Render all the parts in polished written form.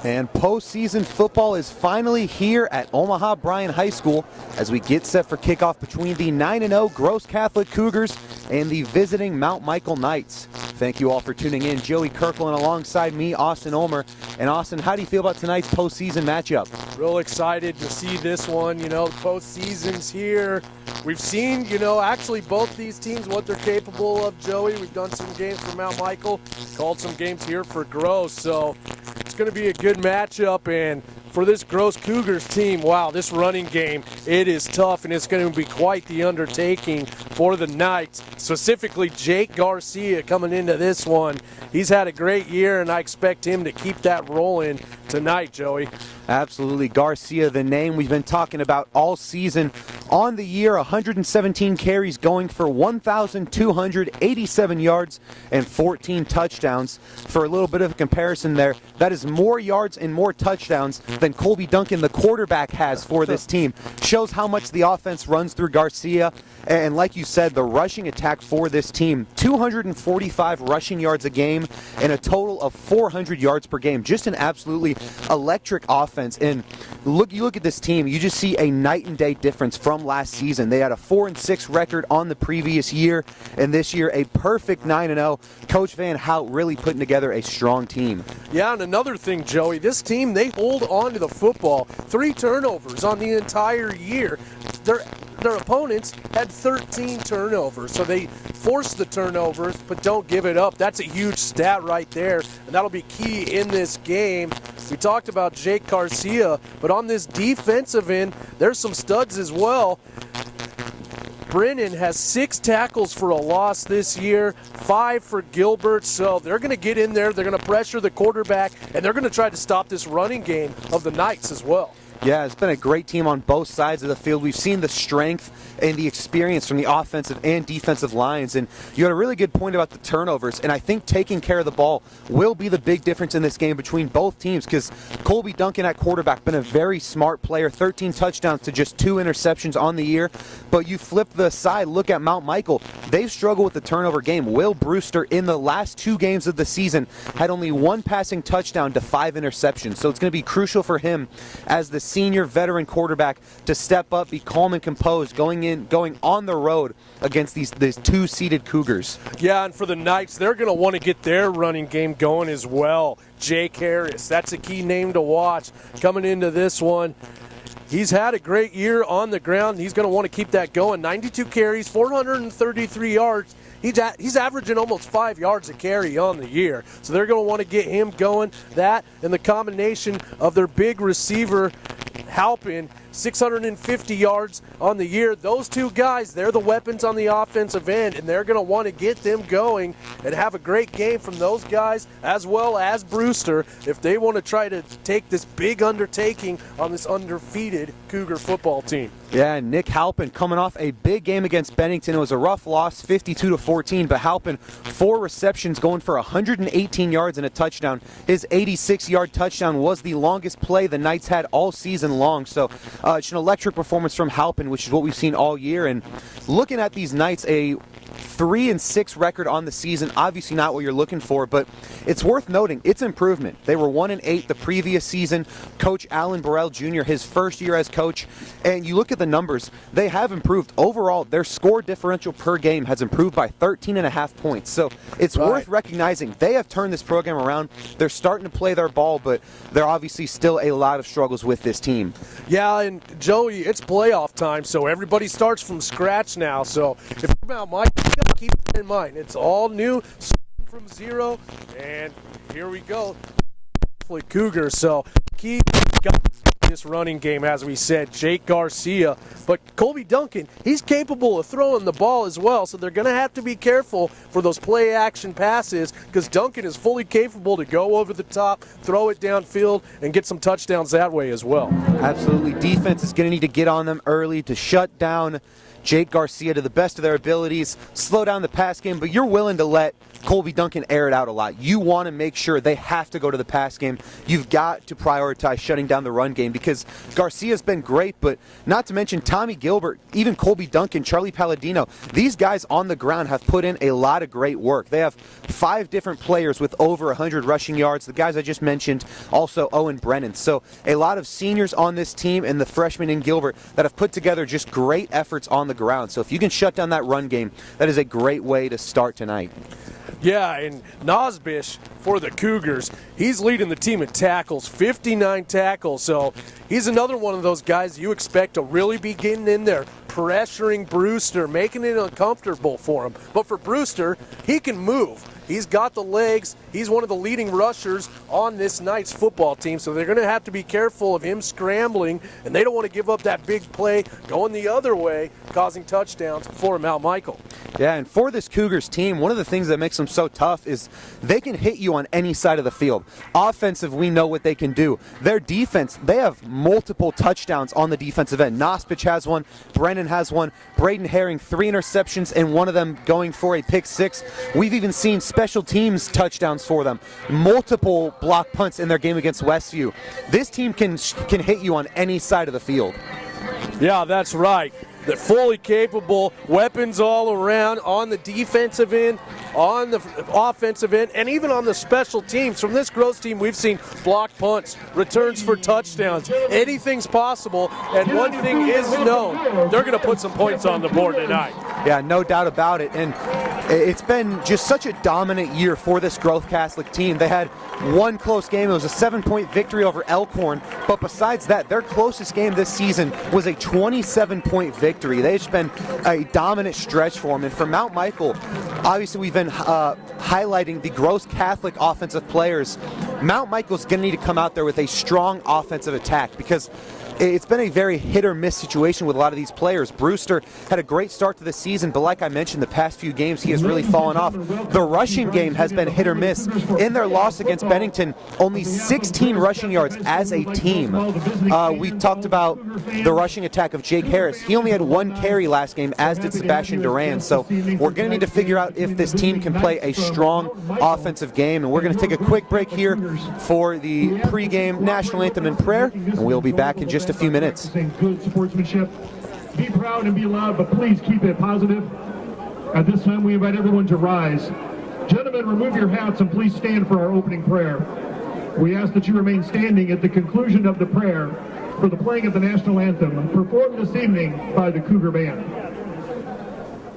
And postseason football is finally here at Omaha Bryan High School as we get set for kickoff between the 9-0 Gross Catholic Cougars and the visiting Mount Michael Knights. Thank you all for tuning in. Joey Kirkland alongside me, Austin Omer. And Austin, how do you feel about tonight's postseason matchup? Real excited to see this one. You know, postseason's here. We've seen, actually both these teams, what they're capable of, Joey. We've done some games for Mount Michael, called some games here for Gross. So it's going to be a good matchup. And for this Gross Cougars team, wow, this running game, it is tough, and it's going to be quite the undertaking for the Knights, specifically Jake Garcia coming into this one. He's had a great year, and I expect him to keep that rolling tonight, Joey. Absolutely. Garcia, the name we've been talking about all season. On the year, 117 carries, going for 1,287 yards and 14 touchdowns. For a little bit of a comparison there, that is more yards and more touchdowns than Colby Duncan, the quarterback, has for this team. Shows how much the offense runs through Garcia. And like you said, the rushing attack for this team, 245 rushing yards a game and a total of 400 yards per game. Just an absolutely electric offense. And you look at this team, you just see a night and day difference from last season. They had a 4-6 record on the previous year, and this year a perfect 9-0. Coach Van Hout really putting together a strong team. Yeah, and another thing, Joey, this team, they hold on to the football. 3 turnovers on the entire year. Their opponents had 13 turnovers, so they force the turnovers but don't give it up. That's a huge stat right there, and that'll be key in this game. We talked about Jake Garcia, but on this defensive end, there's some studs as well. Brennan has 6 tackles for a loss this year, 5 for Gilbert, so they're going to get in there, they're going to pressure the quarterback, and they're going to try to stop this running game of the Knights as well. Yeah, it's been a great team on both sides of the field. We've seen the strength and the experience from the offensive and defensive lines. And you had a really good point about the turnovers. And I think taking care of the ball will be the big difference in this game between both teams, because Colby Duncan at quarterback, been a very smart player, 13 touchdowns to just 2 interceptions on the year. But you flip the side, look at Mount Michael. They've struggled with the turnover game. Will Brewster, in the last 2 games of the season, had only 1 passing touchdown to 5 interceptions. So it's going to be crucial for him as the senior veteran quarterback to step up, be calm and composed, going on the road against these 2-seeded Cougars. Yeah, and for the Knights, they're going to want to get their running game going as well. Jake Harris, that's a key name to watch coming into this one. He's had a great year on the ground. He's going to want to keep that going. 92 carries, 433 yards. He's averaging almost 5 yards a carry on the year. So they're going to want to get him going. That and the combination of their big receiver, Halpin, 650 yards on the year. Those 2 guys, they're the weapons on the offensive end, and they're going to want to get them going and have a great game from those guys, as well as Brewster, if they want to try to take this big undertaking on this undefeated Cougar football team. Yeah, Nick Halpin coming off a big game against Bennington. It was a rough loss, 52-14, but Halpin, 4 receptions, going for 118 yards and a touchdown. His 86-yard touchdown was the longest play the Knights had all season long. So it's an electric performance from Halpin, which is what we've seen all year. And looking at these Knights, a 3-6 record on the season, obviously not what you're looking for, but it's worth noting it's improvement. They were 1-8 the previous season. Coach Alan Burrell Jr., his first year as coach, and you look at the numbers, they have improved. Overall, their score differential per game has improved by 13.5 points. So it's worth recognizing they have turned this program around. They're starting to play their ball, but there are obviously still a lot of struggles with this team. Yeah, and Joey, it's playoff time, so everybody starts from scratch now. So if you're about Mike, you got to keep it in mind. It's all new, starting from zero, and here we go. Hopefully Cougars. So keep this running game, as we said, Jake Garcia. But Colby Duncan, he's capable of throwing the ball as well, so they're going to have to be careful for those play-action passes, because Duncan is fully capable to go over the top, throw it downfield, and get some touchdowns that way as well. Absolutely. Defense is going to need to get on them early to shut down Jake Garcia to the best of their abilities, slow down the pass game, but you're willing to let Colby Duncan air it out a lot. You want to make sure they have to go to the pass game. You've got to prioritize shutting down the run game, because Garcia's been great, but not to mention Tommy Gilbert, even Colby Duncan, Charlie Palladino, these guys on the ground have put in a lot of great work. They have 5 different players with over 100 rushing yards. The guys I just mentioned, also Owen Brennan. So a lot of seniors on this team and the freshmen in Gilbert that have put together just great efforts on the ground. So if you can shut down that run game, that is a great way to start tonight. Yeah, and Nosbish for the Cougars, he's leading the team in tackles, 59 tackles. So he's another one of those guys you expect to really be getting in there, pressuring Brewster, making it uncomfortable for him. But for Brewster, he can move. He's got the legs. He's one of the leading rushers on this night's football team, so they're going to have to be careful of him scrambling, and they don't want to give up that big play going the other way, causing touchdowns for Mount Michael. Yeah, and for this Cougars team, one of the things that makes them so tough is they can hit you on any side of the field. Offensive, we know what they can do. Their defense, they have multiple touchdowns on the defensive end. Nospich has one, Brennan has one, Braden Herring, 3 interceptions, and one of them going for a pick 6. We've even seen special teams touchdowns for them. Multiple block punts in their game against Westview. This team can hit you on any side of the field. Yeah, that's right. They're fully capable, weapons all around on the defensive end, on the offensive end, and even on the special teams. From this Gross team, we've seen block punts, returns for touchdowns. Anything's possible, and one thing is known, they're going to put some points on the board tonight. Yeah, no doubt about it. And it's been just such a dominant year for this Growth Catholic team. They had one close game. It was a 7-point victory over Elkhorn. But besides that, their closest game this season was a 27-point victory. They've just been a dominant stretch for them. And for Mount Michael, obviously we've been highlighting the Gross Catholic offensive players. Mount Michael's going to need to come out there with a strong offensive attack because it's been a very hit-or-miss situation with a lot of these players. Brewster had a great start to the season, but like I mentioned, the past few games he has really fallen off. The rushing game has been hit-or-miss. In their loss against Bennington, only 16 rushing yards as a team. We talked about the rushing attack of Jake Harris. He only had 1 carry last game, as did Sebastian Duran. So we're going to need to figure out if this team can play a strong offensive game. And we're going to take a quick break here for the pregame national anthem and prayer, and we'll be back in just a few minutes. Good sportsmanship. Be proud and be loud, but please keep it positive. At this time, we invite everyone to rise. Gentlemen, remove your hats and please stand for our opening prayer. We ask that you remain standing at the conclusion of the prayer for the playing of the national anthem, performed this evening by the Cougar Band.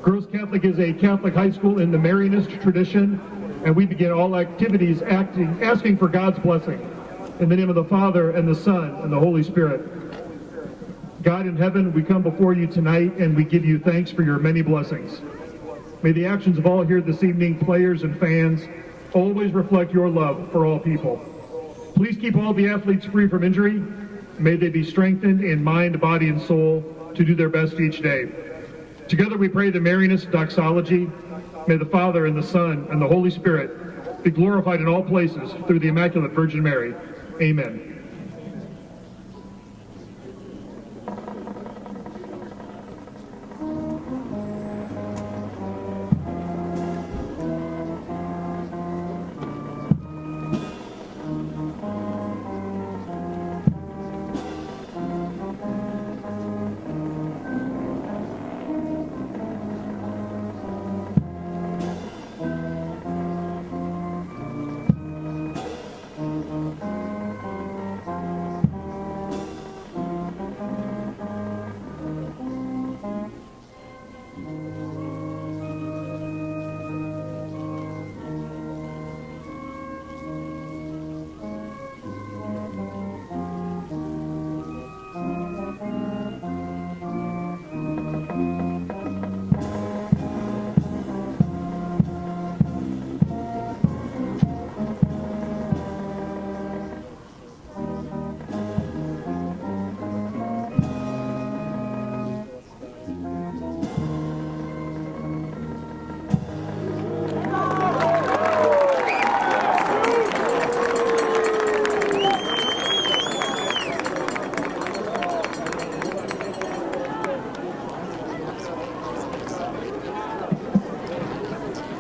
Gross Catholic is a Catholic high school in the Marianist tradition, and we begin all activities asking for God's blessing. In the name of the Father, and the Son, and the Holy Spirit. God in heaven, we come before you tonight, and we give you thanks for your many blessings. May the actions of all here this evening, players and fans, always reflect your love for all people. Please keep all the athletes free from injury. May they be strengthened in mind, body, and soul to do their best each day. Together we pray the Marianist doxology. May the Father, and the Son, and the Holy Spirit be glorified in all places through the Immaculate Virgin Mary. Amen.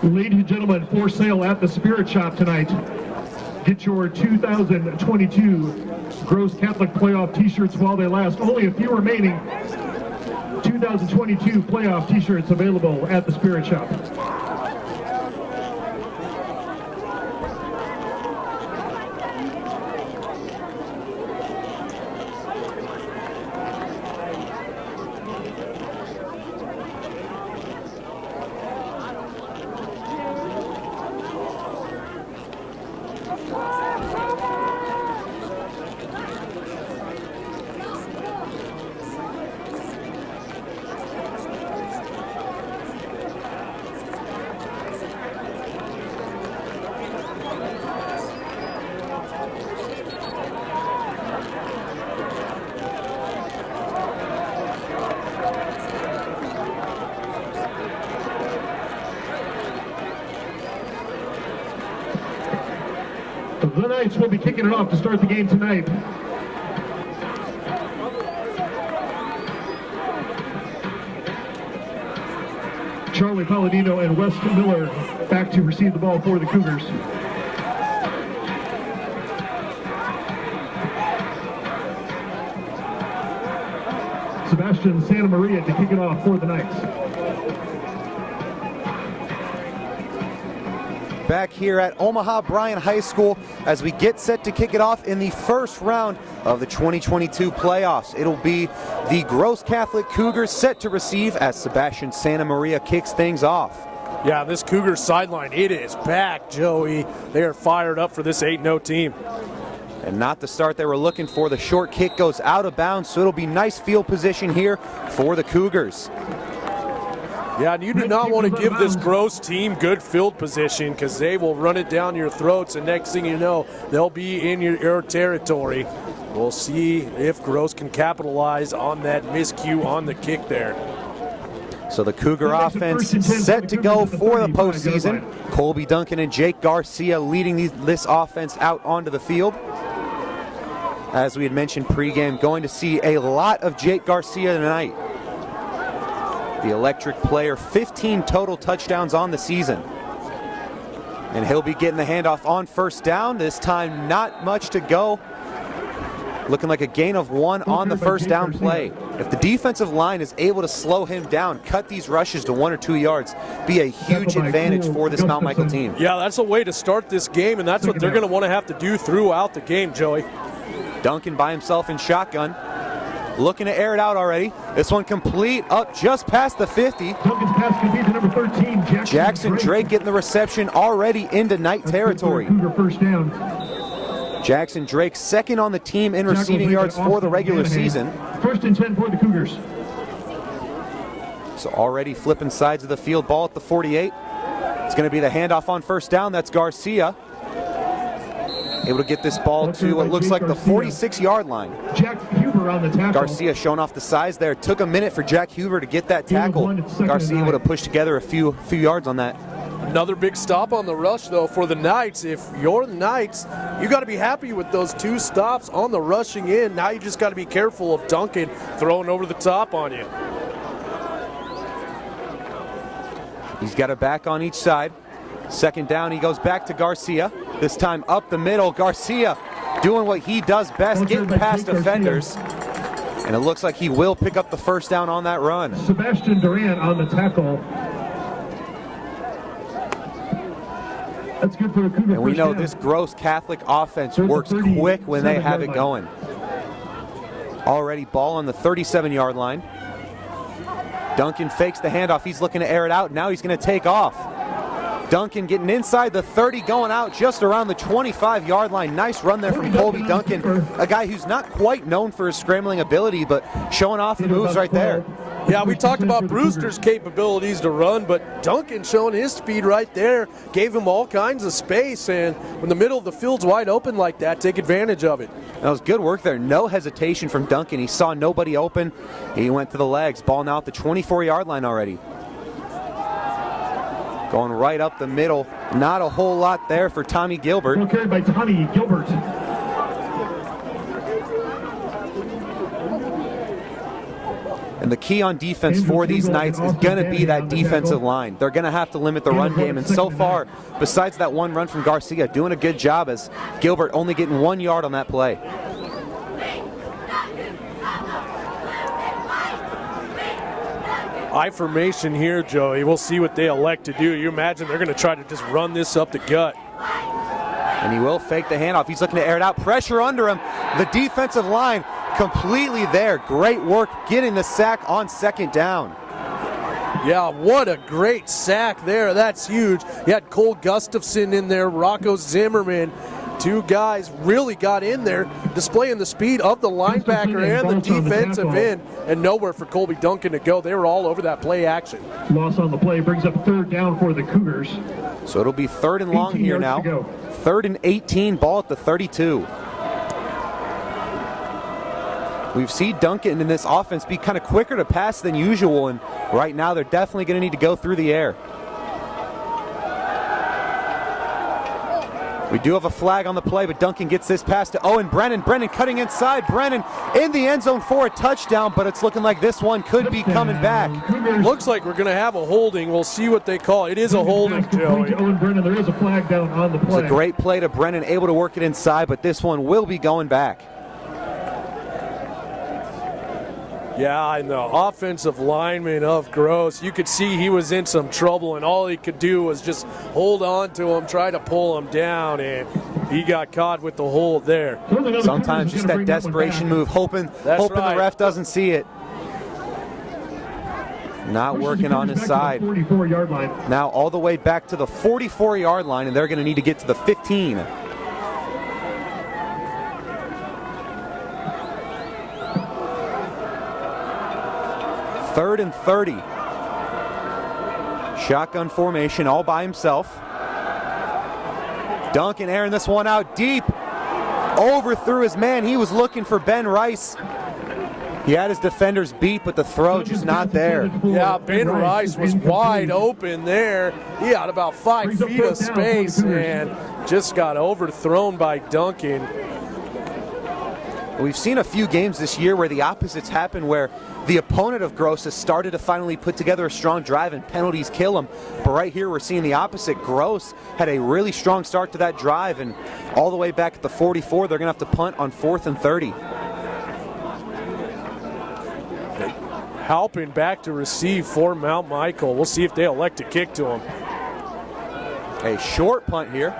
Ladies and gentlemen, for sale at the Spirit Shop tonight. Get your 2022 Gross Catholic Playoff t-shirts while they last. Only a few remaining. 2022 playoff t-shirts available at the Spirit Shop. The Knights will be kicking it off to start the game tonight. Charlie Palladino and Wes Miller back to receive the ball for the Cougars. Sebastian Santa Maria to kick it off for the Knights. Back here at Omaha Bryan High School as we get set to kick it off in the first round of the 2022 playoffs. It'll be the Gross Catholic Cougars set to receive as Sebastian Santa Maria kicks things off. Yeah, this Cougars sideline, it is back, Joey. They are fired up for this 8-0 team. And not the start they were looking for. The short kick goes out of bounds, so it'll be nice field position here for the Cougars. Yeah, and you do not want to give this Gross team good field position because they will run it down your throats, and next thing you know, they'll be in your territory. We'll see if Gross can capitalize on that miscue on the kick there. So the Cougar offense set to go for the postseason. Colby Duncan and Jake Garcia leading this offense out onto the field. As we had mentioned pregame, going to see a lot of Jake Garcia tonight. The electric player, 15 total touchdowns on the season. And he'll be getting the handoff on first down. This time not much to go. Looking like a gain of 1 on the first down play. If the defensive line is able to slow him down, cut these rushes to 1 or 2 yards, be a huge advantage for this Mount Michael team. Yeah, that's a way to start this game, and that's what they're going to want to have to do throughout the game, Joey. Duncan by himself in shotgun. Looking to air it out already. This one complete up just past the 50. Duncan's pass complete to number 13, Jackson Drake getting the reception already into Knight territory. Cougar first down. Jackson Drake second on the team in receiving yards for the regular season. First and 10 for the Cougars. So already flipping sides of the field, ball at the 48. It's going to be the handoff on first down. That's Garcia. Able to get this ball to what looks like the 46-yard line. Jack Huber on the tackle. Garcia showing off the size there. Took a minute for Jack Huber to get that tackle. Garcia able to push together a few yards on that. Another big stop on the rush, though, for the Knights. If you're the Knights, you got to be happy with those 2 stops on the rushing in. Now you just got to be careful of Duncan throwing over the top on you. He's got a back on each side. Second down, he goes back to Garcia. This time up the middle. Garcia doing what he does best, getting past defenders. And it looks like he will pick up the first down on that run. Sebastian Durant on the tackle. That's good for the Cougar. And we know this Gross Catholic offense works quick when they have it going. Already ball on the 37-yard line. Duncan fakes the handoff. He's looking to air it out. Now he's going to take off. Duncan getting inside the 30, going out just around the 25-yard line. Nice run there from Colby Duncan, a guy who's not quite known for his scrambling ability, but showing off the moves right there. Yeah, we talked about Brewster's capabilities to run, but Duncan showing his speed right there, gave him all kinds of space, and when the middle of the field's wide open like that, take advantage of it. That was good work there. No hesitation from Duncan. He saw nobody open. He went to the legs. Ball now at the 24-yard line already. Going right up the middle. Not a whole lot there for Tommy Gilbert. Ball carried by Tommy Gilbert. And the key on defense for these Knights is going to be that defensive line. They're going to have to limit the run game. And so far, besides that one run from Garcia, doing a good job as Gilbert only getting 1 yard on that play. I formation here, Joey. We'll see what they elect to do. You imagine they're going to try to just run this up the gut. And he will fake the handoff. He's looking to air it out. Pressure under him. The defensive line completely there. Great work getting the sack on second down. Yeah, what a great sack there. That's huge. You had Cole Gustafson in there, Rocco Zimmerman. Two guys really got in there, displaying the speed of the linebacker and the defensive end, and nowhere for Colby Duncan to go. They were all over that play action. Loss on the play brings up third down for the Cougars. So it'll be third and long here now. Third and 18, ball at the 32. We've seen Duncan in this offense be kind of quicker to pass than usual, and right now they're definitely going to need to go through the air. We do have a flag on the play, but Duncan gets this pass to Owen Brennan. Brennan cutting inside. Brennan in the end zone for a touchdown, but it's looking like this one could be coming back. Looks like we're going to have a holding. We'll see what they call. It is a holding, Joey. Owen Brennan, there is a flag down on the play. It's a great play to Brennan, able to work it inside, but this one will be going back. Yeah, and the offensive lineman of Gross, you could see he was in some trouble, and all he could do was just hold on to him, try to pull him down, and he got caught with the hold there. Sometimes just that desperation move, hoping right. The ref doesn't see it. Not working on his side. 44-yard line. Now all the way back to the 44-yard line, and they're going to need to get to the 15. Third and 30. Shotgun formation all by himself. Duncan airing this one out deep. Overthrew his man. He was looking for Ben Rice. He had his defenders beat, but the throw just not there. Yeah, Ben Rice was wide open there. He had about 5 feet of space and just got overthrown by Duncan. We've seen a few games this year where the opposites happen, where the opponent of Gross has started to finally put together a strong drive and penalties kill them. But right here we're seeing the opposite. Gross had a really strong start to that drive, and all the way back at the 44, they're going to have to punt on 4th and 30. Halpin back to receive for Mount Michael. We'll see if they elect to kick to him. A short punt here.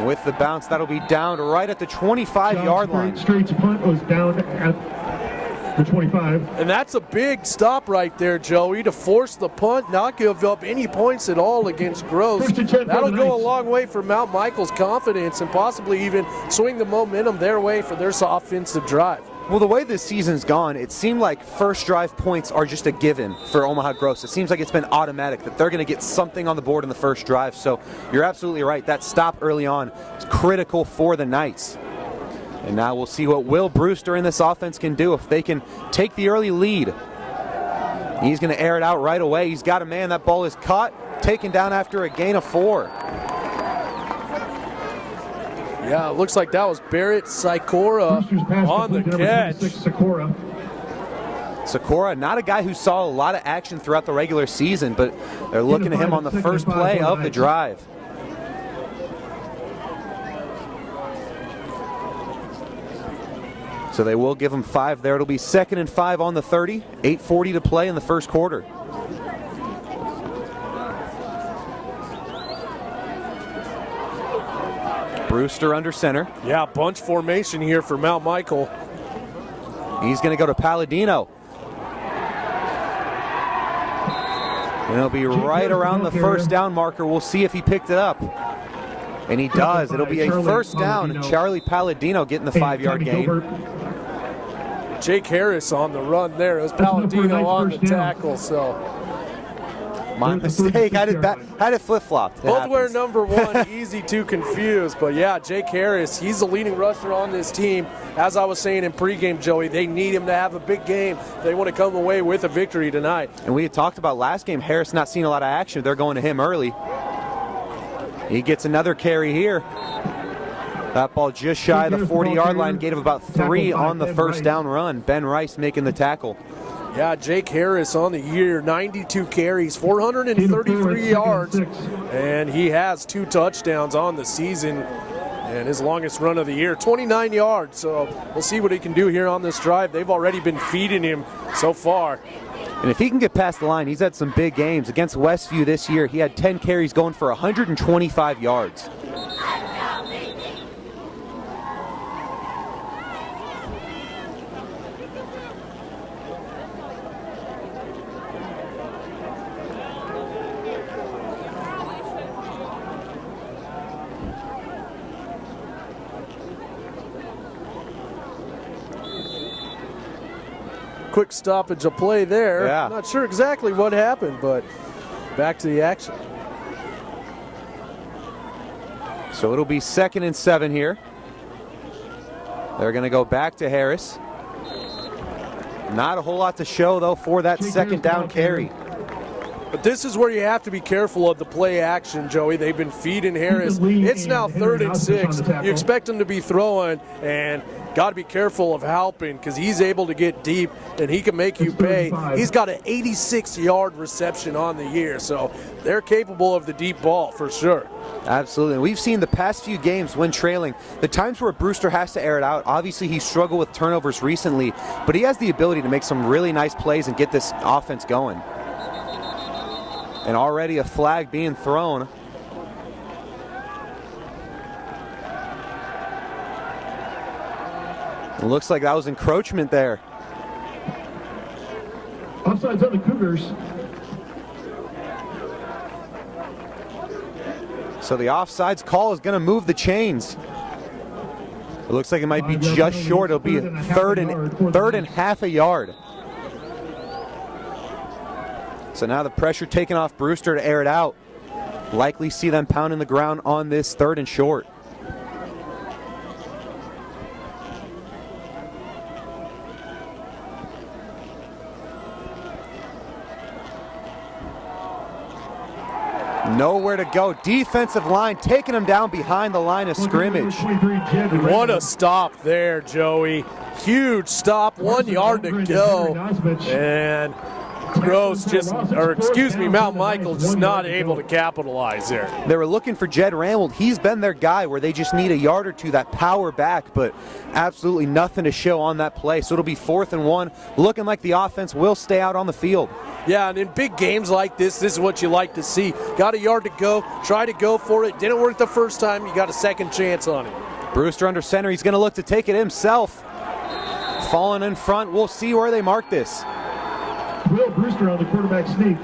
With the bounce, that'll be down right at the 25-yard line. Straight's punt was down at the 25. And that's a big stop right there, Joey, to force the punt, not give up any points at all against Gross. That'll go a long way for Mount Michael's confidence and possibly even swing the momentum their way for their offensive drive. Well, the way this season's gone, it seemed like first drive points are just a given for Omaha Gross. It seems like it's been automatic that they're going to get something on the board in the first drive. So you're absolutely right. That stop early on is critical for the Knights. And now we'll see what Will Brewster in this offense can do if they can take the early lead. He's going to air it out right away. He's got a man. That ball is caught, taken down after a gain of 4. Yeah, it looks like that was Barrett Sikora on the catch. Sikora, not a guy who saw a lot of action throughout the regular season, but they're looking at him on the first play of the drive. So they will give him 5 there. It'll be 2nd and 5 on the 30. 8:40 to play in the first quarter. Brewster under center. Yeah, bunch formation here for Mount Michael. He's going to go to Palladino. And it'll be right around the first down marker. We'll see if he picked it up. And he does. It'll be a first down, and Charlie Palladino getting the 5-yard gain. Jake Harris on the run there. It was Palladino on the tackle, so. My mistake. I had it flip-flopped. Both wear number 1, easy to confuse. But yeah, Jake Harris, he's the leading rusher on this team. As I was saying in pregame, Joey, they need him to have a big game. They want to come away with a victory tonight. And we had talked about last game, Harris not seeing a lot of action. They're going to him early. He gets another carry here. That ball just shy of the 40-yard line, gain of about 3 on the first down run. Ben Rice making the tackle. Yeah, Jake Harris on the year, 92 carries, 433 yards, and he has 2 touchdowns on the season. and his longest run of the year, 29 yards. So we'll see what he can do here on this drive. They've already been feeding him so far. And if he can get past the line, he's had some big games. Against Westview this year, he had 10 carries going for 125 yards. Quick stoppage of play there. Yeah. Not sure exactly what happened, but back to the action. So it'll be 2nd and 7 here. They're going to go back to Harris. Not a whole lot to show, though, for that second down carry. But this is where you have to be careful of the play action, Joey. They've been feeding Harris. It's now 3rd and 6. You expect him to be throwing, and got to be careful of Halpin because he's able to get deep and he can make you pay. He's got an 86-yard reception on the year, so they're capable of the deep ball for sure. Absolutely. And we've seen the past few games when trailing, the times where Brewster has to air it out. Obviously, he struggled with turnovers recently, but he has the ability to make some really nice plays and get this offense going. And already a flag being thrown. It looks like that was encroachment there. Offsides on the Cougars. So the offsides call is going to move the chains. It looks like it might be just short. It'll be third and half a yard. So now the pressure taken off Brewster to air it out. Likely see them pounding the ground on this 3rd and short. Nowhere to go. Defensive line taking him down behind the line of scrimmage. What a stop there, Joey. Huge stop, 1 yard to go. And Mount Michael just not able to capitalize there. They were looking for Jed Ramwold. He's been their guy where they just need a yard or two, that power back, but absolutely nothing to show on that play. So it'll be 4th and 1, looking like the offense will stay out on the field. Yeah, and in big games like this is what you like to see. Got a yard to go, try to go for it. Didn't work the first time, you got a second chance on it. Brewster under center, he's going to look to take it himself. Falling in front, we'll see where they mark this. Will Brewster on the quarterback sneak.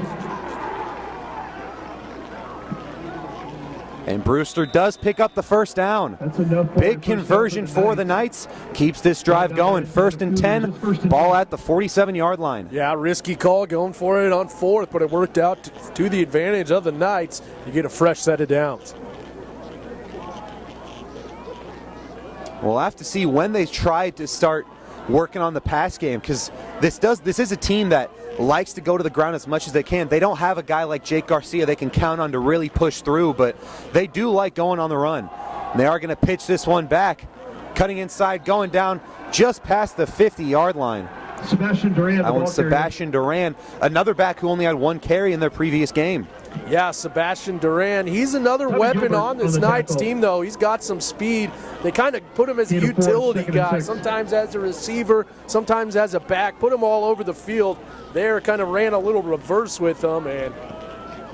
And Brewster does pick up the first down. That's enough. Big conversion for the Knights. Keeps this drive going. 1st and 10. Ball at the 47-yard line. Yeah, risky call going for it on 4th, but it worked out to the advantage of the Knights. You get a fresh set of downs. We'll have to see when they try to start working on the pass game, because this is a team that likes to go to the ground as much as they can. They don't have a guy like Jake Garcia they can count on to really push through, but they do like going on the run. And they are going to pitch this one back, cutting inside, going down just past the 50-yard line. Sebastian Duran. That one's Sebastian Duran, another back who only had 1 carry in their previous game. Yeah, Sebastian Duran. He's another weapon on this Knights team, though. He's got some speed. They kind of put him as a utility guy, sometimes as a receiver, sometimes as a back. Put him all over the field. There, kind of ran a little reverse with him, and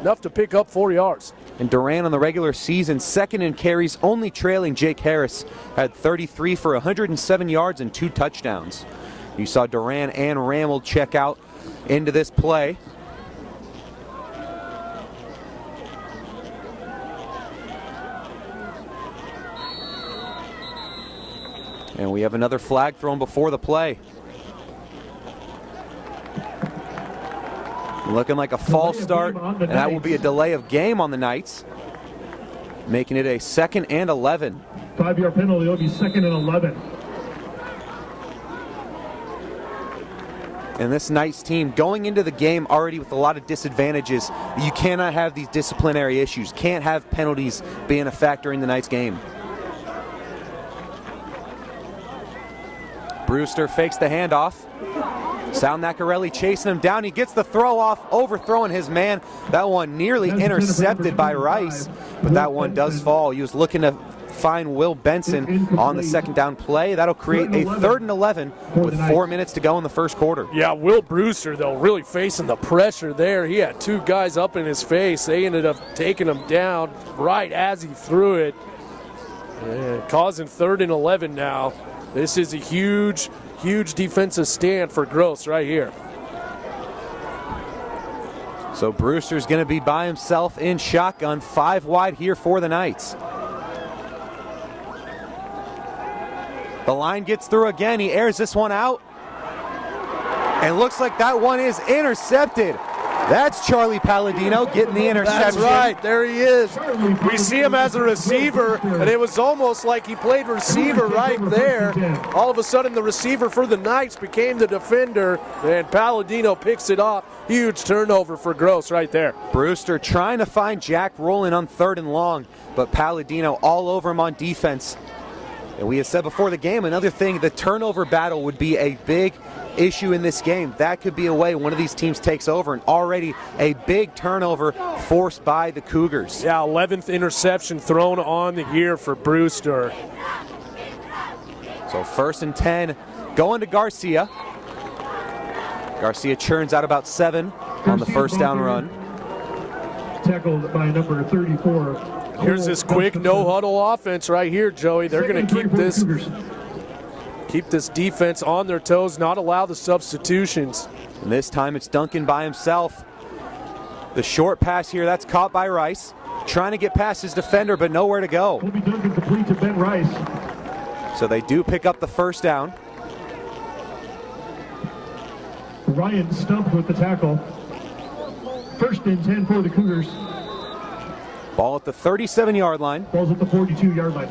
enough to pick up 4 yards. And Duran on the regular season, 2nd in carries, only trailing Jake Harris, had 33 for 107 yards and 2 touchdowns. You saw Duran and Ramel check out into this play. And we have another flag thrown before the play. Looking like a false start, and that will be a delay of game on the Knights, making it a 2nd and 11. 5-yard penalty, it'll be 2nd and 11. And this Knights team going into the game already with a lot of disadvantages. You cannot have these disciplinary issues. Can't have penalties being a factor in the Knights game. Brewster fakes the handoff. Sal Nacarelli chasing him down. He gets the throw off, overthrowing his man. That one nearly intercepted by Rice, but that one does fall. He was looking to find Will Benson on the second down play. That'll create a 3rd and 11 with 4 minutes to go in the first quarter. Yeah, Will Brewster, though, really facing the pressure there. He had 2 guys up in his face. They ended up taking him down right as he threw it, and causing 3rd and 11 now. This is a huge defensive stand for Gross right here. So Brewster's going to be by himself in shotgun, 5 wide here for the Knights. The line gets through again. He airs this one out. And looks like that one is intercepted. That's Charlie Palladino getting the interception. That's right, there he is. We see him as a receiver, and it was almost like he played receiver right there. All of a sudden, the receiver for the Knights became the defender, and Palladino picks it off. Huge turnover for Gross right there. Brewster trying to find Jack Rowland on 3rd and long, but Palladino all over him on defense. And we have said before the game, another thing, the turnover battle would be a big issue in this game. That could be a way one of these teams takes over, and already a big turnover forced by the Cougars. Yeah, 11th interception thrown on the year for Brewster. So 1st and 10 going to Garcia. Garcia churns out about 7 on the first down run. Tackled by number 34. Here's this quick no-huddle offense right here, Joey. They're going to keep this defense on their toes, not allow the substitutions. And this time it's Duncan by himself. The short pass here, that's caught by Rice. Trying to get past his defender, but nowhere to go. Colby Duncan complete to Ben Rice. So they do pick up the first down. Ryan stumped with the tackle. 1st and 10 for the Cougars. Ball at the 37-yard line. Ball's at the 42-yard line.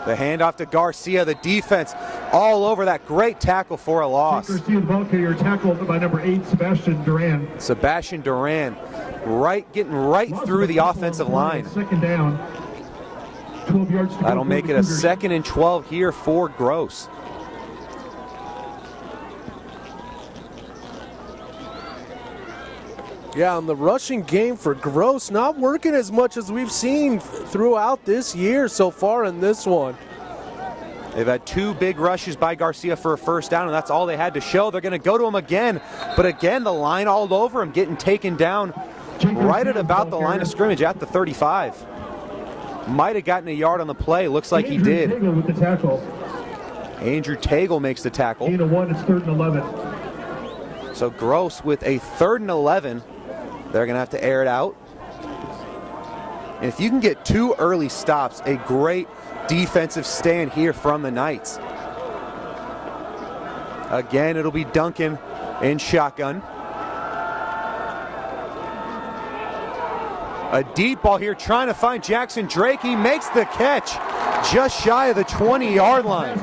The handoff to Garcia, the defense all over that. Great tackle for a loss. Garcia, the ball carrier, tackled by number 8, Sebastian Duran. Sebastian Duran getting right through the offensive line. 2nd down. 12 yards to go. That'll make it a 2nd and 12 here for Gross. Yeah, and the rushing game for Gross not working as much as we've seen throughout this year so far in this one. They've had 2 big rushes by Garcia for a first down, and that's all they had to show. They're going to go to him again, but again, the line all over him, getting taken down right at about the line of scrimmage at the 35. Might have gotten a yard on the play. Looks like he did. With the tackle. Andrew Tagle makes the tackle. Gain of 1, it's 3rd and 11. So Gross with a 3rd and 11. They're going to have to air it out. And if you can get 2 early stops, a great defensive stand here from the Knights. Again, it'll be Duncan in shotgun. A deep ball here trying to find Jackson Drake. He makes the catch just shy of the 20-yard line.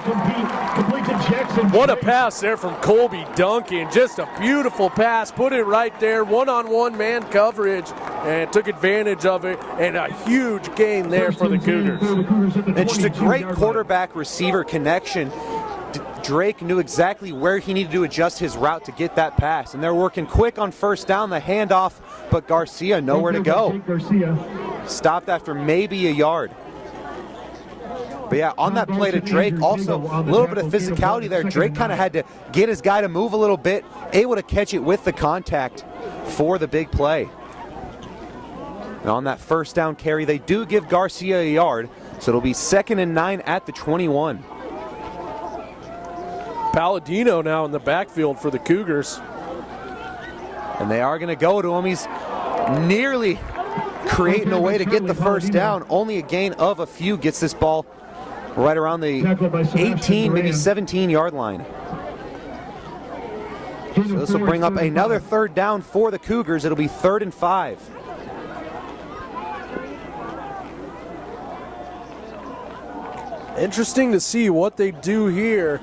What a pass there from Colby Duncan. Just a beautiful pass. Put it right there. One-on-one man coverage and took advantage of it. And a huge gain there for the Cougars. And just a great quarterback-receiver connection. Drake knew exactly where he needed to adjust his route to get that pass. And they're working quick on first down, the handoff, but Garcia nowhere to go. Stopped after maybe a yard. But yeah, on that play to Drake, also a little bit of physicality there. Drake kind of had to get his guy to move a little bit, able to catch it with the contact for the big play. And on that first down carry, they do give Garcia a yard, so it'll be 2nd and 9 at the 21. Palladino now in the backfield for the Cougars. And they are going to go to him. He's nearly creating a way to get the first down. Only a gain of a few, gets this ball right around the 18, maybe 17-yard line. So this will bring up another 3rd down for the Cougars. It'll be 3rd and 5. Interesting to see what they do here.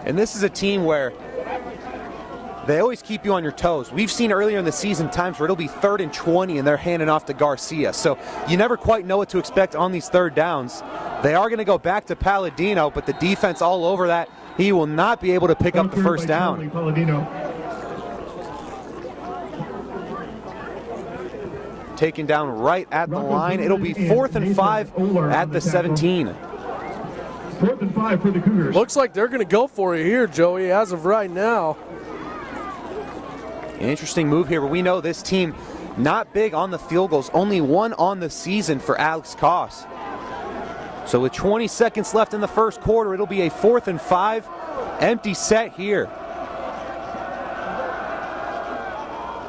And this is a team where they always keep you on your toes. We've seen earlier in the season times where it'll be 3rd and 20 and they're handing off to Garcia. So you never quite know what to expect on these 3rd downs. They are going to go back to Palladino, but the defense all over that. He will not be able to pick up the first down. taken down right at the line. It'll be 4th and 5 at the 17. 4th and 5 for the Cougars. Looks like they're going to go for it here, Joey, as of right now. Interesting move here, but we know this team not big on the field goals, only one on the season for Alex Koss. So with 20 seconds left in the first quarter, it'll be a 4th and 5, empty set here.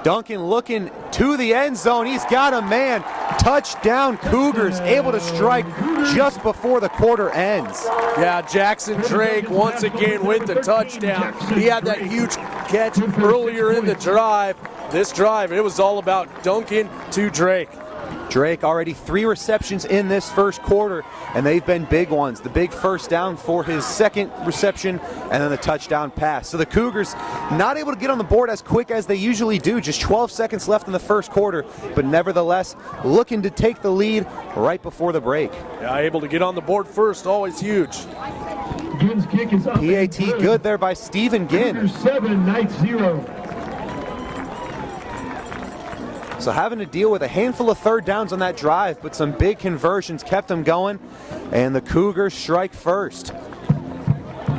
Duncan looking to the end zone. He's got a man. Touchdown Cougars, able to strike just before the quarter ends. Yeah, Jackson Drake once again with the touchdown. He had that huge catch earlier in the drive. This drive, it was all about Duncan to Drake. Drake already 3 receptions in this first quarter, and they've been big ones. The big first down for his second reception, and then the touchdown pass. So the Cougars not able to get on the board as quick as they usually do. Just 12 seconds left in the first quarter, but nevertheless looking to take the lead right before the break. Yeah, able to get on the board first, always huge. Ginn's kick is up. PAT good there by Stephen Ginn. Cougars 7, Knights 0. So having to deal with a handful of third downs on that drive, but some big conversions kept them going, and the Cougars strike first.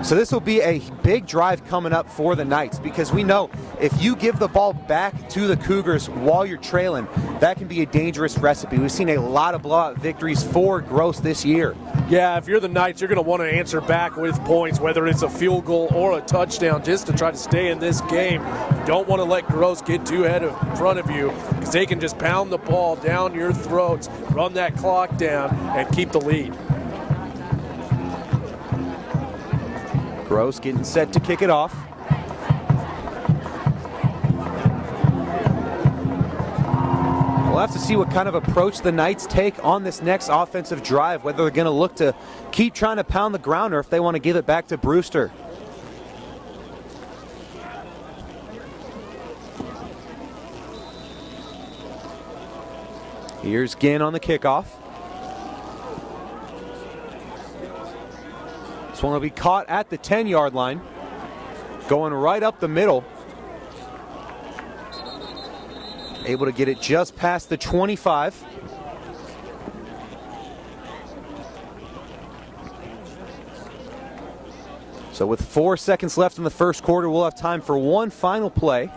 So this will be a big drive coming up for the Knights, because we know if you give the ball back to the Cougars while you're trailing, that can be a dangerous recipe. We've seen a lot of blowout victories for Gross this year. Yeah, if you're the Knights, you're going to want to answer back with points, whether it's a field goal or a touchdown, just to try to stay in this game. You don't want to let Gross get too ahead in front of you, because they can just pound the ball down your throats, run that clock down, and keep the lead. Gross getting set to kick it off. We'll have to see what kind of approach the Knights take on this next offensive drive, whether they're going to look to keep trying to pound the ground or if they want to give it back to Brewster. Here's Ginn on the kickoff. This one will be caught at the 10-yard line, going right up the middle. Able to get it just past the 25. So with 4 seconds left in the first quarter, we'll have time for one final play.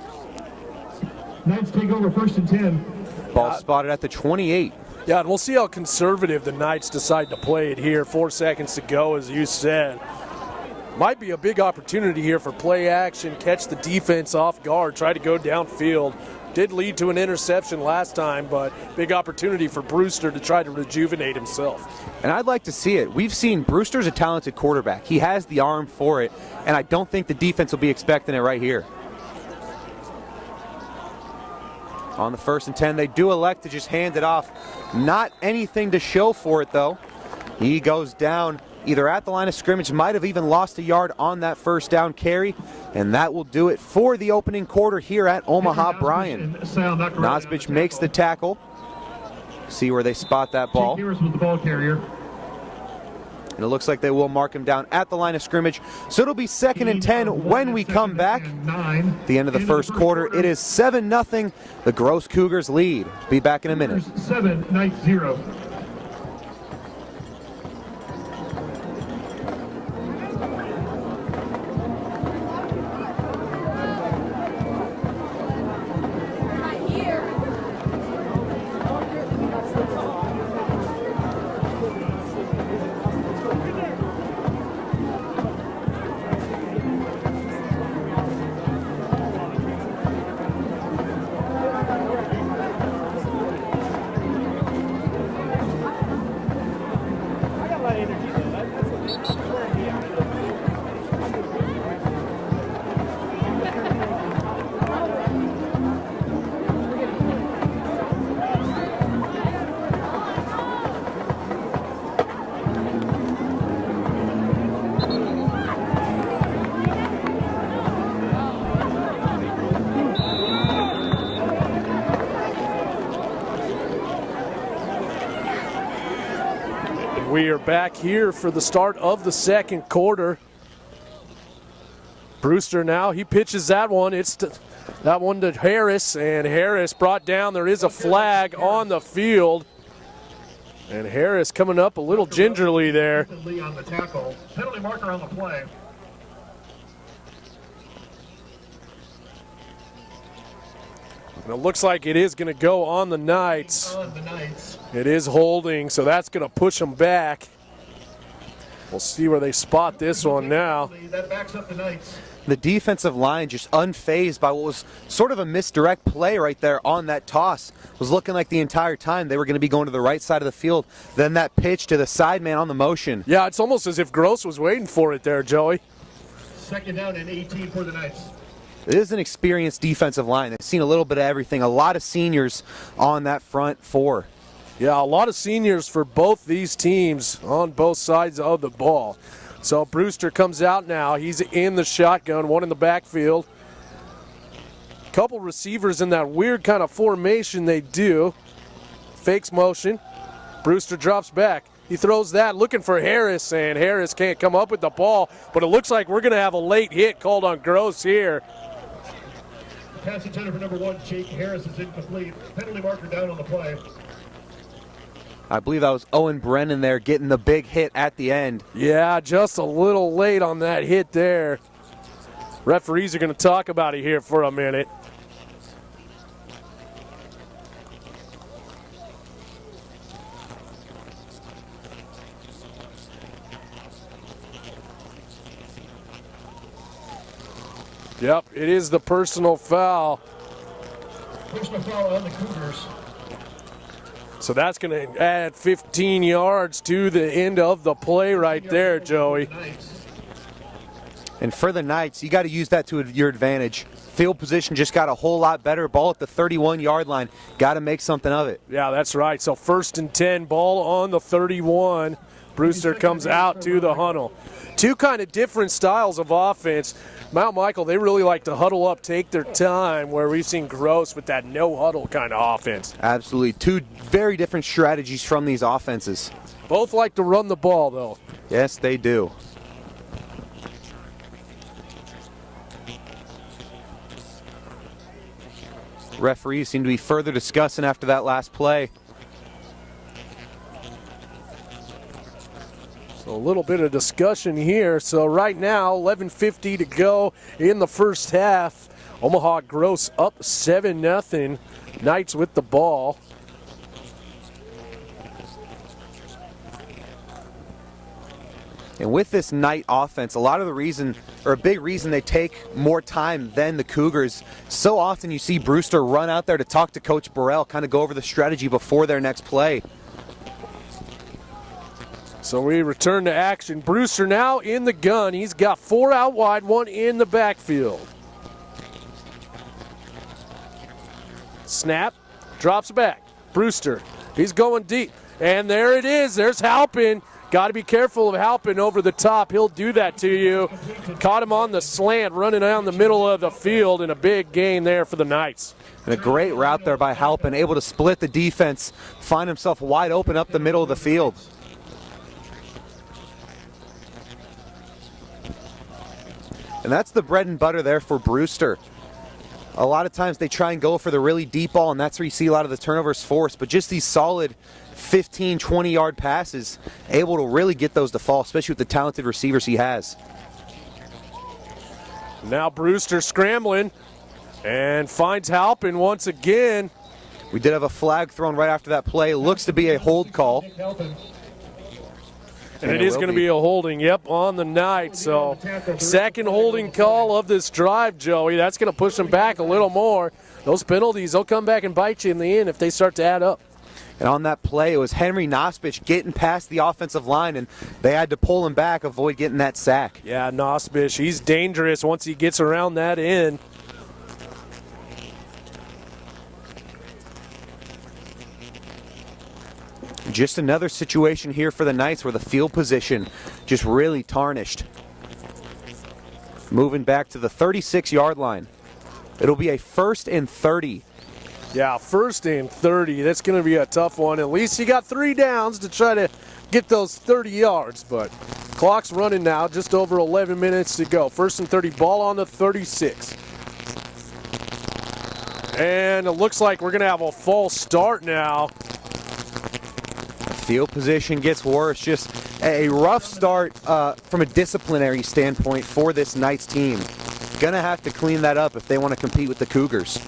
Knights take over 1st and 10. Ball spotted at the 28. Yeah, and we'll see how conservative the Knights decide to play it here. 4 seconds to go, as you said. Might be a big opportunity here for play action, catch the defense off guard, try to go downfield. Did lead to an interception last time, but big opportunity for Brewster to try to rejuvenate himself. And I'd like to see it. We've seen Brewster's a talented quarterback. He has the arm for it, and I don't think the defense will be expecting it right here. On the 1st and 10, they do elect to just hand it off. Not anything to show for it, though. He goes down either at the line of scrimmage, might have even lost a yard on that first down carry, and that will do it for the opening quarter here at Omaha Bryan. Nosbich makes the tackle. See where they spot that ball. With the ball carrier. And it looks like they will mark him down at the line of scrimmage. So it'll be 2nd and 10 when we come back. At the end of the first quarter, it is 7-0. The Gross Cougars lead. Be back in a minute. 7, Knights 0. We are back here for the start of the second quarter. Brewster now, he pitches that one. It's That one to Harris, and Harris brought down. There is a flag on the field. And Harris coming up a little gingerly there. Lee on the tackle. Penalty marker on the play. And it looks like it is going to go on the Knights. It is holding, so that's going to push them back. We'll see where they spot this one now. That backs up the Knights. The defensive line just unfazed by what was sort of a misdirect play right there on that toss. Was looking like the entire time they were going to be going to the right side of the field. Then that pitch to the side man on the motion. Yeah, it's almost as if Gross was waiting for it there, Joey. Second down and 18 for the Knights. It is an experienced defensive line. They've seen a little bit of everything. A lot of seniors on that front four. Yeah, a lot of seniors for both these teams on both sides of the ball. So Brewster comes out now. He's in the shotgun, one in the backfield. Couple receivers in that weird kind of formation they do. Fakes motion. Brewster drops back. He throws that, looking for Harris, and Harris can't come up with the ball. But it looks like we're going to have a late hit called on Gross here. Pass intended for number 1, Jake Harris, is incomplete. Penalty marker down on the play. I believe that was Owen Brennan there getting the big hit at the end. Yeah, just a little late on that hit there. Referees are going to talk about it here for a minute. Yep, it is the personal foul. Personal foul on the Cougars. So that's going to add 15 yards to the end of the play right there, Joey. And for the Knights, you got to use that to your advantage. Field position just got a whole lot better. Ball at the 31-yard line. Got to make something of it. Yeah, that's right. So 1st and 10, ball on the 31. Brewster comes out to the huddle. Two kind of different styles of offense. Mount Michael, they really like to huddle up, take their time, where we've seen Gross with that no-huddle kind of offense. Absolutely. Two very different strategies from these offenses. Both like to run the ball, though. Yes, they do. Referees seem to be further discussing after that last play. So a little bit of discussion here. So right now, 11:50 to go in the first half. Omaha Gross up 7-0. Knights with the ball. And with this Knight offense, a lot of the reason, or a big reason they take more time than the Cougars, so often you see Brewster run out there to talk to Coach Burrell, kind of go over the strategy before their next play. So we return to action. Brewster now in the gun. He's got 4 out wide, 1 in the backfield. Snap, drops back. Brewster, he's going deep. And there it is. There's Halpin. Got to be careful of Halpin over the top. He'll do that to you. Caught him on the slant, running down the middle of the field, and a big gain there for the Knights. And a great route there by Halpin, able to split the defense, find himself wide open up the middle of the field. And that's the bread and butter there for Brewster. A lot of times they try and go for the really deep ball, and that's where you see a lot of the turnovers forced. But just these solid 15, 20-yard passes, able to really get those to fall, especially with the talented receivers he has. Now Brewster scrambling and finds Halpin once again. We did have a flag thrown right after that play. Looks to be a hold call. And it is going to be a holding, yep, on the night. So second holding call of this drive, Joey. That's going to push them back a little more. Those penalties, they'll come back and bite you in the end if they start to add up. And on that play, it was Henry Nospich getting past the offensive line, and they had to pull him back, avoid getting that sack. Yeah, Nospich, he's dangerous once he gets around that end. Just another situation here for the Knights where the field position just really tarnished. Moving back to the 36-yard line. It'll be a 1st and 30. Yeah, 1st and 30. That's going to be a tough one. At least you got 3 downs to try to get those 30 yards. But clock's running now, just over 11 minutes to go. 1st and 30, ball on the 36. And it looks like we're going to have a false start now. Field position gets worse. Just a rough start from a disciplinary standpoint for this Knights team. Gonna have to clean that up if they want to compete with the Cougars.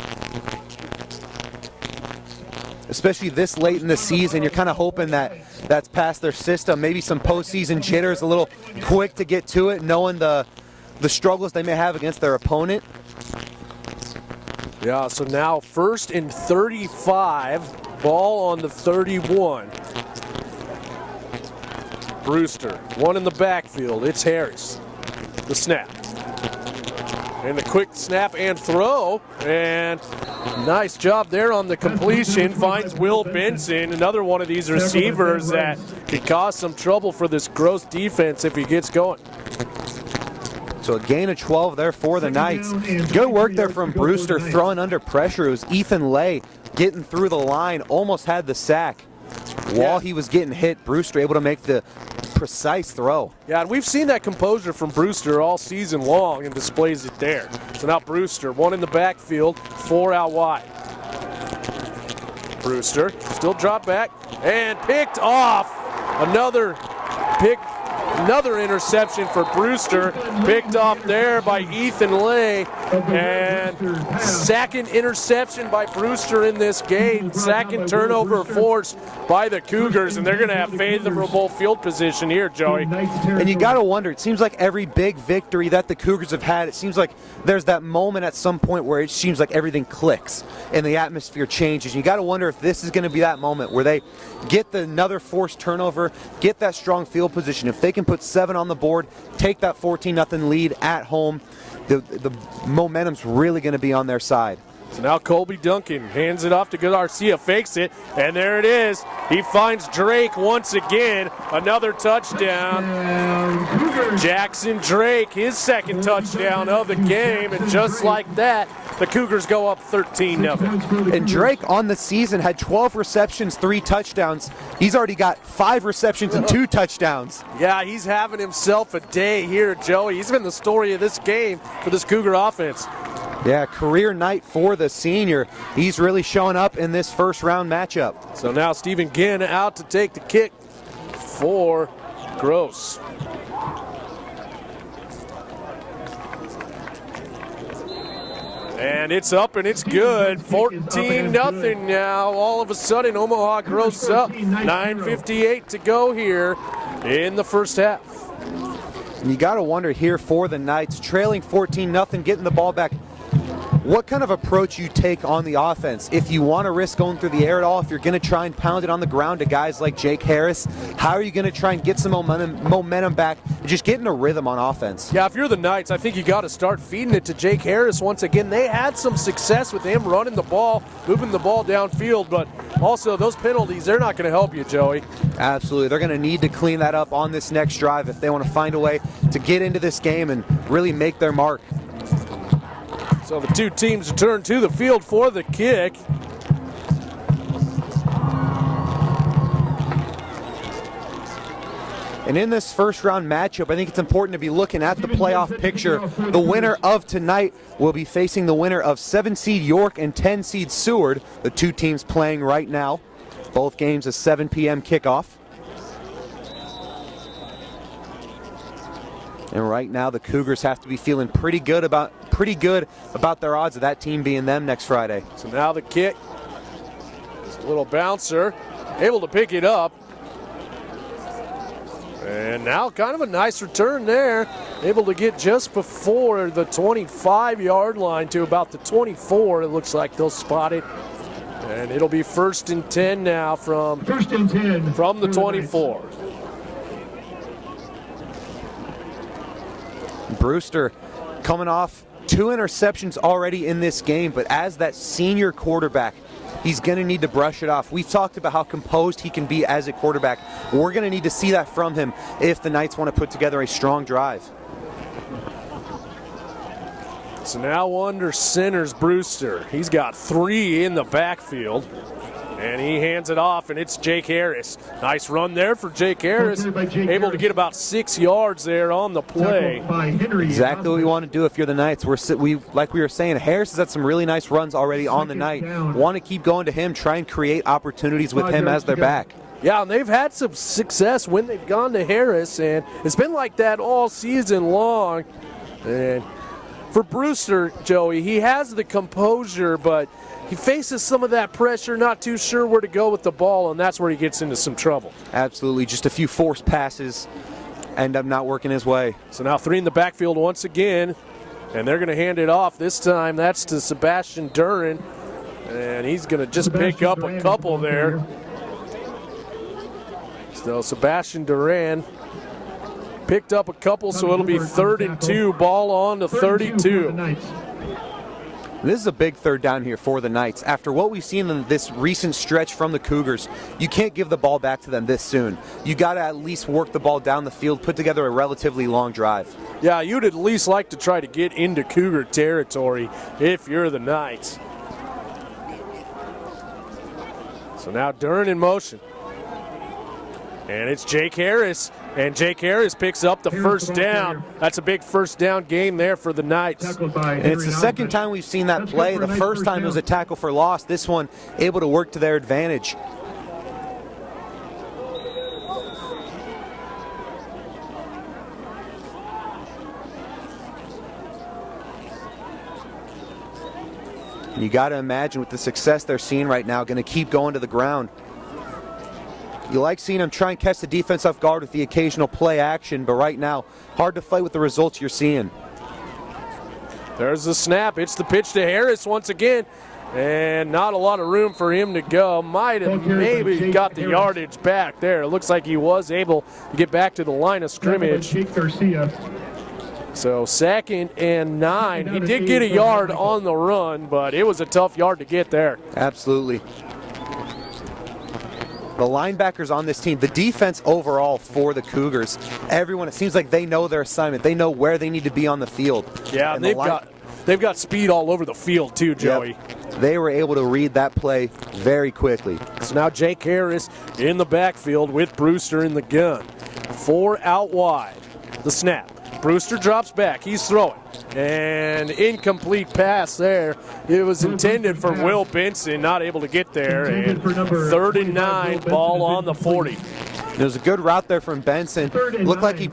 Especially this late in the season, you're kind of hoping that that's past their system. Maybe some postseason jitters, a little quick to get to it, knowing the struggles they may have against their opponent. Yeah, so now 1st and 35, ball on the 31. Brewster, one in the backfield. It's Harris. The snap. And the quick snap and throw. And nice job there on the completion. Finds Will Benson, another one of these receivers that could cause some trouble for this Gross defense if he gets going. So a gain of 12 there for the Knights. Good work there from Brewster throwing under pressure. It was Ethan Lay getting through the line, almost had the sack. While he was getting hit, Brewster able to make the precise throw. Yeah, and we've seen that composure from Brewster all season long and displays it there. So now Brewster, one in the backfield, 4 out wide. Brewster still dropped back and picked off. Another interception for Brewster, picked off there by Ethan Lay, and second interception by Brewster in this game. Second turnover forced by the Cougars, and they're going to have favorable field position here, Joey. And you got to wonder, it seems like every big victory that the Cougars have had, it seems like there's that moment at some point where it seems like everything clicks and the atmosphere changes. You got to wonder if this is going to be that moment where they get another forced turnover, get that strong field position. If they can put 7 on the board, take that 14-0 lead at home, the momentum's really going to be on their side. So now Colby Duncan hands it off to Garcia, fakes it, and there it is. He finds Drake once again, another touchdown. Jackson Drake, his second touchdown of the game, and just like that, the Cougars go up 13-0. And Drake on the season had 12 receptions, 3 touchdowns. He's already got 5 receptions and 2 touchdowns. Yeah, he's having himself a day here, Joey. He's been the story of this game for this Cougar offense. Yeah, career night for the senior. He's really showing up in this first round matchup. So now Stephen Ginn out to take the kick for Gross. And it's up and it's good. 14-0 now. All of a sudden, Omaha Gross up. 9:58 to go here in the first half. And you got to wonder here for the Knights, trailing 14-0, getting the ball back. What kind of approach you take on the offense? If you want to risk going through the air at all, if you're going to try and pound it on the ground to guys like Jake Harris, how are you going to try and get some momentum back and just get in a rhythm on offense? Yeah, if you're the Knights, I think you got to start feeding it to Jake Harris once again. They had some success with him running the ball, moving the ball downfield, but also those penalties, they're not going to help you, Joey. Absolutely. They're going to need to clean that up on this next drive if they want to find a way to get into this game and really make their mark. So the two teams return to the field for the kick. And in this first round matchup, I think it's important to be looking at the playoff picture. The winner of tonight will be facing the winner of 7-seed York and 10-seed Seward, the two teams playing right now. Both games a 7 p.m. kickoff. And right now the Cougars have to be feeling pretty good about their odds of that team being them next Friday. So now the kick. Just a little bouncer, able to pick it up. And now kind of a nice return there. Able to get just before the 25-yard line to about the 24. It looks like they'll spot it. And it'll be 1st and 10 now from the 24. Brewster coming off 2 interceptions already in this game, but as that senior quarterback, he's going to need to brush it off. We've talked about how composed he can be as a quarterback. We're going to need to see that from him if the Knights want to put together a strong drive. So now under center's Brewster. He's got 3 in the backfield. And he hands it off, and it's Jake Harris. Nice run there for Jake Harris. Able to get about 6 yards there on the play. Exactly what we want to do if you're the Knights. Like we were saying, Harris has had some really nice runs already on the night. Want to keep going to him, try and create opportunities with him as their back. Yeah, and they've had some success when they've gone to Harris, and it's been like that all season long. And for Brewster, Joey, he has the composure, but he faces some of that pressure, not too sure where to go with the ball, and that's where he gets into some trouble. Absolutely. Just a few forced passes end up not working his way. So now 3 in the backfield once again, and they're going to hand it off. This time that's to Sebastian Duran, and he's going to just pick up a couple there. So Sebastian Duran picked up a couple, so it'll be 3rd and 2, ball on to 32. This is a big third down here for the Knights. After what we've seen in this recent stretch from the Cougars, you can't give the ball back to them this soon. You got to at least work the ball down the field, put together a relatively long drive. Yeah, you'd at least like to try to get into Cougar territory if you're the Knights. So now Duran in motion. And it's Jake Harris, and Jake Harris picks up the first down. That's a big first down gain there for the Knights. And it's the second time we've seen that play. The first time it was a tackle for loss. This one able to work to their advantage. And you got to imagine with the success they're seeing right now, going to keep going to the ground. You like seeing them try and catch the defense off guard with the occasional play action, but right now, hard to fight with the results you're seeing. There's the snap. It's the pitch to Harris once again, and not a lot of room for him to go. Might have maybe got the yardage back there. It looks like he was able to get back to the line of scrimmage. So 2nd and 9. He did get a yard on the run, but it was a tough yard to get there. Absolutely. The linebackers on this team, the defense overall for the Cougars, everyone, it seems like they know their assignment. They know where they need to be on the field. Yeah, and they've got speed all over the field too, Joey. Yep. They were able to read that play very quickly. So now Jake Harris in the backfield with Brewster in the gun. 4 out wide. The snap. Brewster drops back. He's throwing. And incomplete pass there. It was intended for Will Benson, not able to get there. And 3rd and 9, ball on the 40. It was a good route there from Benson. Looked like he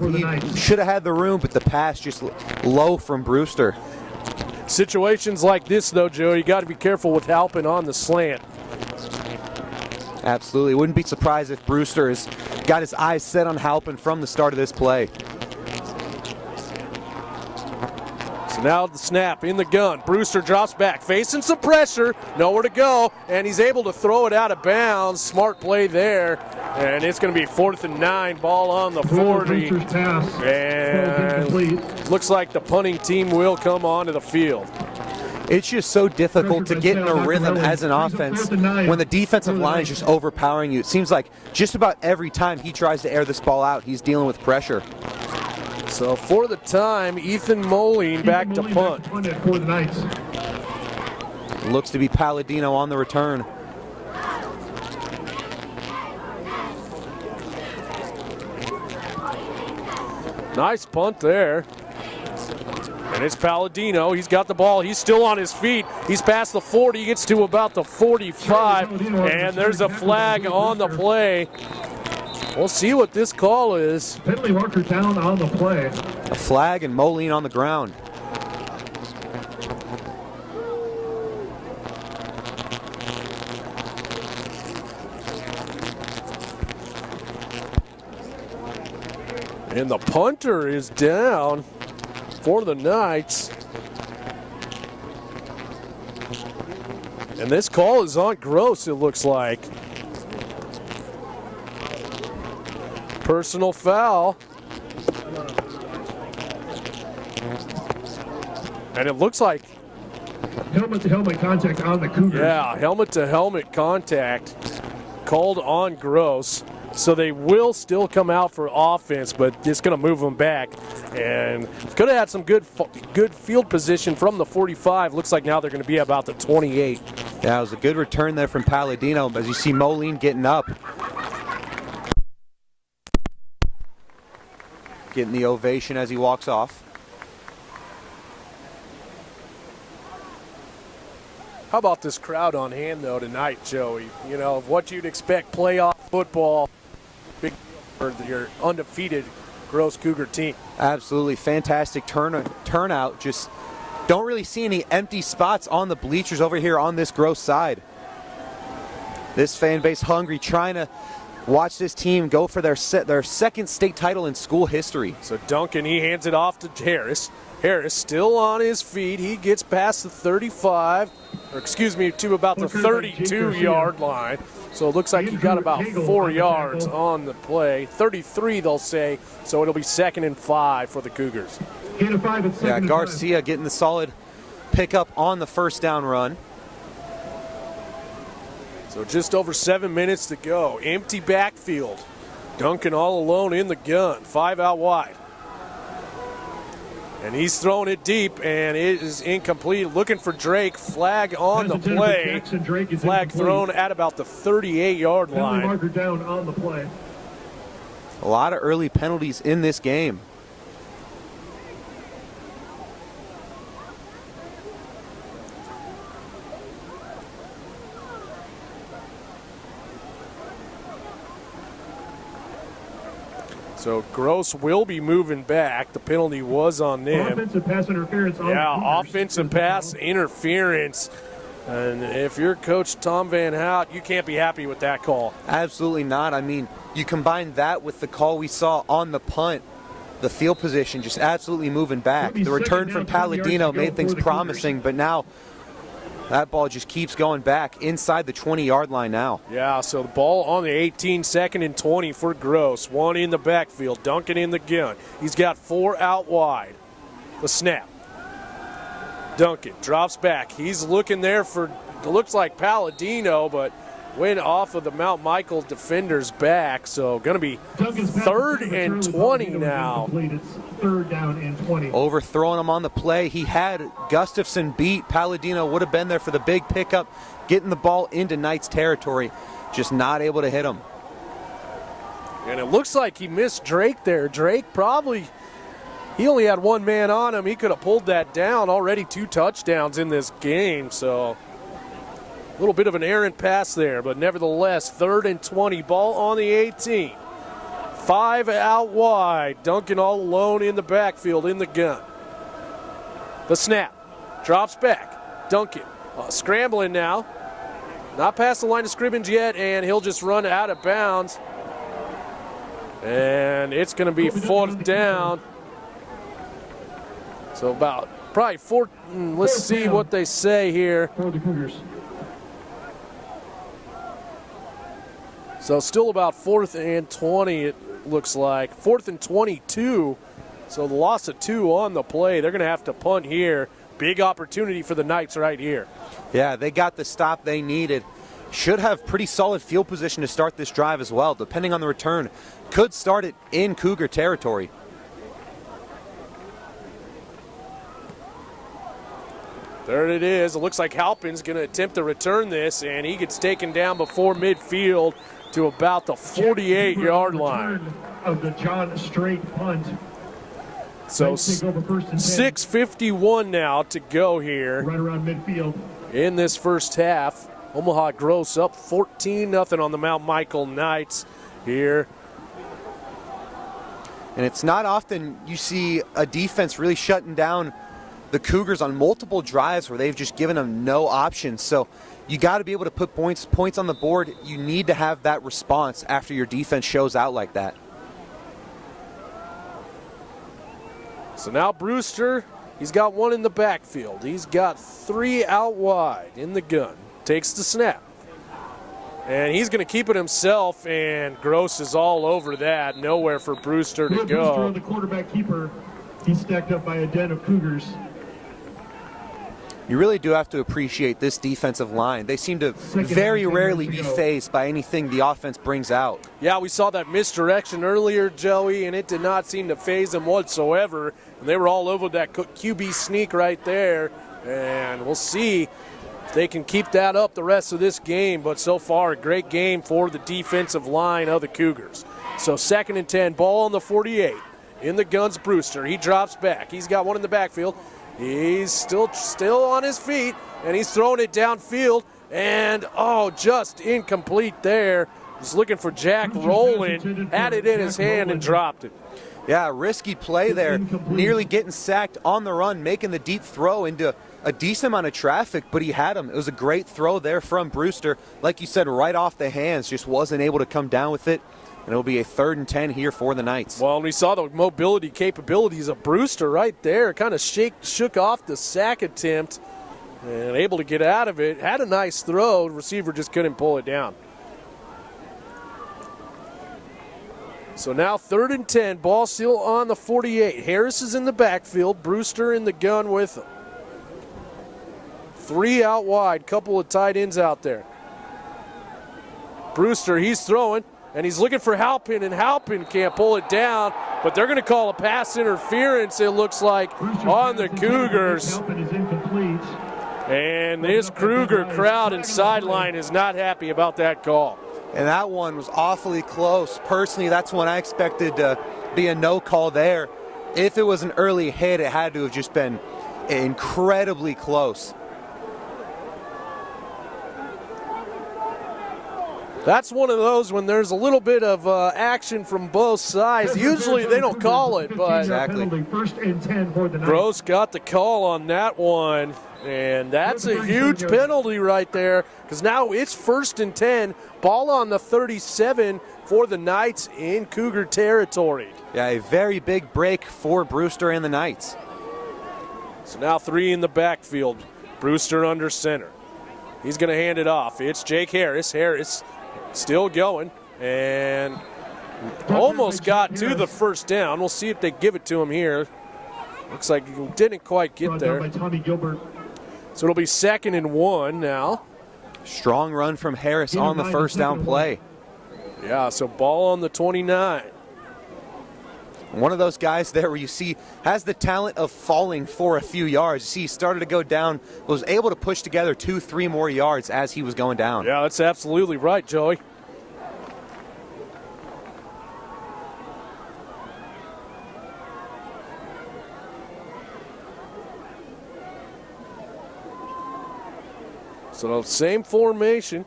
should have had the room, but the pass just low from Brewster. Situations like this, though, Joe, you got to be careful with Halpin on the slant. Absolutely. Wouldn't be surprised if Brewster has got his eyes set on Halpin from the start of this play. Now the snap in the gun. Brewster drops back, facing some pressure, nowhere to go, and he's able to throw it out of bounds. Smart play there, and it's going to be 4th and 9, ball on the 40. And looks like the punting team will come onto the field. It's just so difficult to get in a rhythm as an offense when the defensive line is just overpowering you. It seems like just about every time he tries to air this ball out, he's dealing with pressure. So for the time, Ethan Moline back to punt. Looks to be Palladino on the return. Nice punt there. And it's Palladino. He's got the ball. He's still on his feet. He's past the 40. He gets to about the 45. And there's a flag on the play. We'll see what this call is. Penalty marker down on the play. A flag and Moline on the ground. And the punter is down for the Knights. And this call is on Gross, it looks like. Personal foul. And it looks like helmet-to-helmet contact on the Cougars. Yeah, helmet-to-helmet contact called on Gross. So they will still come out for offense, but it's going to move them back. And could have had some good field position from the 45. Looks like now they're going to be about the 28. Yeah, it was a good return there from Palladino. As you see Moline getting up. Getting the ovation as he walks off. How about this crowd on hand, though, tonight, Joey? You know, what you'd expect playoff football, big for your undefeated Gross Cougar team. Absolutely fantastic turnout. Just don't really see any empty spots on the bleachers over here on this Gross side. This fan base hungry, trying to watch this team go for their second state title in school history. So Duncan, he hands it off to Harris. Harris still on his feet. He gets past the 35, or excuse me, to about the 32-yard line. So it looks like he got about 4 yards on the play. 33, they'll say. So it'll be 2nd and 5 for the Cougars. Yeah, Garcia getting the solid pickup on the first down run. So just over 7 minutes to go. Empty backfield. Duncan all alone in the gun. 5 out wide. And he's throwing it deep, and it is incomplete. Looking for Drake. Flag on the play. Flag thrown at about the 38-yard line. Marker down on the play. A lot of early penalties in this game. So Gross will be moving back. The penalty was on them. Offensive pass interference. Yeah, offensive pass interference. And if you're Coach Tom Van Hout, you can't be happy with that call. Absolutely not. I mean, you combine that with the call we saw on the punt, the field position just absolutely moving back. The return from Palladino made things promising, but now that ball just keeps going back inside the 20-yard line now. Yeah, so the ball on the 18, 2nd and 20 for Gross. 1 in the backfield, Duncan in the gun. He's got 4 out wide. The snap. Duncan drops back. He's looking there for, it looks like Palladino, but went off of the Mount Michael defender's back. So going to be 3rd and 20 now. It's 3rd down and 20. Overthrowing him on the play. He had Gustafson beat. Palladino would have been there for the big pickup, getting the ball into Knight's territory. Just not able to hit him. And it looks like he missed Drake there. Drake probably, he only had 1 man on him. He could have pulled that down. Already 2 touchdowns in this game. So a little bit of an errant pass there, but nevertheless, 3rd and 20, ball on the 18. 5 out wide, Duncan all alone in the backfield in the gun. The snap, drops back, Duncan scrambling now. Not past the line of scrimmage yet, and he'll just run out of bounds. And it's going to be 4th down. So about probably 4, let's see what they say here. For the Cougars. So still about 4th and 20, it looks like. 4th and 22. So the loss of 2 on the play. They're going to have to punt here. Big opportunity for the Knights right here. Yeah, they got the stop they needed. Should have pretty solid field position to start this drive as well, depending on the return. Could start it in Cougar territory. There it is. It looks like Halpin's going to attempt to return this, and he gets taken down before midfield to about the 48-yard line. Of the John Strait punt. So 6:51 now to go here. Right around midfield. In this first half. Omaha Gross up 14-0 on the Mount Michael Knights here. And it's not often you see a defense really shutting down the Cougars on multiple drives where they've just given them no options. So you got to be able to put points on the board. You need to have that response after your defense shows out like that. So now Brewster, he's got 1 in the backfield. He's got 3 out wide in the gun. Takes the snap. And he's going to keep it himself, and Gross is all over that. Nowhere for Brewster to Brewster go. on the quarterback keeper. He's stacked up by a den of Cougars. you really do have to appreciate this defensive line. They seem to very rarely be fazed by anything the offense brings out. Yeah, we saw that misdirection earlier, Joey, and it did not seem to faze them whatsoever. And they were all over that QB sneak right there. And we'll see if they can keep that up the rest of this game. But so far, a great game for the defensive line of the Cougars. So 2nd and 10, ball on the 48. In the guns, Brewster. He drops back. He's got one in the backfield. He's still on his feet, and he's throwing it downfield. And, just incomplete there. He's looking for Jack Rowland, had it in his hand and dropped it. Yeah, risky play there. Nearly getting sacked on the run, making the deep throw into a decent amount of traffic, but he had him. It was a great throw there from Brewster. Like you said, right off the hands, just wasn't able to come down with it. And it'll be a 3rd and 10 here for the Knights. Well, we saw the mobility capabilities of Brewster right there. Kind of shook off the sack attempt and able to get out of it. Had a nice throw. The receiver just couldn't pull it down. So now 3rd and 10. Ball still on the 48. Harris is in the backfield. Brewster in the gun with him. 3 out wide. Couple of tight ends out there. Brewster, he's throwing. And he's looking for Halpin, and Halpin can't pull it down. But they're going to call a pass interference, it looks like, on the Cougars. And this Kruger crowd and sideline is not happy about that call. And that one was awfully close. Personally, that's one I expected to be a no call there. If it was an early hit, it had to have just been incredibly close. That's one of those when there's a little bit of action from both sides. Usually they don't call it, but exactly. 1st and 10 for the Knights. Gross got the call on that one, and that's a huge penalty right there because now it's 1st and 10, ball on the 37 for the Knights in Cougar territory. Yeah, a very big break for Brewster and the Knights. So now 3 in the backfield. Brewster under center. He's going to hand it off. It's Jake Harris. Harris still going and almost got to the 1st down. We'll see if they give it to him here. Looks like he didn't quite get there. So it'll be 2nd and 1 now. Strong run from Harris on the 1st down play. Yeah, so ball on the 29. One of those guys there where you see has the talent of falling for a few yards. You see he started to go down, was able to push together 2-3 more yards as he was going down. Yeah, that's absolutely right, Joey. So same formation.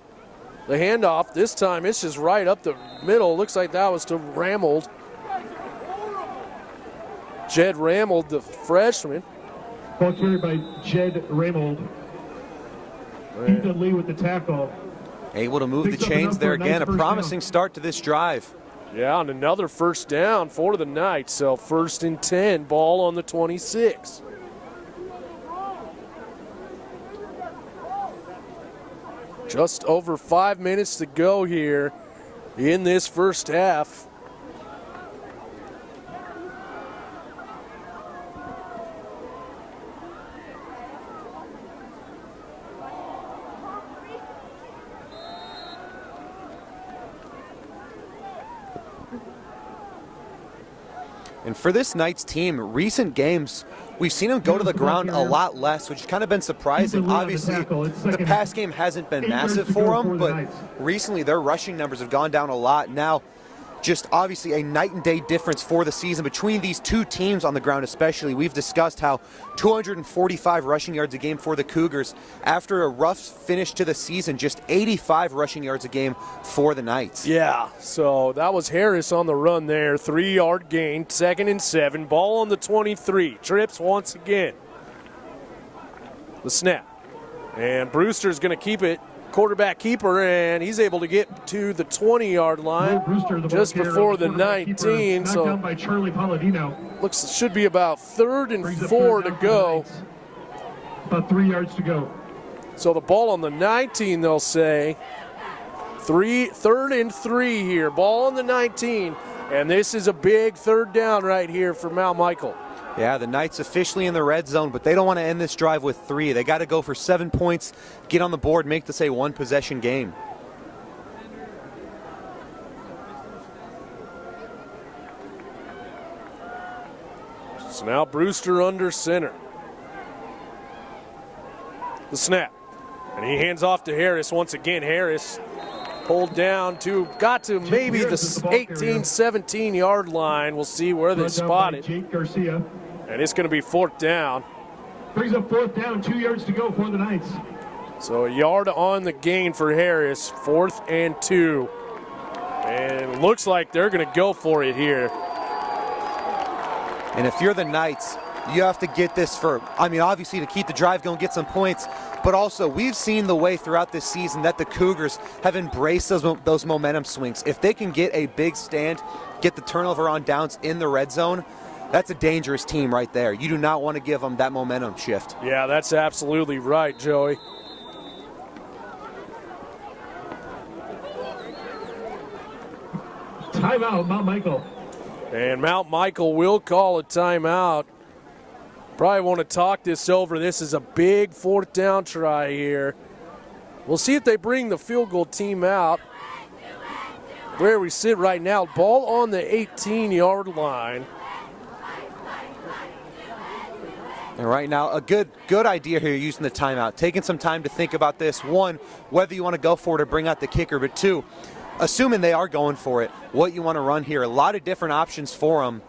The handoff, this time it's just right up the middle. Looks like that was to Ramold. Jed Ramold, the freshman. Ball carried by Jed Ramold. Ethan Lee with the tackle. Able to move the chains there again. A promising start to this drive. Yeah, and another 1st down for the Knights. So 1st and 10, ball on the 26. Just over 5 minutes to go here in this 1st half. And for this Knights team, recent games, we've seen them go to the ground a lot less, which has kind of been surprising. Obviously, the pass game hasn't been massive for them, but recently their rushing numbers have gone down a lot. Now, just obviously a night and day difference for the season between these two teams on the ground especially. We've discussed how 245 rushing yards a game for the Cougars. After a rough finish to the season, just 85 rushing yards a game for the Knights. Yeah, so that was Harris on the run there. 3-yard gain, 2nd and 7. Ball on the 23. Trips once again. The snap. And Brewster's going to keep it. Quarterback keeper, and he's able to get to the 20-yard line just before the 19. So down by Charlie Palladino. Should be about 3rd and 4 to go. About 3 yards to go. So the ball on the 19, they'll say. 3rd and 3 here. Ball on the 19, and this is a big 3rd down right here for Mal Michael. Yeah, the Knights officially in the red zone, but they don't want to end this drive with 3. They got to go for 7 points, get on the board, make this a one-possession game. So now Brewster under center. The snap. And he hands off to Harris once again. Harris pulled down got to maybe the 18, 17-yard line. We'll see where they spot it. Jake Garcia. And it's going to be 4th down. Brings up 4th down, 2 yards to go for the Knights. So a yard on the gain for Harris, 4th and 2. And looks like they're going to go for it here. And if you're the Knights, you have to get this obviously to keep the drive going, get some points, but also we've seen the way throughout this season that the Cougars have embraced those momentum swings. If they can get a big stand, get the turnover on downs in the red zone, that's a dangerous team right there. You do not want to give them that momentum shift. Yeah, that's absolutely right, Joey. Timeout, Mount Michael. And Mount Michael will call a timeout. Probably want to talk this over. This is a big 4th down try here. We'll see if they bring the field goal team out. Where we sit right now, ball on the 18-yard line. And right now, a good idea here using the timeout. Taking some time to think about this. 1, whether you want to go for it or bring out the kicker. But 2, assuming they are going for it, what you want to run here. A lot of different options for them.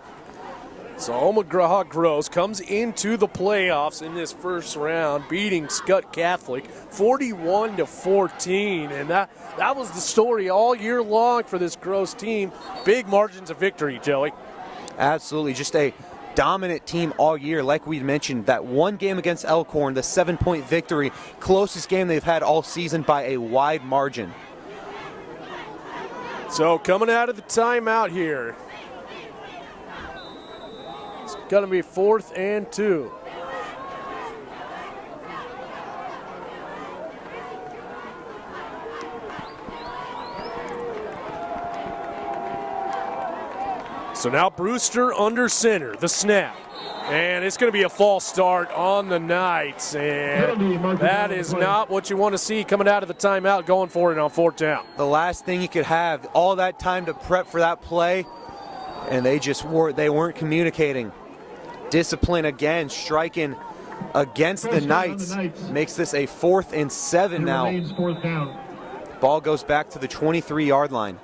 So Omaha Gross comes into the playoffs in this first round, beating Scott Catholic 41-14. And that was the story all year long for this Gross team. Big margins of victory, Joey. Absolutely. Just a dominant team all year. Like we mentioned, that one game against Elkhorn, the 7-point victory, closest game they've had all season by a wide margin. So coming out of the timeout here, it's going to be 4th and 2. So now Brewster under center, the snap. And it's going to be a false start on the Knights. And that is not what you want to see coming out of the timeout, going for it on 4th down. The last thing you could have, all that time to prep for that play, and they weren't communicating. Discipline again, striking against the Knights. Makes this a 4th and 7 now. Remains 4th down. Ball goes back to the 23-yard line.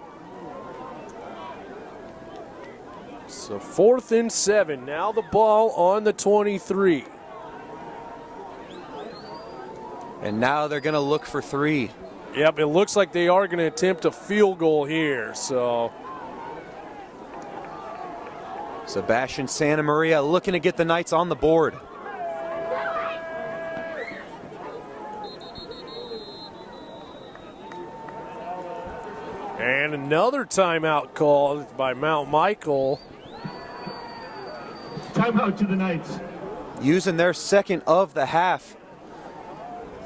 So 4th and 7. Now the ball on the 23. And now they're going to look for 3. Yep, it looks like they are going to attempt a field goal here. So Sebastian Santa Maria looking to get the Knights on the board. And another timeout called by Mount Michael. Timeout to the Knights. Using their second of the half.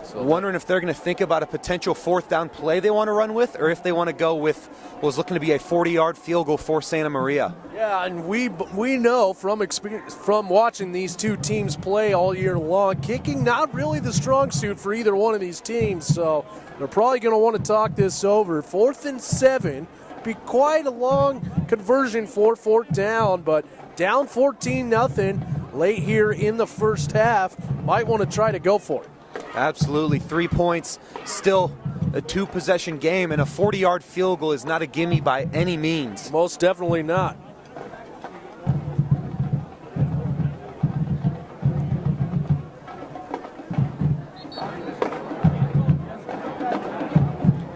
So wondering if they're going to think about a potential 4th down play they want to run with, or if they want to go with what was looking to be a 40-yard field goal for Santa Maria. Yeah, and we know from experience, from watching these two teams play all year long, kicking not really the strong suit for either one of these teams. So they're probably going to want to talk this over. 4th and 7, be quite a long conversion for 4th down, but down 14-0 late here in the first half. Might want to try to go for it. Absolutely. 3 points, still a 2-possession game, and a 40-yard field goal is not a gimme by any means. Most definitely not.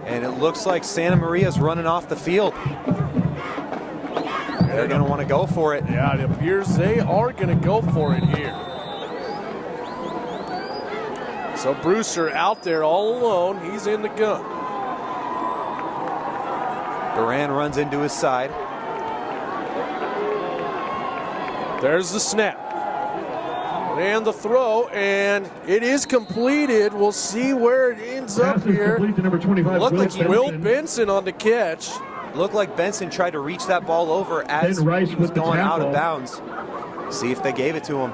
And it looks like Santa Maria's running off the field. They're going to want to go for it. Yeah, it appears they are going to go for it here. So Brewster out there all alone. He's in the gun. Duran runs into his side. There's the snap. And the throw, and it is completed. We'll see where it ends up here. To number 25, Looked like Will Benson on the catch. Looked like Benson tried to reach that ball over as he was going out of bounds. See if they gave it to him.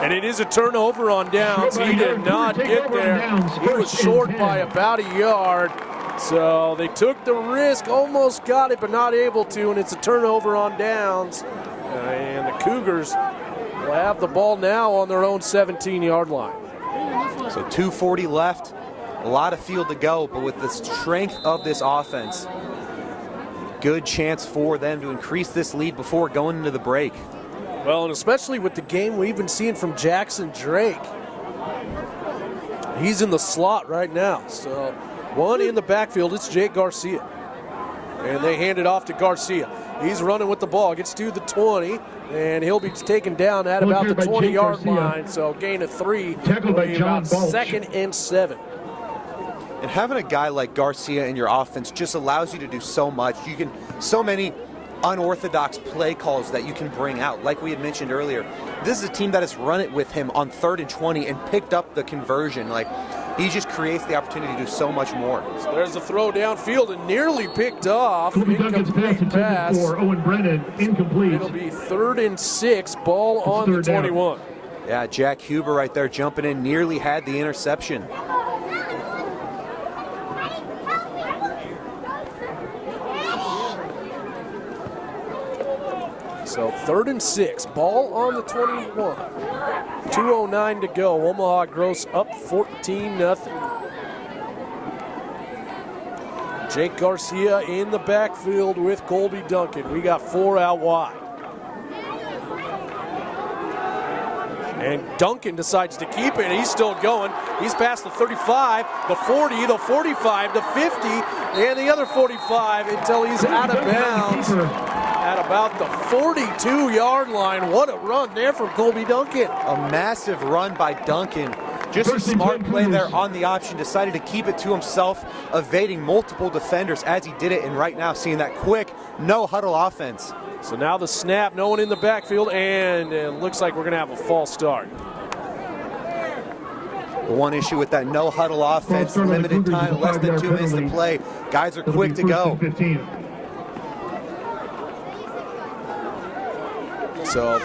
And it is a turnover on downs. He did not get there. He was short by about a yard. So they took the risk, almost got it, but not able to, and it's a turnover on downs. And the Cougars will have the ball now on their own 17-yard line. So 2:40 left, a lot of field to go, but with the strength of this offense, good chance for them to increase this lead before going into the break. Well, and especially with the game we've been seeing from Jackson Drake. He's in the slot right now. So one in the backfield, it's Jake Garcia. And they hand it off to Garcia. He's running with the ball, gets to the 20, and he'll be taken down at about the 20-yard line. So gain of 3, will be about 2nd and 7. And having a guy like Garcia in your offense just allows you to do so much. You can, so many unorthodox play calls that you can bring out. Like we had mentioned earlier, this is a team that has run it with him on 3rd and 20 and picked up the conversion. Like, he just creates the opportunity to do so much more. So there's a throw downfield and nearly picked off. Colby Duncan's pass intended for Owen Brennan, incomplete. It'll be 3rd and 6, ball on the 21. Yeah, Jack Huber right there jumping in, nearly had the interception. So 3rd and 6, ball on the 21. 2:09 to go. Omaha Gross up 14-0. Jake Garcia in the backfield with Colby Duncan. We got 4 out wide. And Duncan decides to keep it. He's still going. He's past the 35, the 40, the 45, the 50, and the other 45 until he's out of bounds at about the 42-yard line. What a run there from Colby Duncan. A massive run by Duncan. Just a smart play there on the option. Decided to keep it to himself, evading multiple defenders as he did it. And right now seeing that quick, no-huddle offense. So now the snap, no one in the backfield, and it looks like we're going to have a false start. The one issue with that no-huddle offense, limited time, less than 2 minutes to play. Guys are quick to go. So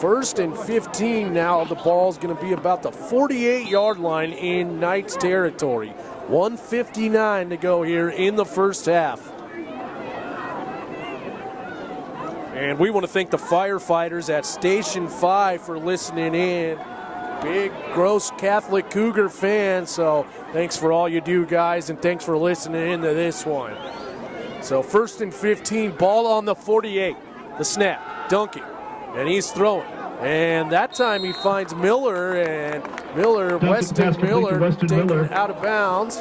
1st and 15 now. The ball's going to be about the 48-yard line in Knights territory. 1:59 to go here in the first half. And we want to thank the firefighters at Station 5 for listening in. Big, Gross Catholic Cougar fans, so thanks for all you do, guys, and thanks for listening into this one. So 1st and 15, ball on the 48. The snap, Duncan, and he's throwing. And that time he finds Miller, and Weston Miller, taken out of bounds.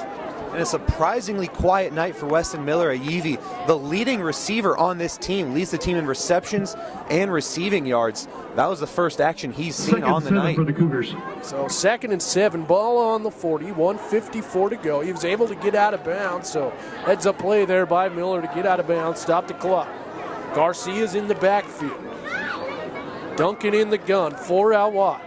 And a surprisingly quiet night for Weston Miller at Yevie. The leading receiver on this team, leads the team in receptions and receiving yards. That was the first action he's seen on the night. For the Cougars. So 2nd and 7, ball on the 40, 1:54 to go. He was able to get out of bounds, so heads up play there by Miller to get out of bounds, stop the clock. Garcia's in the backfield. Duncan in the gun, 4 out wide.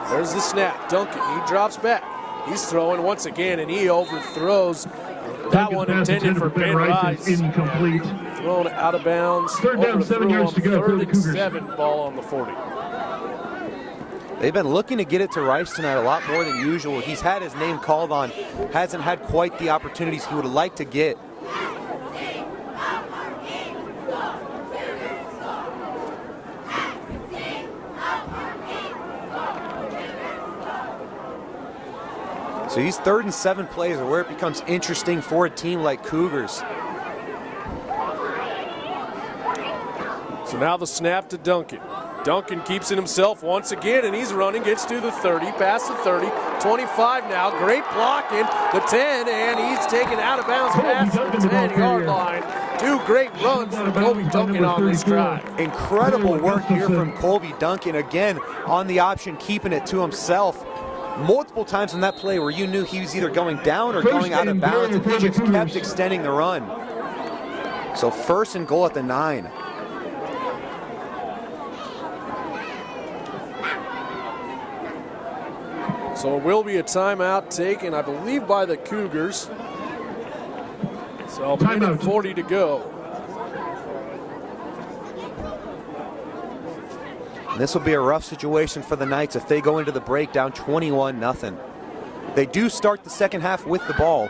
There's the snap. Duncan, he drops back. He's throwing once again, and he overthrows. That one intended for Ben Rice. Incomplete. Thrown out of bounds. 3rd down, 7 yards to go for the 3rd and Cougars. 7, ball on the 40. They've been looking to get it to Rice tonight a lot more than usual. He's had his name called on, hasn't had quite the opportunities he would like to get. So these 3rd and 7 plays are where it becomes interesting for a team like Cougars. So now the snap to Duncan. Duncan keeps it himself once again, and he's running, gets to the 30, past the 30, 25 now. Great blocking, the 10, and he's taken out of bounds past the 10-yard line. 2 great runs from Colby Duncan on this drive. Incredible work here from Colby Duncan. Again, on the option, keeping it to himself. Multiple times in that play where you knew he was either going down or going out of bounds, and he just kept extending the run. So 1st and goal at the 9. So it will be a timeout taken, I believe, by the Cougars. So a minute 40 to go. And this will be a rough situation for the Knights if they go into the break down 21-0. They do start the second half with the ball.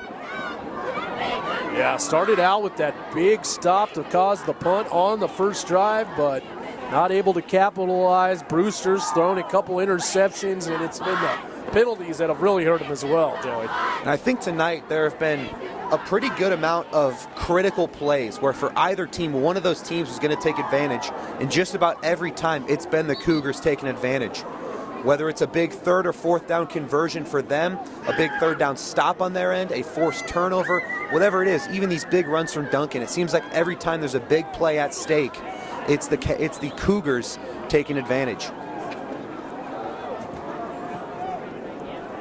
Yeah, started out with that big stop to cause the punt on the first drive, but not able to capitalize. Brewster's thrown a couple interceptions, and it's been the penalties that have really hurt him as well, Joey. And I think tonight there have been a pretty good amount of critical plays where for either team, one of those teams is going to take advantage. And just about every time, it's been the Cougars taking advantage. Whether it's a big third or fourth down conversion for them, a big third down stop on their end, a forced turnover, whatever it is, even these big runs from Duncan, it seems like every time there's a big play at stake, it's the Cougars taking advantage.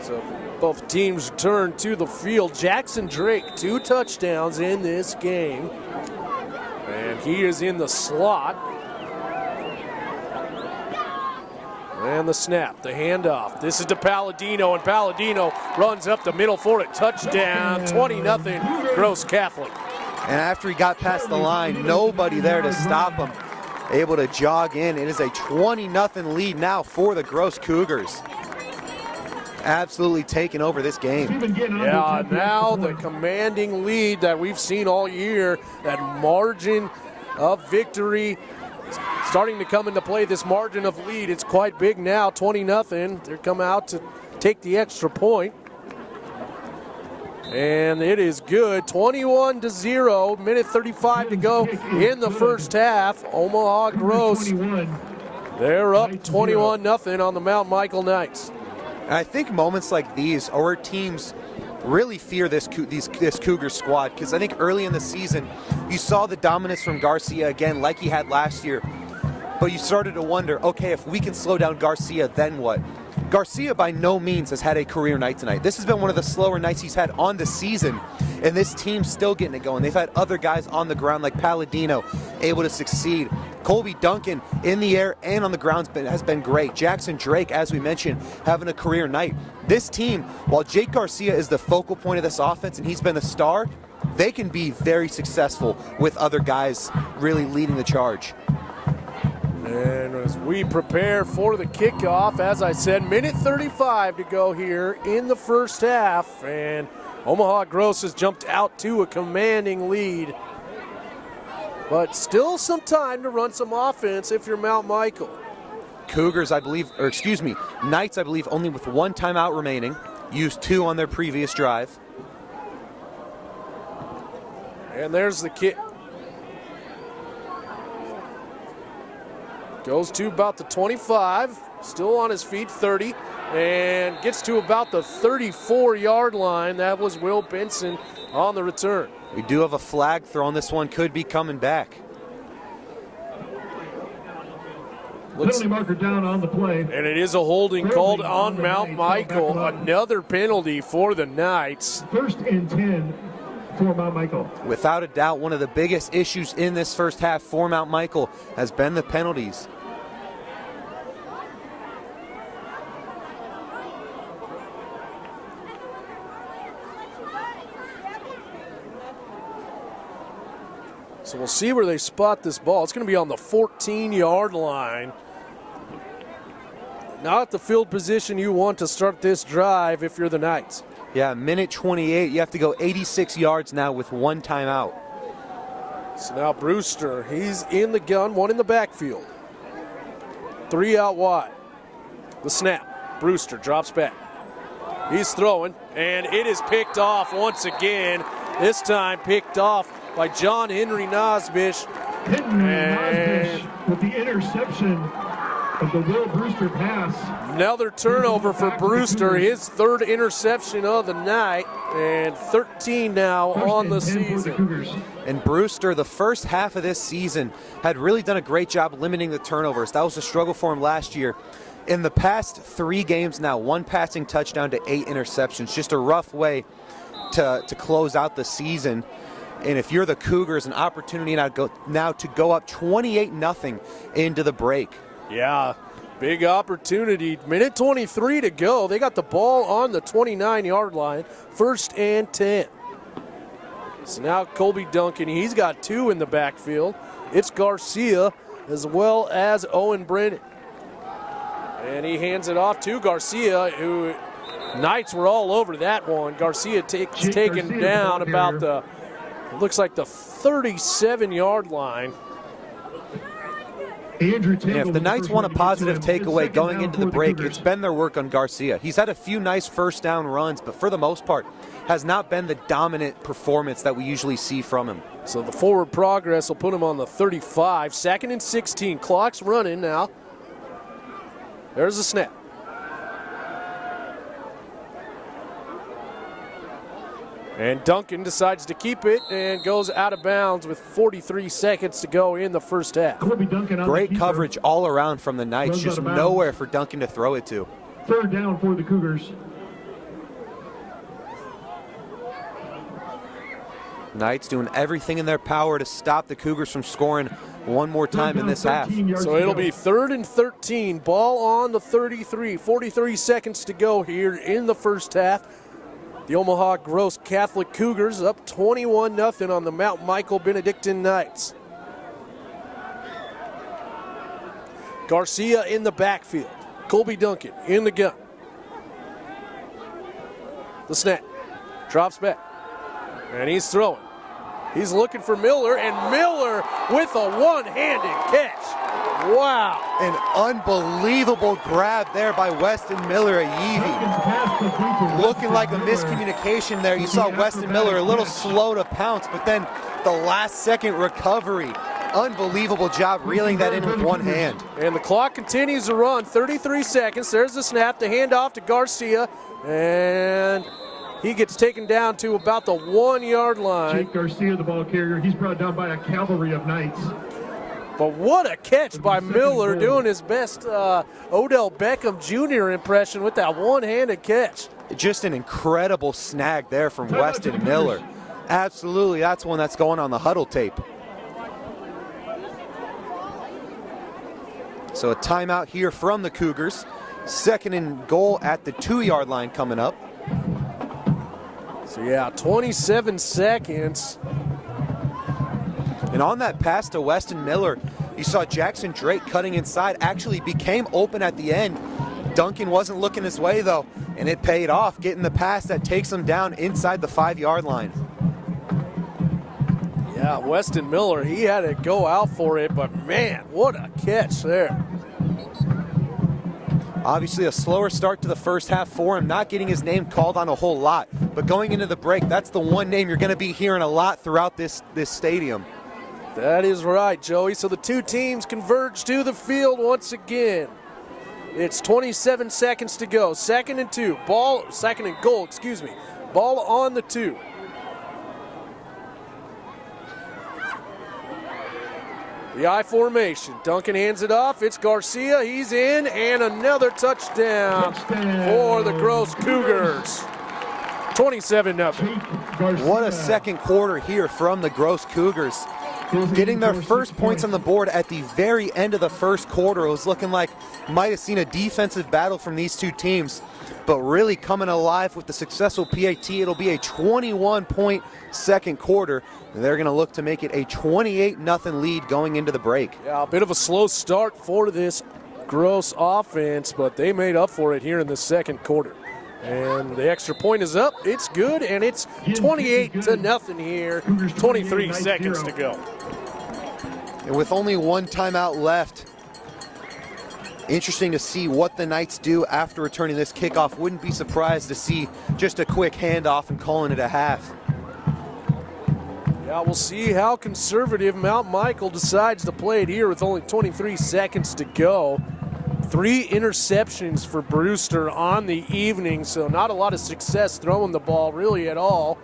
So both teams return to the field. Jackson Drake, 2 touchdowns in this game. And he is in the slot. And the snap, the handoff. This is to Palladino, and Palladino runs up the middle for a touchdown. 20-0 Gross Catholic. And after he got past the line, nobody there to stop him. Able to jog in. It is a 20-0 lead now for the Gross Cougars. Absolutely taking over this game. Yeah, now the commanding lead that we've seen all year, that margin of victory starting to come into play. This margin of lead, it's quite big now, 20-0. They come out to take the extra point. And it is good, 21-0, minute 35 to go in the first half. Omaha Gross, they're up 21-0 on the Mount Michael Knights. And I think moments like these are where teams really fear this Cougars squad, because I think early in the season you saw the dominance from Garcia again like he had last year, but you started to wonder, okay, if we can slow down Garcia, then what? Garcia by no means has had a career night tonight. This has been one of the slower nights he's had on the season, and this team's still getting it going. They've had other guys on the ground like Palladino able to succeed. Colby Duncan in the air and on the ground has been great. Jackson Drake, as we mentioned, having a career night. This team, while Jake Garcia is the focal point of this offense and he's been the star, they can be very successful with other guys really leading the charge. And as we prepare for the kickoff, as I said, minute 35 to go here in the first half. And Omaha Gross has jumped out to a commanding lead. But still some time to run some offense if you're Mount Michael. Cougars, Knights, I believe, only with 1 timeout remaining. Used 2 on their previous drive. And there's the kick. Goes to about the 25, still on his feet, 30, and gets to about the 34-yard line. That was Will Benson on the return. We do have a flag thrown. This one could be coming back. Penalty marker down on the play. And it is a holding called on Mount Michael. Another penalty for the Knights. 1st and 10 for Mount Michael. Without a doubt, one of the biggest issues in this first half for Mount Michael has been the penalties. So we'll see where they spot this ball. It's going to be on the 14-yard line. Not the field position you want to start this drive if you're the Knights. Yeah, minute 28. You have to go 86 yards now with 1 timeout. So now Brewster, he's in the gun, 1 in the backfield. 3 out wide. The snap. Brewster drops back. He's throwing, and it is picked off once again. This time picked off by John Henry Nosbish. Nosbish with the interception of the Will Brewster pass. Another turnover for Brewster, his 3rd interception of the night, and 13 now on the season. And Brewster, the first half of this season, had really done a great job limiting the turnovers. That was a struggle for him last year. In the past 3 games now, 1 passing touchdown to 8 interceptions. Just a rough way to close out the season. And if you're the Cougars, an opportunity now to go up 28-0 into the break. Yeah, big opportunity. Minute 23 to go. They got the ball on the 29-yard line. 1st and 10. So now Colby Duncan, he's got 2 in the backfield. It's Garcia as well as Owen Brennan. And he hands it off to Garcia, who Knights were all over that one. Garcia taken down about the, it looks like the 37-yard line. If the Knights want a positive takeaway going into the break, it's been their work on Garcia. He's had a few nice first down runs, but for the most part, has not been the dominant performance that we usually see from him. So the forward progress will put him on the 35. 2nd and 16. Clock's running now. There's the snap. And Duncan decides to keep it and goes out of bounds with 43 seconds to go in the first half. Great coverage all around from the Knights, just nowhere for Duncan to throw it to. 3rd down for the Cougars. Knights doing everything in their power to stop the Cougars from scoring one more time in this half. So it'll be 3rd and 13. Ball on the 33. 43 seconds to go here in the first half. The Omaha Gross Catholic Cougars up 21-0 on the Mount Michael Benedictine Knights. Garcia in the backfield. Colby Duncan in the gun. The snap. Drops back. And he's throwing. He's looking for Miller, and Miller with a one-handed catch. Wow. An unbelievable grab there by Weston Miller at Yevie. Looking like a miscommunication there. You saw Weston Miller a little slow to pounce, but then the last-second recovery. Unbelievable job reeling that in with one hand. And the clock continues to run. 33 seconds. There's the snap. The handoff to Garcia. And he gets taken down to about the 1-yard line. Jake Garcia, the ball carrier. He's brought down by a cavalry of Knights. But what a catch by Miller, doing his best Odell Beckham Jr. impression with that one-handed catch. Just an incredible snag there from Weston Miller. Absolutely, that's one that's going on the huddle tape. So a timeout here from the Cougars. 2nd and goal at the 2-yard line coming up. So yeah, 27 seconds. And on that pass to Weston Miller, you saw Jackson Drake cutting inside, actually became open at the end. Duncan wasn't looking his way though, and it paid off, getting the pass that takes him down inside the 5-yard line. Yeah, Weston Miller, he had to go out for it, but man, what a catch there. Obviously a slower start to the first half for him, not getting his name called on a whole lot. But going into the break, that's the one name you're going to be hearing a lot throughout this stadium. That is right, Joey. So the two teams converge to the field once again. It's 27 seconds to go. 2nd and 2. 2nd and goal, excuse me. Ball on the 2. The I formation. Duncan hands it off. It's Garcia. He's in, and another touchdown for the Gross Cougars. 27-0. What a second quarter here from the Gross Cougars. Getting their first points on the board at the very end of the first quarter. It was looking like might have seen a defensive battle from these two teams, but really coming alive with the successful PAT. It'll be a 21-point second quarter. They're going to look to make it a 28-0 lead going into the break. Yeah, a bit of a slow start for this Gross offense, but they made up for it here in the second quarter. And the extra point is up. It's good, and it's 28-0 here. 23 seconds to go. And with only one timeout left, interesting to see what the Knights do after returning this kickoff. Wouldn't be surprised to see just a quick handoff and calling it a half. Yeah, we'll see how conservative Mount Michael decides to play it here with only 23 seconds to go. 3 interceptions for Brewster on the evening, so not a lot of success throwing the ball really at all.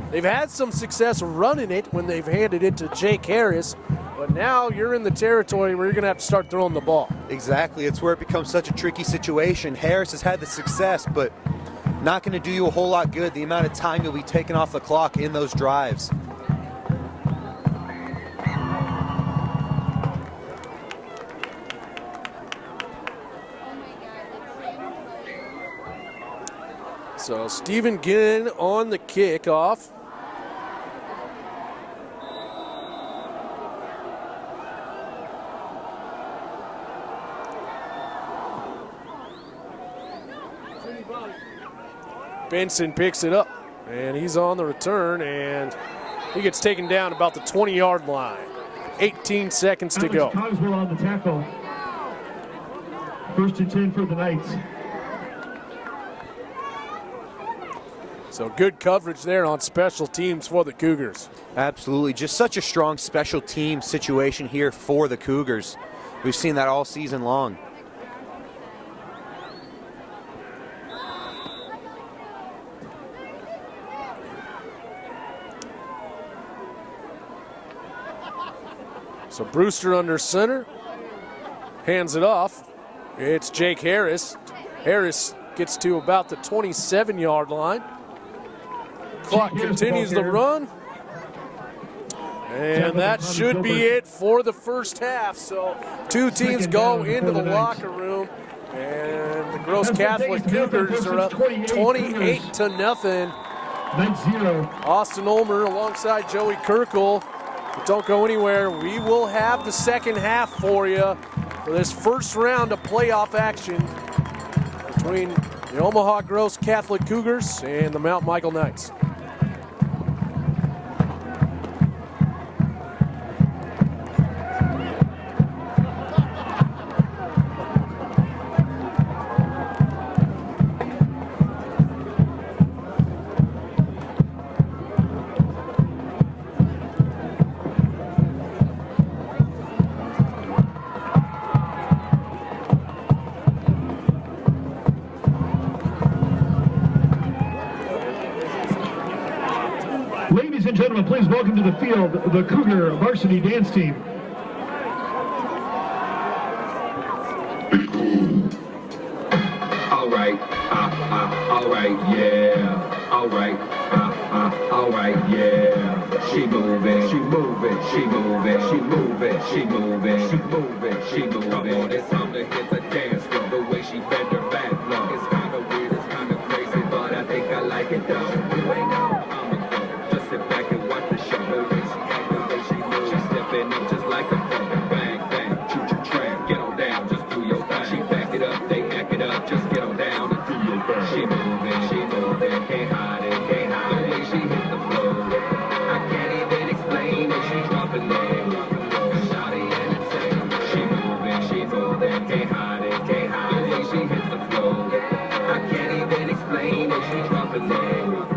They've had some success running it when they've handed it to Jake Harris, but now you're in the territory where you're going to have to start throwing the ball. Exactly. It's where it becomes such a tricky situation. Harris has had the success, but not going to do you a whole lot good, the amount of time you'll be taking off the clock in those drives. So Stephen Ginn on the kickoff. Benson picks it up, and he's on the return, and he gets taken down about the 20-yard line. 18 seconds to go. Cogswell on the tackle. 1st and 10 for the Knights. So good coverage there on special teams for the Cougars. Absolutely. Just such a strong special team situation here for the Cougars. We've seen that all season long. So Brewster under center, hands it off. It's Jake Harris. Harris gets to about the 27-yard line. Clock continues the run. And that should be it for the first half. So two teams go into the locker room. And the Gross Catholic Cougars are up 28-0. 9-0. Austin Ulmer alongside Joey Kirkle. But don't go anywhere. We will have the second half for you for this first round of playoff action between the Omaha Gross Catholic Cougars and the Mount Michael Knights. Ladies and gentlemen, please welcome to the field the Cougar varsity dance team. All right, yeah. All right, yeah. She moving, she moving, she moving, she moving, she moving, she moving, she moving. Come on, it's time to hit the dance floor. The way she bend her back, look, it's kind of weird, it's kind of crazy, but I think I like it though. You ain't know, I'ma go. Just sit back and watch the show. The way she act, the way she moves, she's stepping up just like a pro. Bang, bang, choo choo tram, get on down, just do your thing. She back it up, they act it up, just get on down and do your thing. She moving, can't hide it, can't hide it. The way she hit the floor, I can't even explain it. She dropping low, shawty and insane. She moving, can't hide it, can't hide it. The way she hit the floor, I can't even explain it. She dropping low,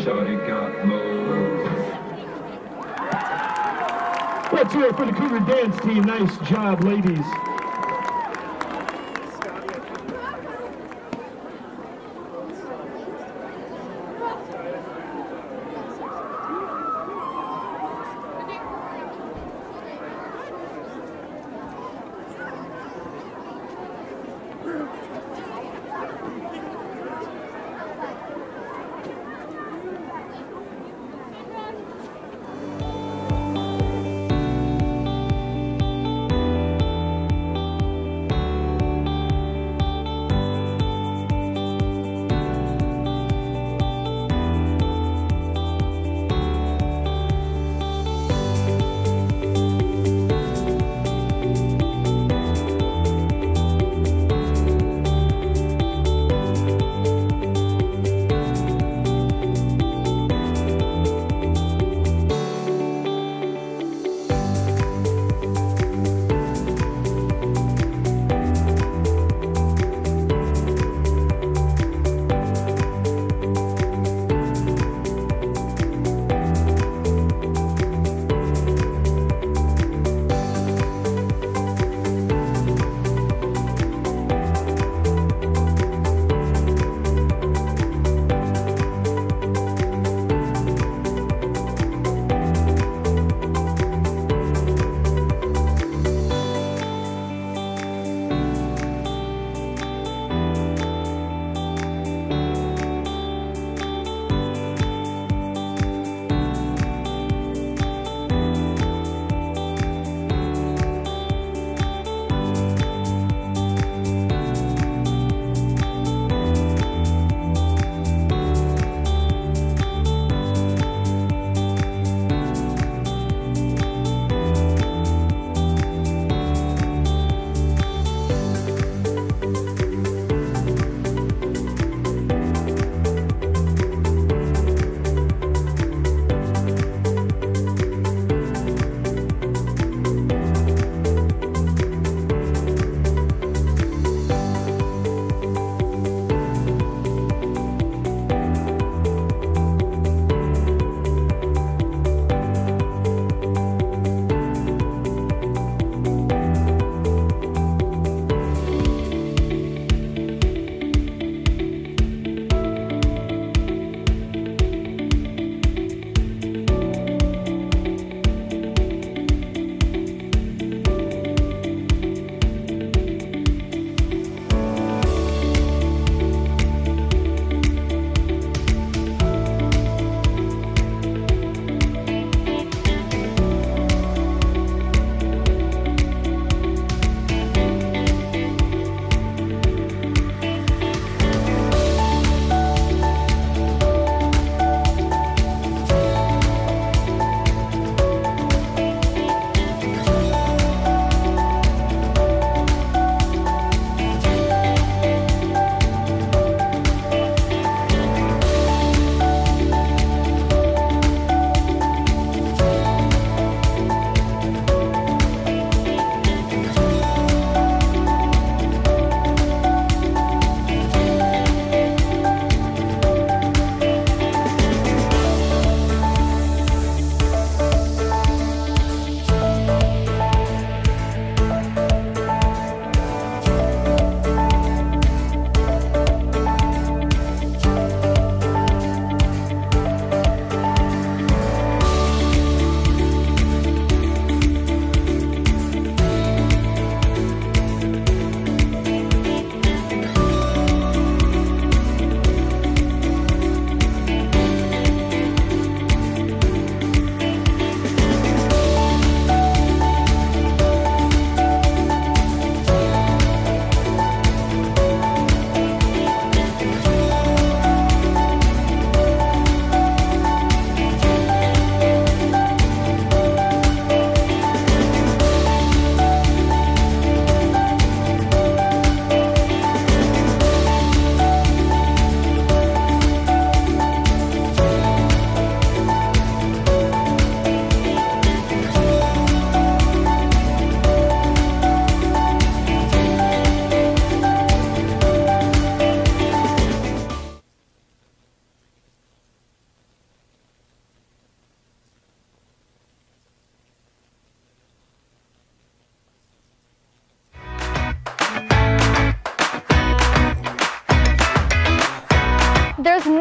shawty got moves. Let's hear it for the Cougar dance team. Nice job, ladies.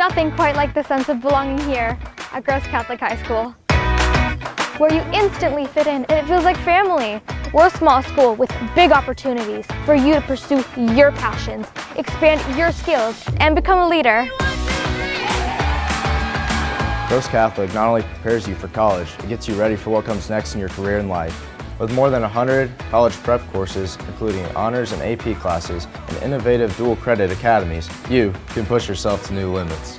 nothing quite like the sense of belonging here at Gross Catholic High School, where you instantly fit in and it feels like family. We're a small school with big opportunities for you to pursue your passions, expand your skills, and become a leader. Gross Catholic not only prepares you for college, it gets you ready for what comes next in your career and life. With more than 100 college prep courses, including honors and AP classes, and innovative dual credit academies, you can push yourself to new limits.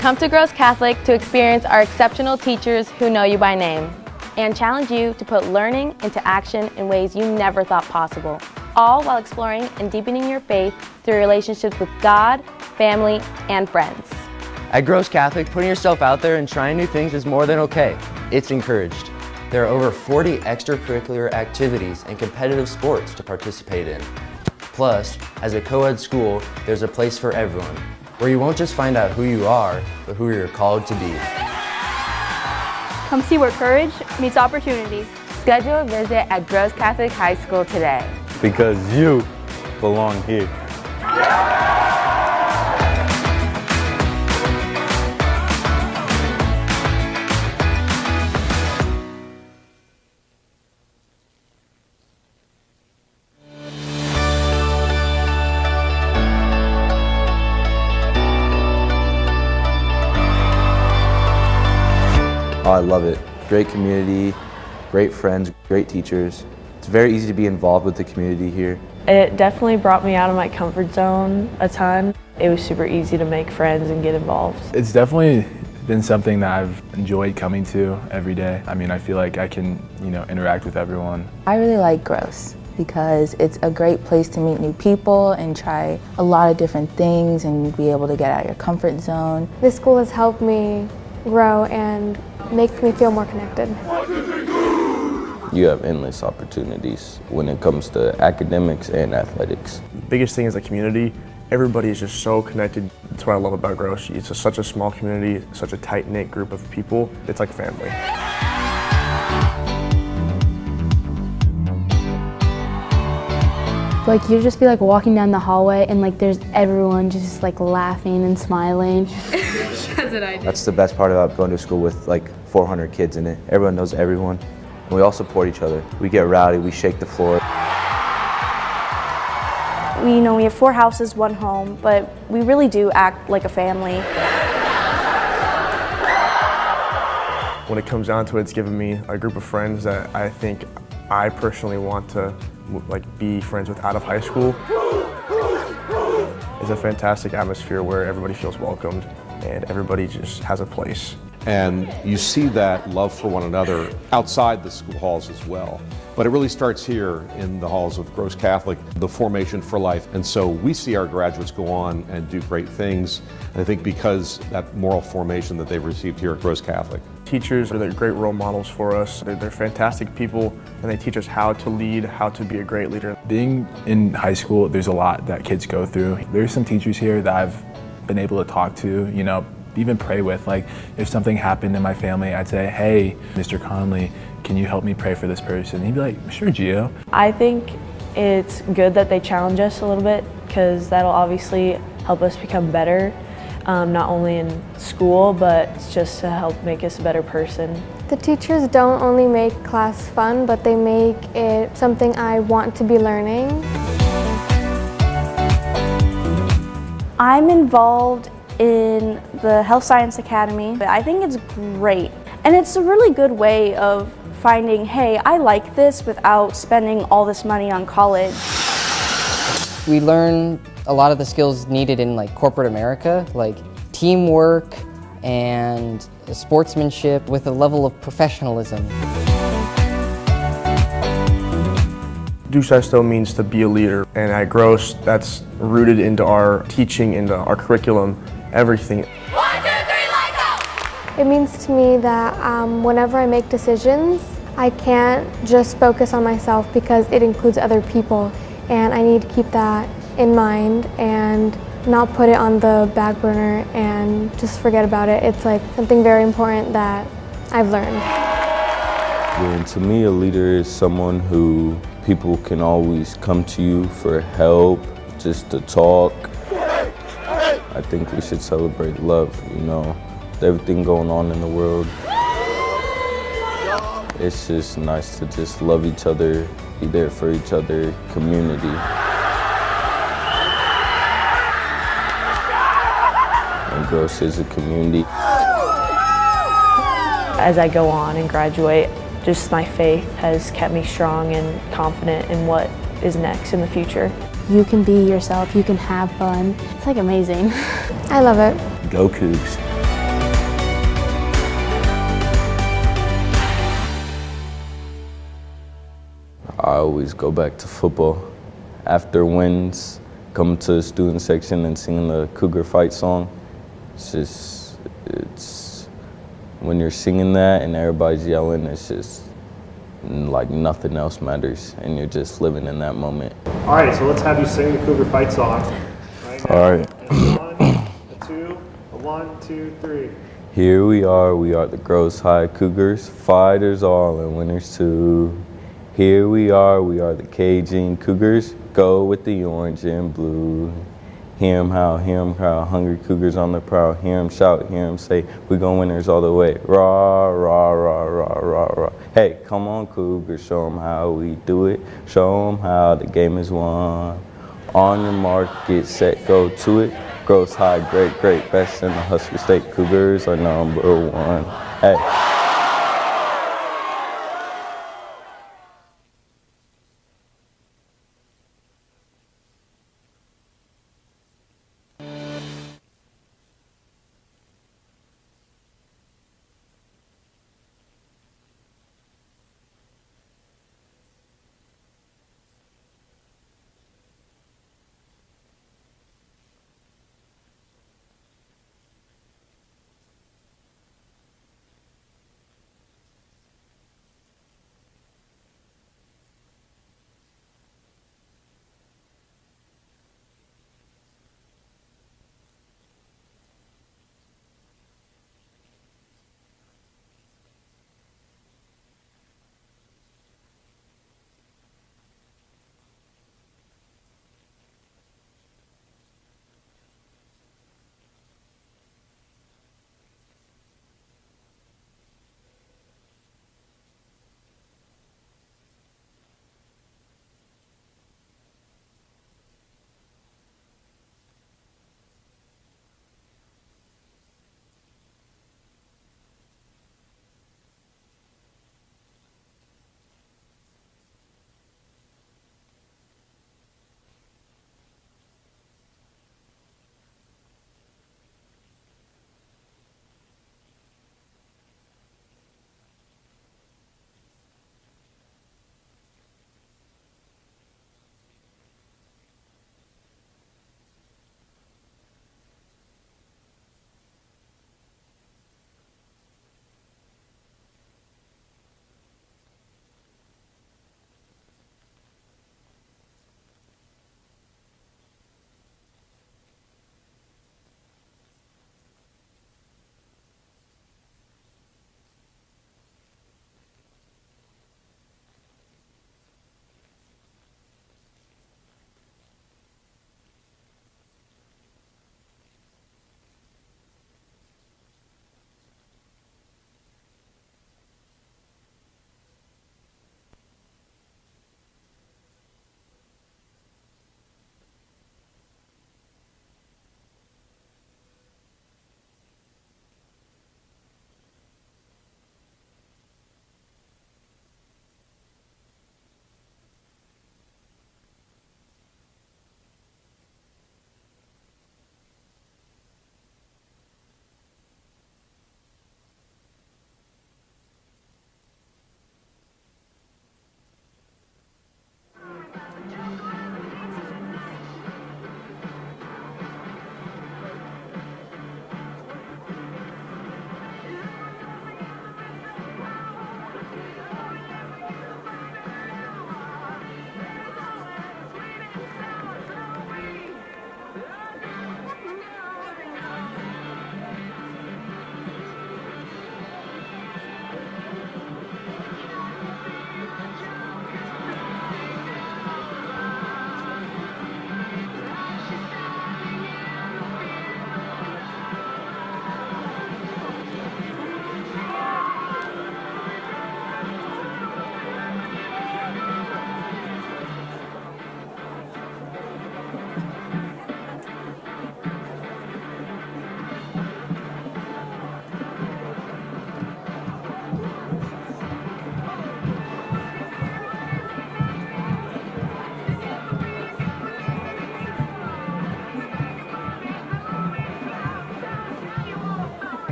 Come to Gross Catholic to experience our exceptional teachers who know you by name and challenge you to put learning into action in ways you never thought possible, all while exploring and deepening your faith through relationships with God, family, and friends. At Gross Catholic, putting yourself out there and trying new things is more than okay. It's encouraged. There are over 40 extracurricular activities and competitive sports to participate in. Plus, as a co-ed school, there's a place for everyone, where you won't just find out who you are, but who you're called to be. Come see where courage meets opportunity. Schedule a visit at Gross Catholic High School today. Because you belong here. Oh, I love it. Great community, great friends, great teachers. It's very easy to be involved with the community here. It definitely brought me out of my comfort zone a ton. It was super easy to make friends and get involved. It's definitely been something that I've enjoyed coming to every day. I mean, I feel like I can, interact with everyone. I really like Gross because it's a great place to meet new people and try a lot of different things and be able to get out of your comfort zone. This school has helped me grow and make me feel more connected. You have endless opportunities when it comes to academics and athletics. The biggest thing is the community. Everybody is just so connected. That's what I love about Gross. It's such a small community, such a tight-knit group of people. It's like family. Like you just be like walking down the hallway and like there's everyone just like laughing and smiling. That's the best part about going to school with like 400 kids in it. Everyone knows everyone. And we all support each other. We get rowdy, we shake the floor. We have 4 houses, 1 home, but we really do act like a family. When it comes down to it, it's given me a group of friends that I think I personally want to be friends with out of high school. It's a fantastic atmosphere where everybody feels welcomed and everybody just has a place. And you see that love for one another outside the school halls as well. But it really starts here in the halls of Gross Catholic, the formation for life. And so we see our graduates go on and do great things. And I think because that moral formation that they've received here at Gross Catholic. Teachers are great role models for us. They're fantastic people and they teach us how to lead, how to be a great leader. Being in high school, there's a lot that kids go through. There's some teachers here that I've been able to talk to, even pray with. Like if something happened in my family, I'd say, hey, Mr. Conley, can you help me pray for this person? And he'd be like, sure, Gio. I think it's good that they challenge us a little bit because that'll obviously help us become better, not only in school, but just to help make us a better person. The teachers don't only make class fun, but they make it something I want to be learning. I'm involved in the Health Science Academy. I think it's great. And it's a really good way of finding, hey, I like this without spending all this money on college. We learn a lot of the skills needed in corporate America, like teamwork and sportsmanship with a level of professionalism. Ducesto means to be a leader, and at Gross, that's rooted into our teaching, into our curriculum, everything. 1, 2, 3, lights out! It means to me that whenever I make decisions, I can't just focus on myself because it includes other people, and I need to keep that in mind and not put it on the back burner and just forget about it. It's something very important that I've learned. And to me, a leader is someone who people can always come to you for help, just to talk. I think we should celebrate love, you know, with everything going on in the world. It's just nice to just love each other, be there for each other, community. And Gross is a community. As I go on and graduate, just my faith has kept me strong and confident in what is next in the future. You can be yourself, you can have fun. It's like amazing. I love it. Go Cougs. I always go back to football. After wins, come to the student section and sing the Cougar fight song. It's when you're singing that and everybody's yelling, it's just like nothing else matters and you're just living in that moment. All right, so let's have you sing the Cougar fight song right now. All right. One, two, three. Here we are the Gross High Cougars, fighters all and winners too. Here we are the Cajun Cougars, go with the orange and blue. Hear 'em howl, hear 'em cry, hungry Cougars on the prowl. Hear 'em shout, hear 'em say, we gon' winners all the way. Rah, rah, rah, rah, rah, rah. Hey, come on Cougars, show 'em how we do it. Show 'em how the game is won. On your mark, get set, go to it. Gross High, great, great, best in the Husker State. Cougars are number one. Hey.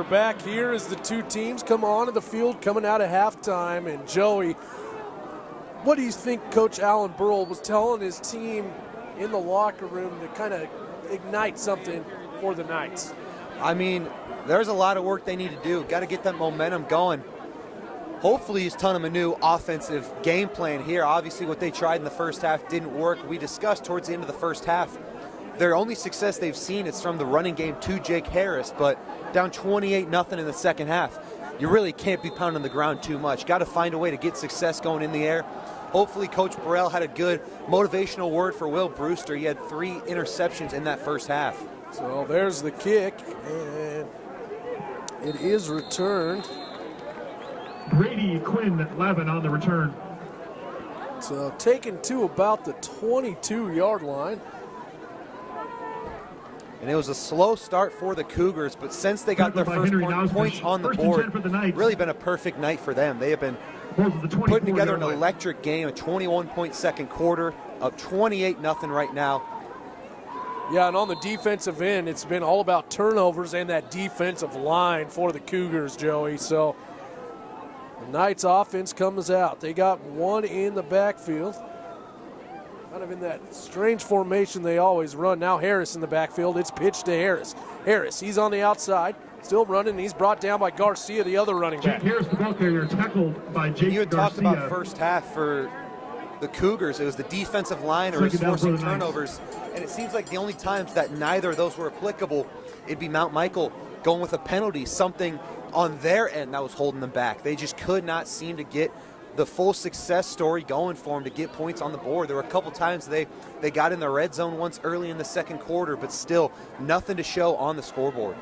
we're back here as the two teams come onto the field coming out of halftime. And Joey, what do you think Coach Alan Burrell was telling his team in the locker room to kind of ignite something for the Knights? I mean, there's a lot of work they need to do. Got to get that momentum going. Hopefully he's telling them a new offensive game plan here. Obviously what they tried in the first half didn't work. We discussed towards the end of the first half, their only success they've seen is from the running game to Jake Harris, but down 28-0 in the second half. You really can't be pounding the ground too much. Got to find a way to get success going in the air. Hopefully Coach Burrell had a good motivational word for Will Brewster. He had 3 interceptions in that first half. So there's the kick, and it is returned. Brady Quinn Levin on the return. So taken to about the 22-yard line. And it was a slow start for the Cougars, but since they got their first points on the board, really been a perfect night for them. They have been putting together an electric game, a 21-point second quarter, up 28-0 right now. Yeah, and on the defensive end, it's been all about turnovers and that defensive line for the Cougars, Joey. So the Knights offense comes out. They got one in the backfield. Kind of in that strange formation they always run. Now Harris in the backfield. It's pitched to Harris. Harris, he's on the outside. Still running. He's brought down by Garcia, the other running back. Jake Harris, the ball carrier, tackled by Jake Garcia. You had talked about first half for the Cougars. It was the defensive line or forcing turnovers. And it seems like the only times that neither of those were applicable, it'd be Mount Michael going with a penalty, something on their end that was holding them back. They just could not seem to get the full success story going for them to get points on the board. There were a couple times they got in the red zone once early in the second quarter, but still nothing to show on the scoreboard.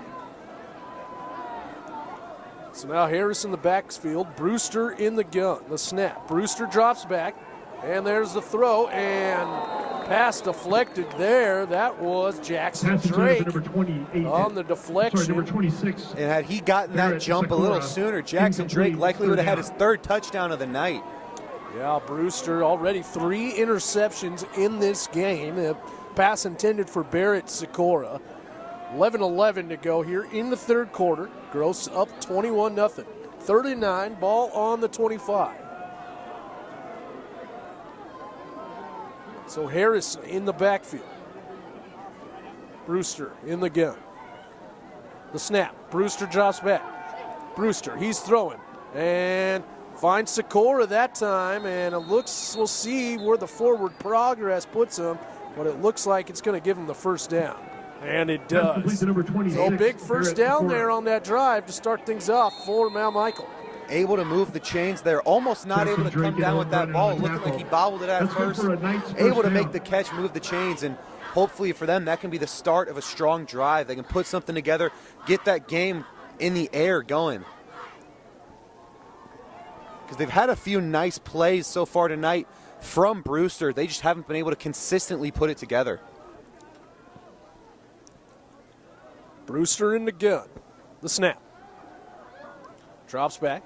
So now Harris in the backfield, Brewster in the gun, the snap. Brewster drops back, and there's the throw, and pass deflected there. That was Jackson Drake on the deflection. Sorry, number 26. And had he gotten that jump a little sooner, Jackson Drake likely would have had his 3rd touchdown of the night. Yeah, Brewster already 3 interceptions in this game. A pass intended for Barrett Sikora. 11-11 to go here in the third quarter. Gross up 21-0. 39, ball on the 25. So Harris in the backfield. Brewster in the gun. The snap. Brewster drops back. Brewster, he's throwing. And finds Sikora that time. And it looks, we'll see where the forward progress puts him. But it looks like it's going to give him the first down. And it does. So big first down there on that drive to start things off for Mount Michael. Able to move the chains there, almost not able to come down with that ball, looking like he bobbled it at first, able to make the catch, move the chains, and hopefully for them that can be the start of a strong drive. They can put something together, get that game in the air going. Because they've had a few nice plays so far tonight from Brewster, they just haven't been able to consistently put it together. Brewster in the gun, the snap. Drops back.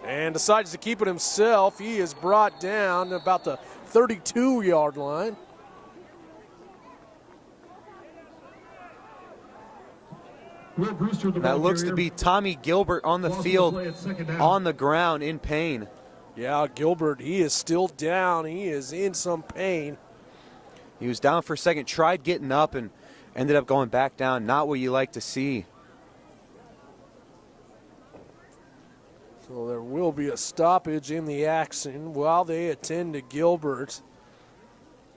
And decides to keep it himself. He is brought down about the 32-yard line. That looks to be Tommy Gilbert on the field, on the ground in pain. Yeah, Gilbert, he is still down. He is in some pain. He was down for a second, tried getting up, and ended up going back down. Not what you like to see. So there will be a stoppage in the action while they attend to Gilbert.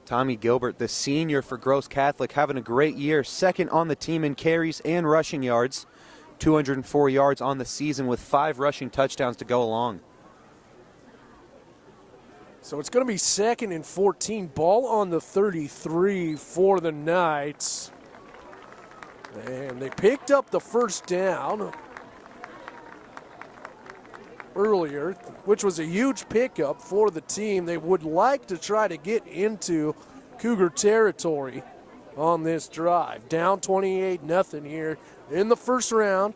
Tommy Gilbert, the senior for Gross Catholic, having a great year. 2nd on the team in carries and rushing yards. 204 yards on the season with 5 rushing touchdowns to go along. So it's going to be 2nd and 14. Ball on the 33 for the Knights. And they picked up the first down earlier, which was a huge pickup for the team. They would like to try to get into Cougar territory on this drive. Down 28-0 here in the first round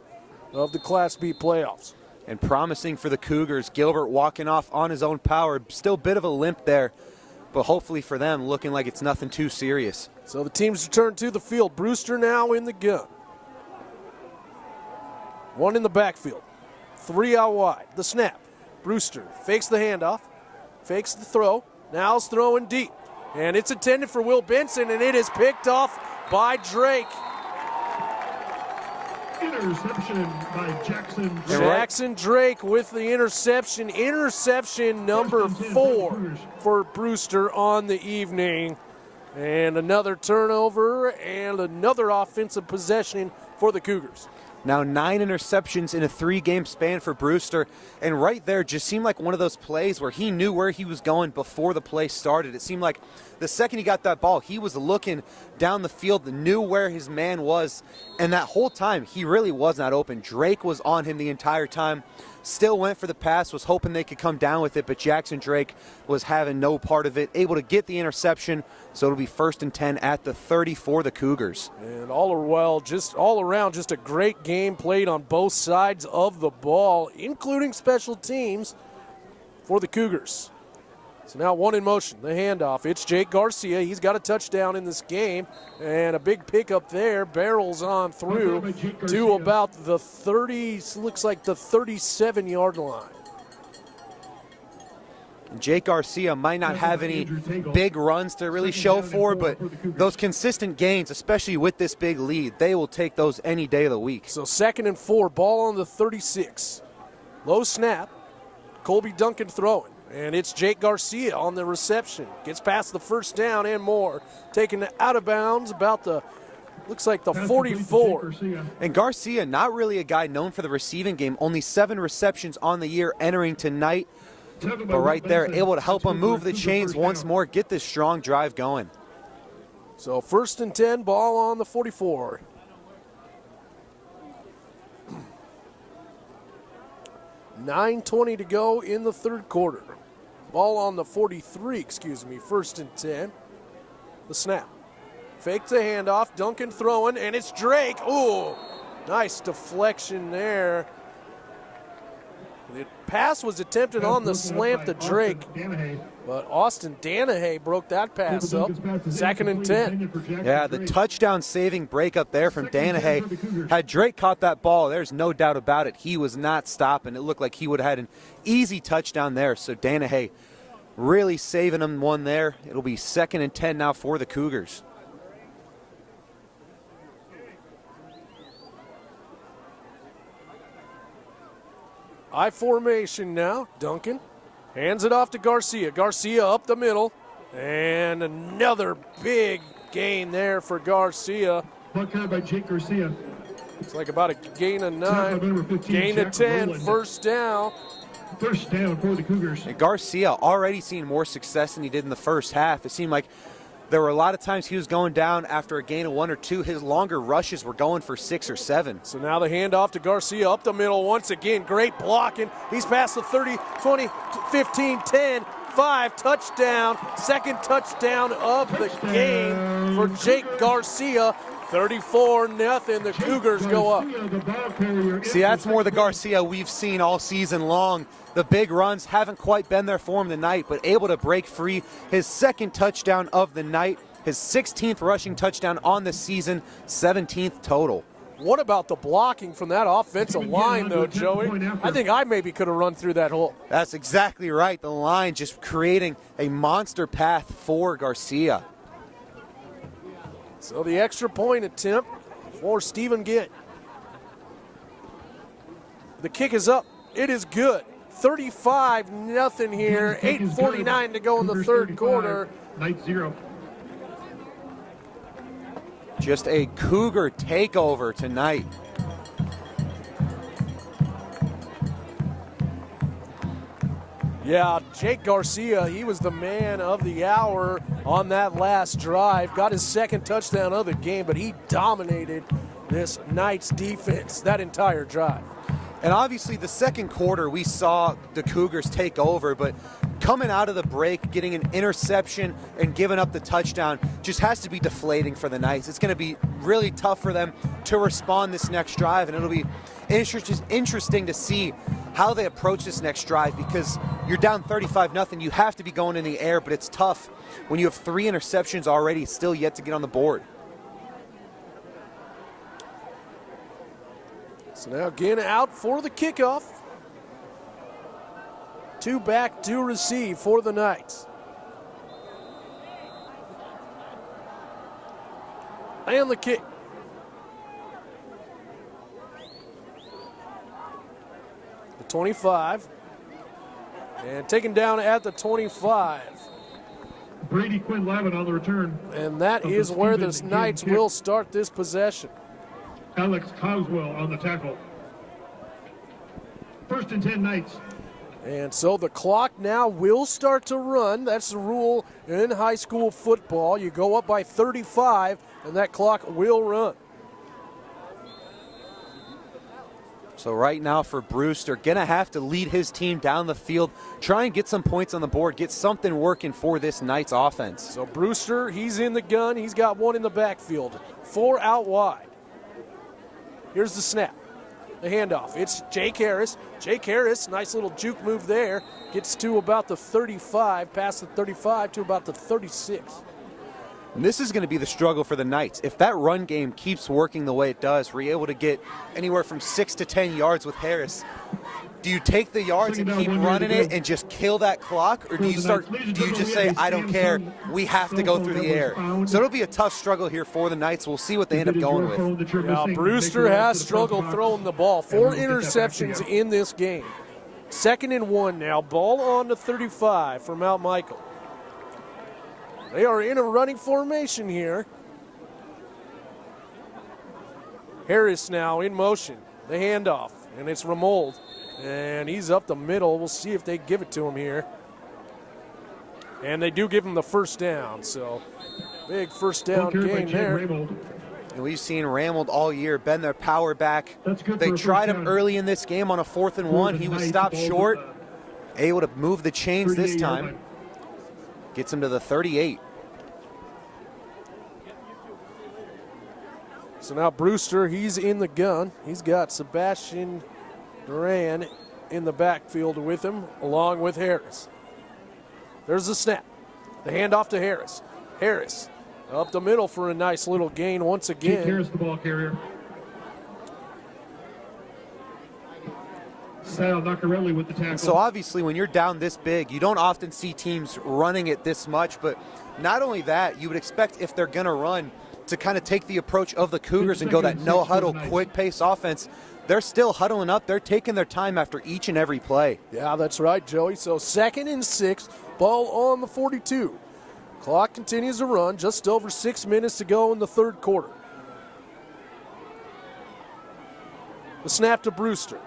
of the Class B playoffs. And promising for the Cougars, Gilbert walking off on his own power. Still a bit of a limp there, but hopefully for them, looking like it's nothing too serious. So the teams return to the field. Brewster now in the gun. One in the backfield. 3 out wide. The snap. Brewster fakes the handoff. Fakes the throw. Now he's throwing deep. And it's intended for Will Benson, and it is picked off by Drake. Interception by Jackson Drake. Jackson Drake with the interception. Interception number 4 for Brewster on the evening. And another turnover and another offensive possession for the Cougars. Now 9 interceptions in a 3-game span for Brewster. And right there just seemed like one of those plays where he knew where he was going before the play started. It seemed like the second he got that ball, he was looking down the field, knew where his man was. And that whole time, he really was not open. Drake was on him the entire time. Still went for the pass, was hoping they could come down with it, but Jackson Drake was having no part of it, able to get the interception, so it'll be 1st and 10 at the 30 for the Cougars. And all around, just a great game played on both sides of the ball, including special teams for the Cougars. So now one in motion, the handoff. It's Jake Garcia. He's got a touchdown in this game, and a big pickup there. Barrels on through to about the 37-yard line. Jake Garcia might not have any big runs to really show for, but those consistent gains, especially with this big lead, they will take those any day of the week. So 2nd and 4, ball on the 36. Low snap. Colby Duncan throwing. And it's Jake Garcia on the reception. Gets past the first down and more. Taken out of bounds about looks like the 44. And Garcia, not really a guy known for the receiving game. Only 7 receptions on the year entering tonight. But right there, able to help him move the chains once more, get this strong drive going. So 1st and 10, ball on the 44. $9:20 to go in the 3rd quarter. Ball on the 43, 1st and 10. The snap. Fake the handoff, Duncan throwing, and it's Drake. Ooh, nice deflection there. The pass was attempted on the slant to Drake, but Austin Danahay broke that pass up. 2nd and 10. Yeah, the touchdown-saving breakup there from Danahay. Had Drake caught that ball, there's no doubt about it. He was not stopping. It looked like he would have had an easy touchdown there. So Danahay really saving him one there. It'll be 2nd and 10 now for the Cougars. I formation now. Duncan hands it off to Garcia. Garcia up the middle. And another big gain there for Garcia. Buckeye by Jake Garcia. It's like about a gain of 9. Gain of 10. First down. First down for the Cougars. And Garcia already seen more success than he did in the first half. It seemed like there were a lot of times he was going down after a gain of 1 or 2. His longer rushes were going for 6 or 7. So now the handoff to Garcia up the middle once again. Great blocking. He's past the 30, 20, 15, 10, 5. Touchdown. 2nd touchdown of the game for Jake Garcia. 34-0. The Cougars go up. See, that's more the Garcia we've seen all season long. The big runs haven't quite been there for him tonight, but able to break free. His 2nd touchdown of the night, his 16th rushing touchdown on the season, 17th total. What about the blocking from that offensive line, though, Joey? I think I maybe could have run through that hole. That's exactly right. The line just creating a monster path for Garcia. So the extra point attempt for Stephen Ginn. The kick is up. It is good. 35-0 here. 8:49 to go in the 3rd quarter. Night 0. Just a Cougar takeover tonight. Yeah, Jake Garcia, he was the man of the hour on that last drive. Got his 2nd touchdown of the game, but he dominated this Knights defense that entire drive. And obviously the 2nd quarter we saw the Cougars take over, but coming out of the break, getting an interception and giving up the touchdown just has to be deflating for the Knights. It's going to be really tough for them to respond this next drive, and it'll be interesting to see how they approach this next drive, because you're down 35-0. You have to be going in the air, but it's tough when you have 3 interceptions already still yet to get on the board. So now again out for the kickoff. 2 back to receive for the Knights. And the kick. The 25. And taken down at the 25. Brady Quinn Lavin on the return. And that is where the Knights will start this possession. Alex Coswell on the tackle. 1st and 10 Knights. And so the clock now will start to run. That's the rule in high school football. You go up by 35, and that clock will run. So right now for Brewster, gonna have to lead his team down the field, try and get some points on the board, get something working for this Knights offense. So Brewster, he's in the gun. He's got 1 in the backfield. 4 out wide. Here's the snap. The handoff. It's Jake Harris. Jake Harris, nice little juke move there. Gets to about the 35, past the 35 to about the 36. And this is going to be the struggle for the Knights. If that run game keeps working the way it does, we're able to get anywhere from 6 to 10 yards with Harris. Do you take the yards and keep running it and just kill that clock, or do you just say, I don't care, we have to go through the air? So it'll be a tough struggle here for the Knights. We'll see what they end up going with. Yeah, Brewster has struggled throwing the ball. 4 interceptions in this game. 2nd and 1 now. Ball on the 35 for Mount Michael. They are in a running formation here. Harris now in motion. The handoff, and it's Ramold. And he's up the middle. We'll see if they give it to him here. And they do give him the first down, so big first down gain there. And we've seen Ramold all year bend their power back. They tried him early in this game on a 4th and 1. He was stopped short, able to move the chains this time. Gets him to the 38. So now Brewster, he's in the gun. He's got Sebastian Duran in the backfield with him, along with Harris. There's the snap. The handoff to Harris. Harris up the middle for a nice little gain once again. Harris, the ball carrier. Sal Nacarelli with the tackle. So obviously when you're down this big, you don't often see teams running it this much, but not only that, you would expect if they're going to run to kind of take the approach of the Cougars and go that no-huddle, quick-pace offense. They're still huddling up. They're taking their time after each and every play. Yeah, that's right, Joey. So 2nd and 6, ball on the 42. Clock continues to run, just over 6 minutes to go in the 3rd quarter. The snap to Brewster.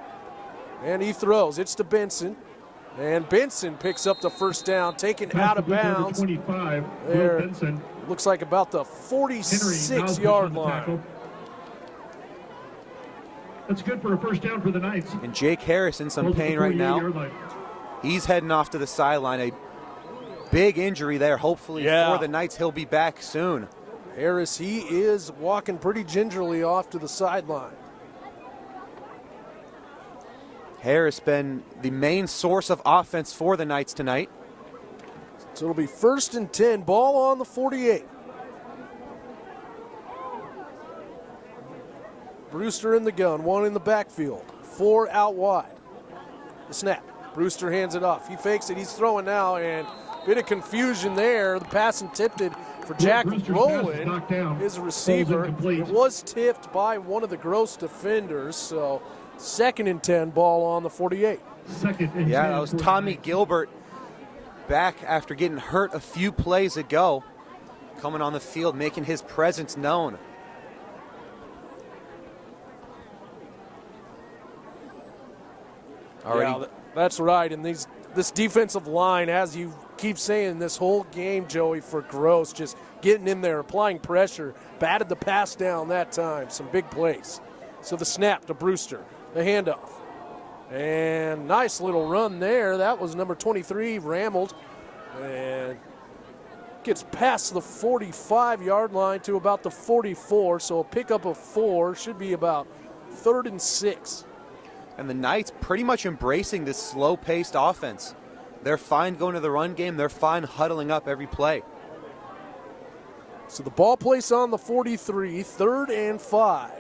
And he throws. It's to Benson. And Benson picks up the first down, taken out of bounds. 25, there. Benson. Looks like about the 46-yard line. That's good for a first down for the Knights. And Jake Harris in some pain right now. He's heading off to the sideline. A big injury there. Hopefully for the Knights, he'll be back soon. Harris, he is walking pretty gingerly off to the sideline. Harris been the main source of offense for the Knights tonight. So it'll be 1st and 10, ball on the 48. Brewster in the gun, 1 in the backfield, 4 out wide. The snap, Brewster hands it off. He fakes it, he's throwing now, and a bit of confusion there. The pass intended for Jack Rowland, his receiver. It was tipped by one of the Gross defenders, so 2nd and 10, ball on the 48. Yeah, that was Tommy Gilbert back after getting hurt a few plays ago, coming on the field, making his presence known. Yeah, that's right. And this defensive line, as you keep saying, this whole game, Joey, for Gross, just getting in there, applying pressure, batted the pass down that time. Some big plays. So the snap to Brewster, the handoff. And nice little run there. That was number 23, Ramold. And gets past the 45-yard line to about the 44. So a pickup of 4 should be about 3rd and 6. And the Knights pretty much embracing this slow-paced offense. They're fine going to the run game. They're fine huddling up every play. So the ball placed on the 43, 3rd and 5.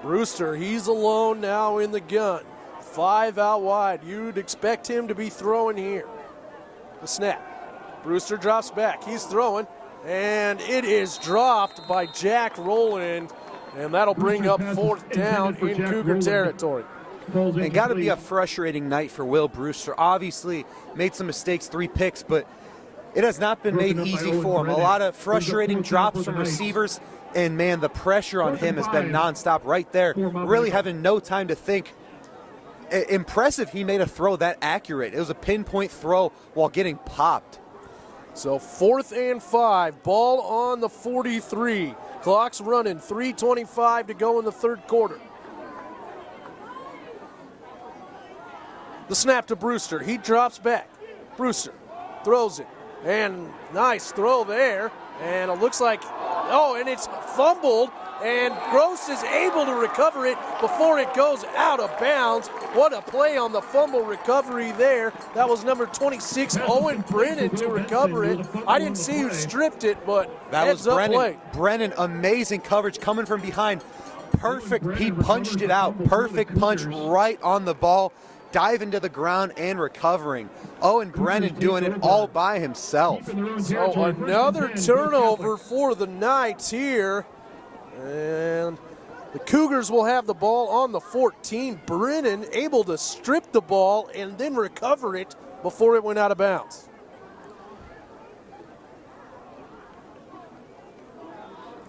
Brewster, he's alone now in the gun. 5 out wide. You'd expect him to be throwing here. The snap. Brewster drops back. He's throwing, and it is dropped by Jack Rowland, and that'll bring up 4th down in Cougar territory. It got to be a frustrating night for Will Brewster. Obviously, made some mistakes, 3 picks, but it has not been made easy for him. A lot of frustrating drops from receivers, and man, the pressure on him has been nonstop right there. Really having no time to think. Impressive he made a throw that accurate. It was a pinpoint throw while getting popped. So 4th and 5, ball on the 43. Clock's running, 3:25 to go in the 3rd quarter. The snap to Brewster. He drops back. Brewster throws it. And nice throw there. And it looks like, and it's fumbled. And Gross is able to recover it before it goes out of bounds. What a play on the fumble recovery there. That was number 26, Owen Brennan, to recover it. I didn't see who stripped it, but that was Brennan. Play. Brennan, amazing coverage coming from behind. Perfect. He punched it out. Perfect punch right on the ball. Diving to the ground and recovering. Owen Brennan doing it all by himself. So another turnover for the Knights here. And the Cougars will have the ball on the 14. Brennan able to strip the ball and then recover it before it went out of bounds.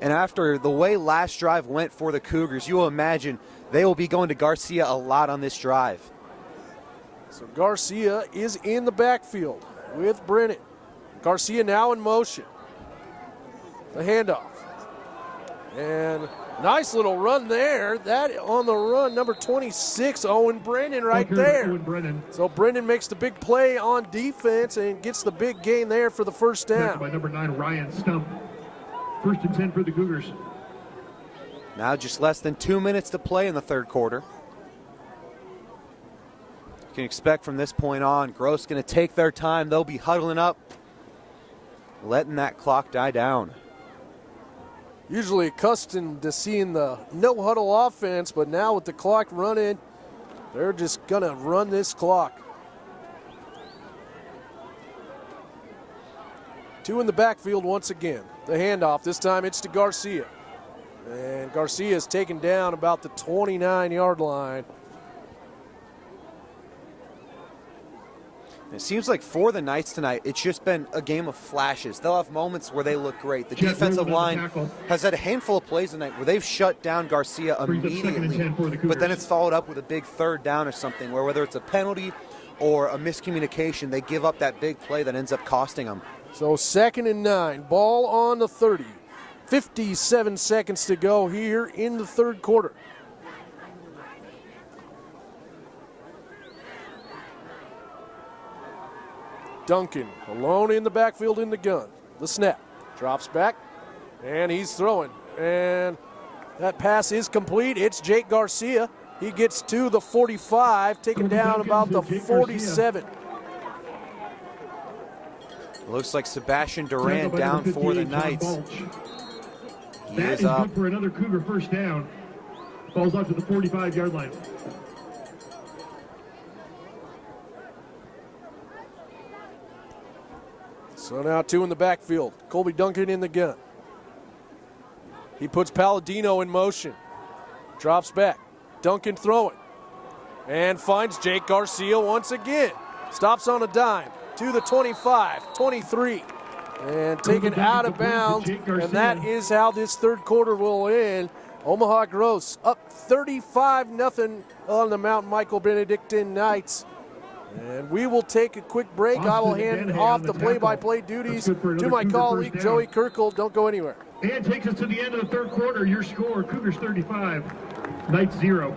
And after the way last drive went for the Cougars, you will imagine they will be going to Garcia a lot on this drive. So Garcia is in the backfield with Brennan. Garcia now in motion. The handoff. And nice little run there. That on the run, number 26, Owen Brennan right there. So Brennan makes the big play on defense and gets the big gain there for the 1st down. By number 9, Ryan Stump. 1st and 10 for the Cougars. Now just less than 2 minutes to play in the 3rd quarter. You can expect from this point on, Gross going to take their time. They'll be huddling up, letting that clock die down. Usually accustomed to seeing the no-huddle offense, but now with the clock running, they're just going to run this clock. 2 in the backfield once again. The handoff, this time it's to Garcia. And Garcia is taken down about the 29-yard line. It seems like for the Knights tonight, it's just been a game of flashes. They'll have moments where they look great. The defensive line has had a handful of plays tonight where they've shut down Garcia immediately, but then it's followed up with a big 3rd down or something where whether it's a penalty or a miscommunication, they give up that big play that ends up costing them. So 2nd and 9, ball on the 30. 57 seconds to go here in the 3rd quarter. Duncan alone in the backfield in the gun. The snap. Drops back, and he's throwing. And that pass is complete. It's Jake Garcia. He gets to the 45, taken down about the 47. Looks like Sebastian Durant down for the Knights. That is good for another Cougar 1st down. Falls out to the 45-yard line. So now 2 in the backfield. Colby Duncan in the gun. He puts Palladino in motion. Drops back. Duncan throwing. And finds Jake Garcia once again. Stops on a dime to the 25, 23. And taken out of bounds. And that is how this 3rd quarter will end. Omaha Gross up 35-0 on the Mount Michael Benedictine Knights. And we will take a quick break. I will hand off the play-by-play duties to my colleague, Joey Kirkle. Don't go anywhere. And takes us to the end of the 3rd quarter. Your score, Cougars 35, Knights 0.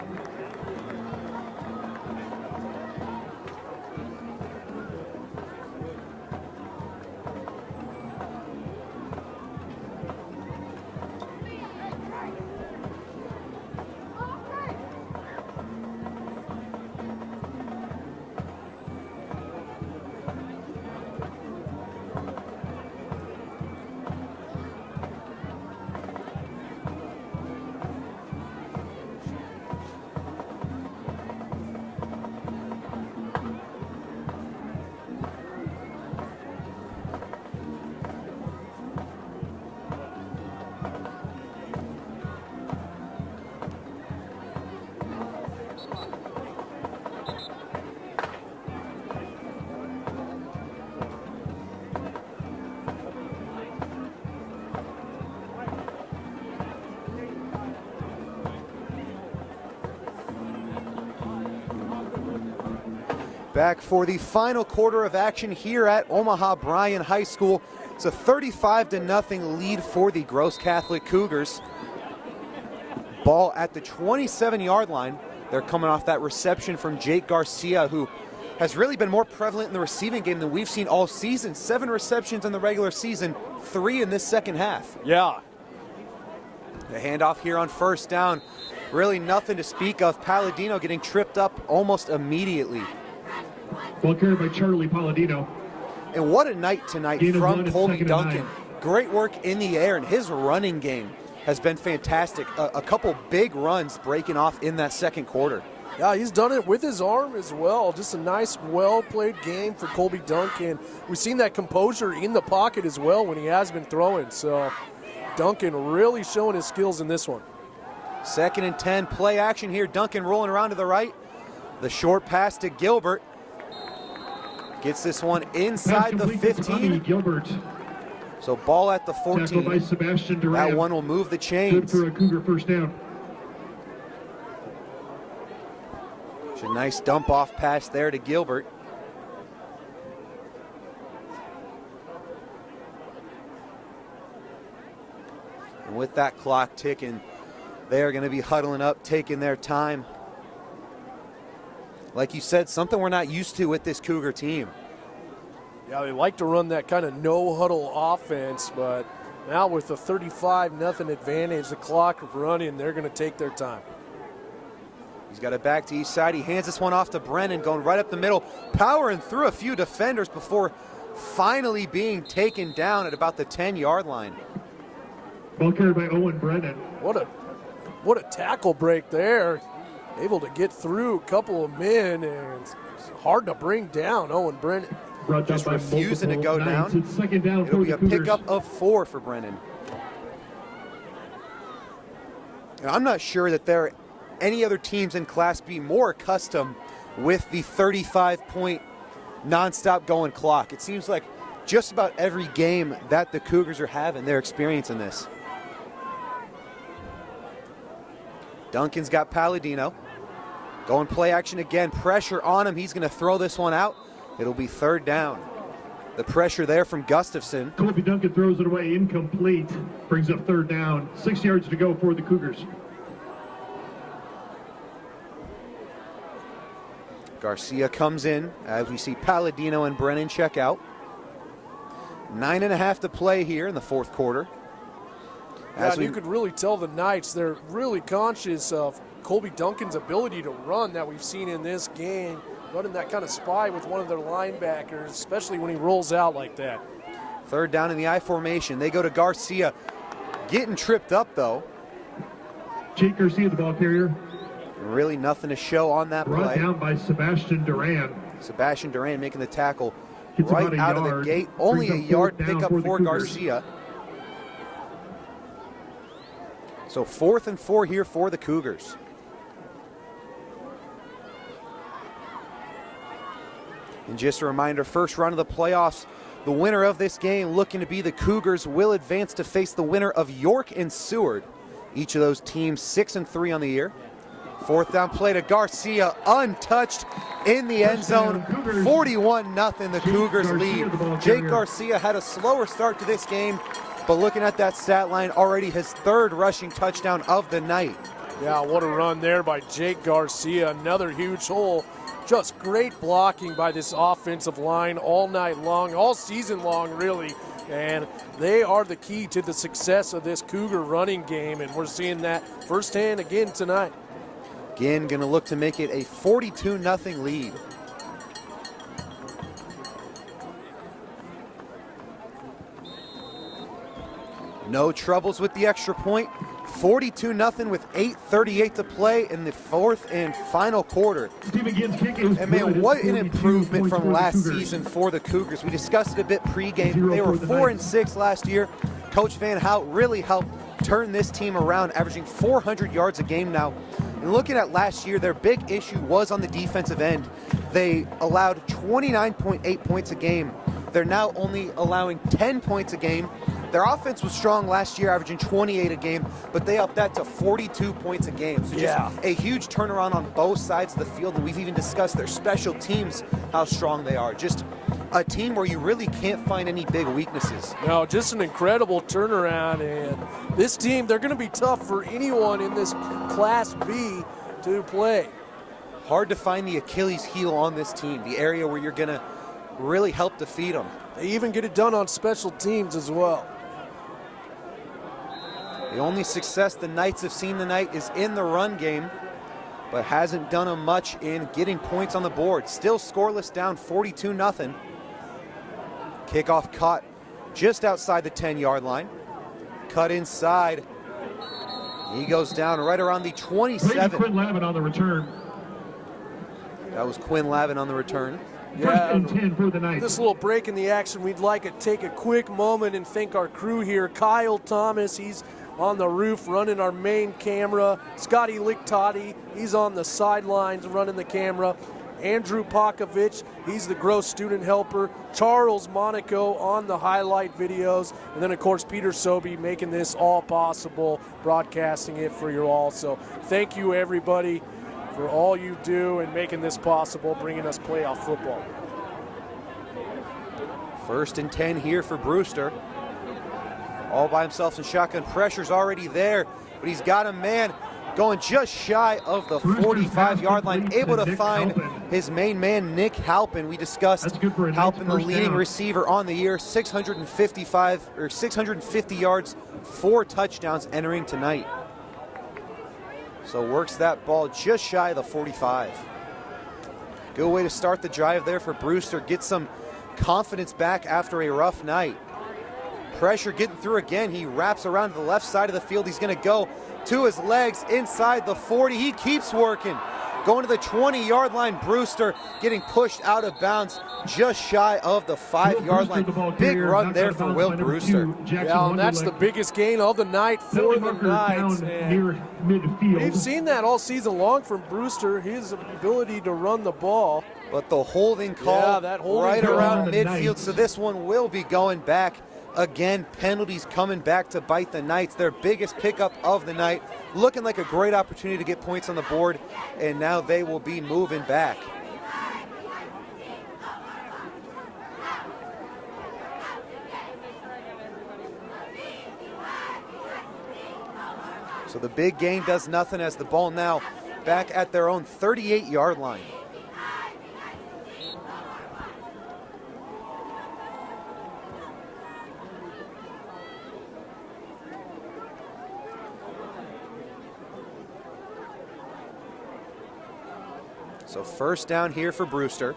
Back for the final quarter of action here at Omaha Bryan High School. It's a 35-0 lead for the Gross Catholic Cougars. Ball at the 27-yard line. They're coming off that reception from Jake Garcia, who has really been more prevalent in the receiving game than we've seen all season. 7 receptions in the regular season, 3 in this second half. Yeah. The handoff here on first down. Really nothing to speak of. Palladino getting tripped up almost immediately. Ball carried by Charlie Palladino. And what a night tonight Gain of from 1 and Colby 2nd and Duncan. 9. Great work in the air, and his running game has been fantastic. A couple big runs breaking off in that second quarter. Yeah, he's done it with his arm as well. Just a nice, well-played game for Colby Duncan. We've seen that composure in the pocket as well when he has been throwing. So Duncan really showing his skills in this one. 2nd and 10, play action here. Duncan rolling around to the right. The short pass to Gilbert. Gets this one inside the 15. Gilbert. So ball at the 14. Tackled by Sebastian Duran. That one will move the Good chains. for a Cougar first down. It's a nice dump off pass there to Gilbert. And with that clock ticking, they are going to be huddling up, taking their time. Like you said, something we're not used to with this Cougar team. Yeah, they like to run that kind of no-huddle offense, but now with the 35-0 advantage, the clock running, they're going to take their time. He's got it back to each side. He hands this one off to Brennan, going right up the middle, powering through a few defenders before finally being taken down at about the 10-yard line. Ball carried by Owen Brennan. What a tackle break there. Able to get through a couple of men, and it's hard to bring down Owen Brennan. Brought down Just by refusing to go Knights. down. It's 2nd down It'll for be the a Cougars. pickup of 4 for Brennan. And I'm not sure that there are any other teams in Class B more accustomed with the 35-point nonstop going clock. It seems like just about every game that the Cougars are having, they're experiencing this. Duncan's got Palladino. Going play action again. Pressure on him. He's going to throw this one out. It'll be 3rd down. The pressure there from Gustafson. Colby Duncan throws it away, incomplete. Brings up 3rd down. 6 yards to go for the Cougars. Garcia comes in as we see Palladino and Brennan check out. 9.5 to play here in the 4th quarter. Yeah, you could really tell the Knights, they're really conscious of Colby Duncan's ability to run that we've seen in this game, running that kind of spy with one of their linebackers, especially when he rolls out like that. 3rd down in the I formation. They go to Garcia. Getting tripped up, though. Jake Garcia, the ball carrier. Really nothing to show on that Brought play. down by Sebastian Duran. Sebastian Duran making the tackle Gets right about a out of the yard. gate. Only a Brings up yard 4th down pickup for the for Cougars. Garcia. So 4th and 4 here for the Cougars. And just a reminder, first round of the playoffs, the winner of this game looking to be the Cougars will advance to face the winner of York and Seward. Each of those teams 6-3 on the year. 4th down play to Garcia, untouched in the end zone. 41-0, the Cougars lead. Jake Garcia had a slower start to this game, but looking at that stat line, already his 3rd rushing touchdown of the night. Yeah, what a run there by Jake Garcia. Another huge hole. Just great blocking by this offensive line all night long, all season long, really. And they are the key to the success of this Cougar running game, and we're seeing that firsthand again tonight. Again, going to look to make it a 42-0 lead. No troubles with the extra point. 42-0 with 8:38 to play in the 4th and final quarter. And man, what an improvement from last season for the Cougars. We discussed it a bit pregame. They were 4-6 last year. Coach Van Hout really helped turn this team around, averaging 400 yards a game now. And looking at last year, their big issue was on the defensive end. They allowed 29.8 points a game. They're now only allowing 10 points a game. Their offense was strong last year, averaging 28 a game, but they upped that to 42 points a game. So just a huge turnaround on both sides of the field, and we've even discussed their special teams, how strong they are. Just a team where you really can't find any big weaknesses. No, just an incredible turnaround, and this team, they're going to be tough for anyone in this Class B to play. Hard to find the Achilles heel on this team, the area where you're going to really help defeat them. They even get it done on special teams as well. The only success the Knights have seen tonight is in the run game, but hasn't done them much in getting points on the board. Still scoreless, down 42-0. Kickoff caught just outside the 10-yard line. Cut inside. He goes down right around the 27. Quinn Lavin on the return. That was Quinn Lavin on the return. Yeah, 10 for the Knights. This little break in the action, we'd like to take a quick moment and thank our crew here. Kyle Thomas, he's on the roof running our main camera. Scotty Lictotti, he's on the sidelines running the camera. Andrew Pakovich, he's the Gross student helper. Charles Monaco on the highlight videos. And then, of course, Peter Sobey making this all possible, broadcasting it for you all. So thank you, everybody, for all you do and making this possible, bringing us playoff football. 1st and 10 here for Brewster. All by himself in shotgun. Pressure's already there, but he's got a man going just shy of the 45-yard line, able to find his main man, Nick Halpin. We discussed Halpin, the leading receiver on the year, 650 yards, 4 touchdowns entering tonight. So works that ball just shy of the 45. Good way to start the drive there for Brewster. Get some confidence back after a rough night. Pressure getting through again. He wraps around to the left side of the field. He's going to go to his legs inside the 40. He keeps working. Going to the 20-yard line. Brewster getting pushed out of bounds just shy of the 5-yard line. Big run there for Will Brewster. Yeah, and that's the biggest gain of the night for the Knights. Near midfield. We've seen that all season long from Brewster, his ability to run the ball. But the holding call right around midfield, so this one will be going back. Again, penalties coming back to bite the Knights. Their biggest pickup of the night. Looking like a great opportunity to get points on the board, and now they will be moving back. So the big gain does nothing as the ball now back at their own 38-yard line. So 1st down here for Brewster.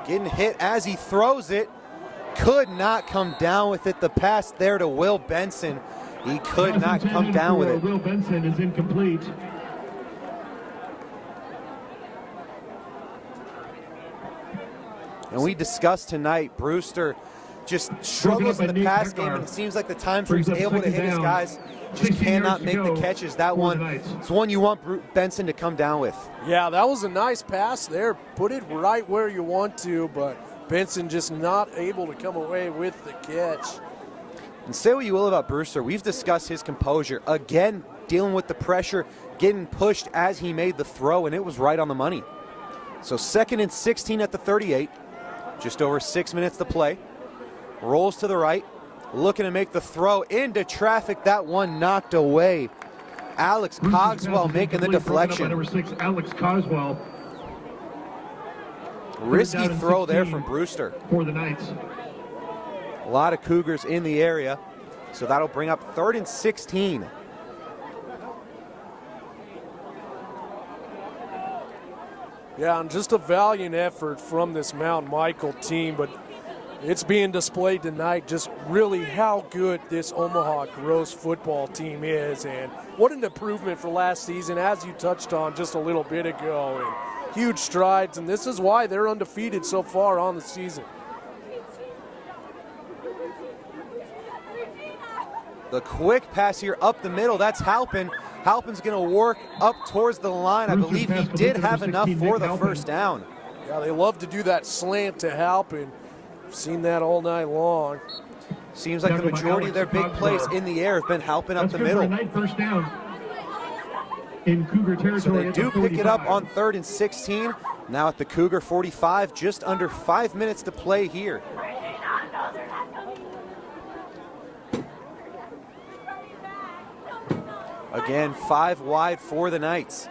Getting hit as he throws it. Could not come down with it. The pass there to Will Benson. He could not come down with it. Will Benson is incomplete. And we discussed tonight, Brewster just struggles in the pass game, and it seems like the times where he's able to hit his guys just cannot make the catches. That one is one you want Benson to come down with. Yeah, that was a nice pass there. Put it right where you want to, but Benson just not able to come away with the catch. And say what you will about Brewster, we've discussed his composure. Again, dealing with the pressure, getting pushed as he made the throw, and it was right on the money. So 2nd and 16 at the 38. Just over 6 minutes to play. Rolls to the right, looking to make the throw into traffic. That one knocked away. Alex Cogswell making the deflection. Number 6, Alex Coswell. Risky throw there from Brewster. For the Knights. A lot of Cougars in the area, so that'll bring up 3rd and 16. Yeah, and just a valiant effort from this Mount Michael team, but it's being displayed tonight just really how good this Omaha Gross football team is, and what an improvement for last season, as you touched on just a little bit ago, and huge strides, and this is why they're undefeated so far on the season. The quick pass here up the middle, that's Halpin. Halpin's going to work up towards the line. I believe he did have enough for the 1st down. Yeah, they love to do that slant to Halpin. Seen that all night long. Seems like the majority of their big plays in the air have been helping up the middle. First down in Cougar territory. So they do pick it up on 3rd and 16. Now at the Cougar 45, just under 5 minutes to play here. Again, 5 wide for the Knights.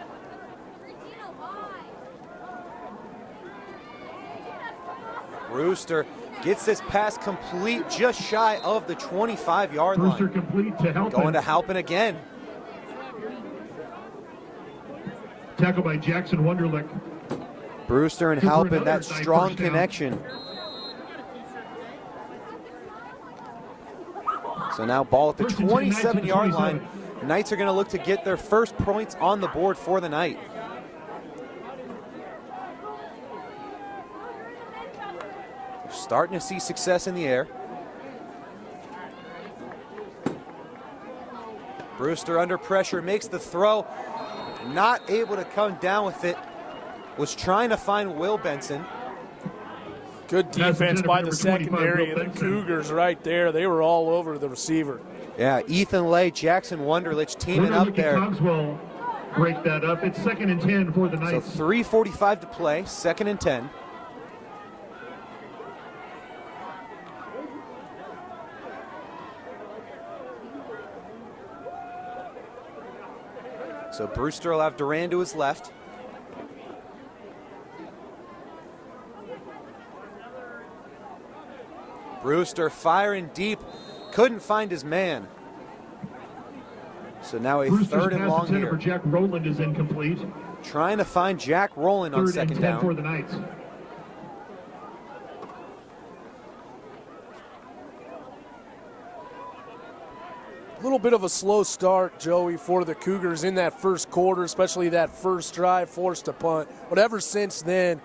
Brewster gets this pass complete just shy of the 25-yard line. Brewster complete to Halpin. Going to Halpin again. Tackled by Jackson Wunderlich. Brewster and Halpin, that strong connection. So now ball at the 27-yard line. Knights are going to look to get their first points on the board for the night. They're starting to see success in the air. Brewster under pressure, makes the throw. Not able to come down with it. Was trying to find Will Benson. Good defense by the secondary of the Cougars right there. They were all over the receiver. Yeah, Ethan Lay, Jackson Wunderlich teaming up there. Cougars will break that up. It's 2nd and 10 for the Knights. So 3:45 to play, 2nd and 10. So Brewster will have Duran to his left. Brewster firing deep, couldn't find his man. So now a Brewster's 3rd and pass long intended here. for Jack Rowland is incomplete. Trying to find Jack Rowland on 3rd and 2nd 10 down. for the Knights. A little bit of a slow start, Joey, for the Cougars in that first quarter, especially that first drive, forced to punt. But ever since then,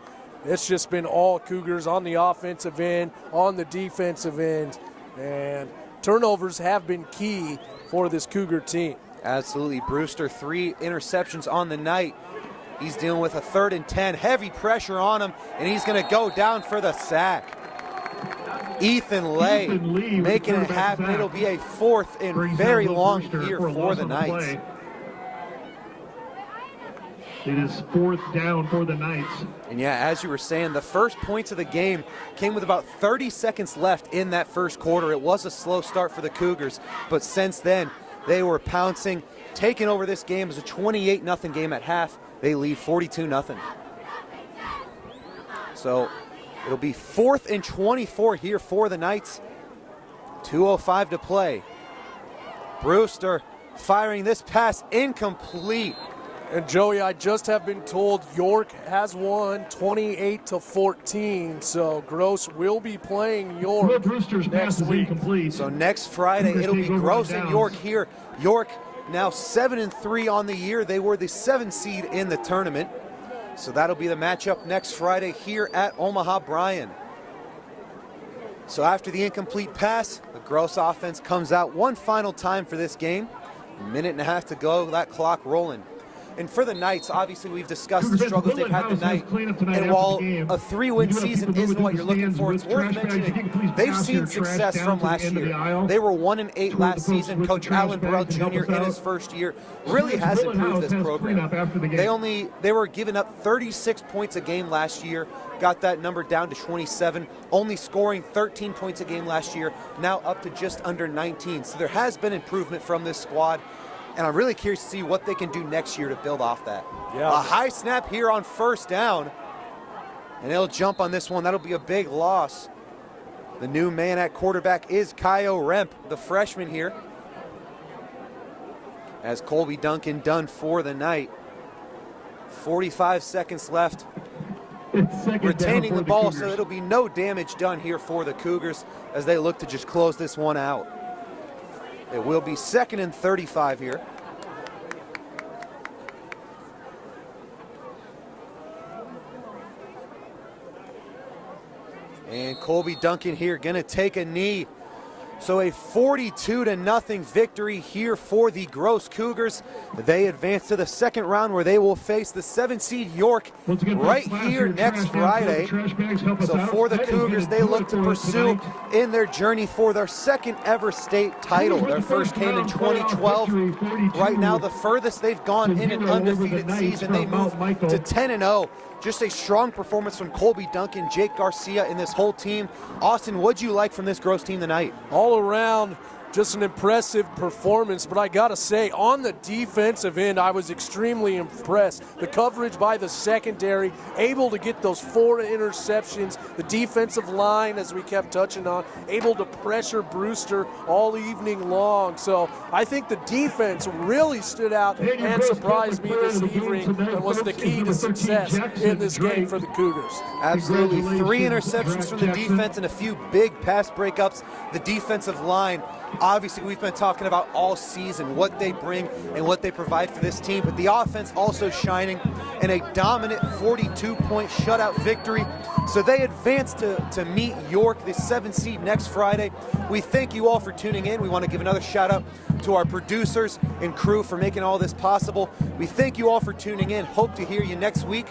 it's just been all Cougars on the offensive end, on the defensive end, and turnovers have been key for this Cougar team. Absolutely. Brewster, 3 interceptions on the night. He's dealing with a 3rd and 10. Heavy pressure on him, and he's going to go down for the sack. Ethan Lay making it happen. sack. It'll be a 4th and Brings very down Will long Brewster here for a for loss the on the Knights. play. It is 4th down for the Knights. And yeah, as you were saying, the first points of the game came with about 30 seconds left in that first quarter. It was a slow start for the Cougars, but since then, they were pouncing, taking over this game. It was a 28-0 game at half. They lead 42-0. So it'll be 4th and 24 here for the Knights. 2:05 to play. Brewster firing this pass incomplete. And Joey, I just have been told York has won 28-14, so Gross will be playing York Will Brewster's pass next is week. incomplete. So next Friday, Cougars it'll be take over Gross on and downs. York here. York now 7-3 on the year. They were the 7th seed in the tournament. So that'll be the matchup next Friday here at Omaha Bryan. So after the incomplete pass, the Gross offense comes out one final time for this game. A minute and a half to go, that clock rolling. And for the Knights, obviously we've discussed the struggles they've had tonight. And while a 3-win season isn't what you're looking for, it's worth mentioning they've seen success from last year. They were 1-8 last season. Coach Alan Burrell Jr. in his first year really has improved this program. They were giving up 36 points a game last year, got that number down to 27, only scoring 13 points a game last year, now up to just under 19. So there has been improvement from this squad. And I'm really curious to see what they can do next year to build off that. Yeah. A high snap here on 1st down. And they'll jump on this one. That'll be a big loss. The new man at quarterback is Kyo Remp, the freshman here. As Colby Duncan done for the night. 45 seconds left. Retaining the ball, so it'll be no damage done here for the Cougars as they look to just close this one out. It will be 2nd and 35 here. And Colby Duncan here going to take a knee. So a 42-0 victory here for the Gross Cougars. They advance to the second round where they will face the 7-seed York right here next Friday. So for the Cougars, they look to pursue in their journey for their second ever state title. Their first came in 2012. Right now, the furthest they've gone in an undefeated season, they move to 10-0. Just a strong performance from Colby Duncan, Jake Garcia, and this whole team. Austin, what'd you like from this Gross team tonight? All around, just an impressive performance, but I gotta say, on the defensive end, I was extremely impressed. The coverage by the secondary, able to get those 4 interceptions. The defensive line, as we kept touching on, able to pressure Brewster all evening long. So I think the defense really stood out and surprised me this evening and was the key to success in this game for the Cougars. Absolutely. 3 interceptions from the defense and a few big pass breakups. The defensive line, obviously, we've been talking about all season what they bring and what they provide for this team, but the offense also shining in a dominant 42-point shutout victory. So they advance to meet York, the 7th seed, next Friday. We thank you all for tuning in. We want to give another shout out to our producers and crew for making all this possible. We thank you all for tuning in. Hope to hear you next week.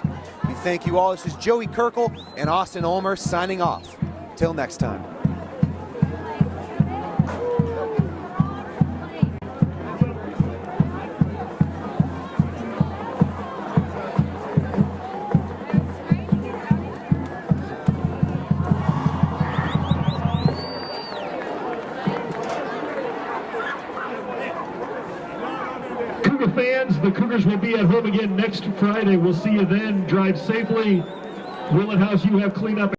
We thank you all. This is Joey Kirkle and Austin Ulmer signing off. Till next time. Fans, the Cougars will be at home again next Friday. We'll see you then. Drive safely. Willett House, you have cleanup.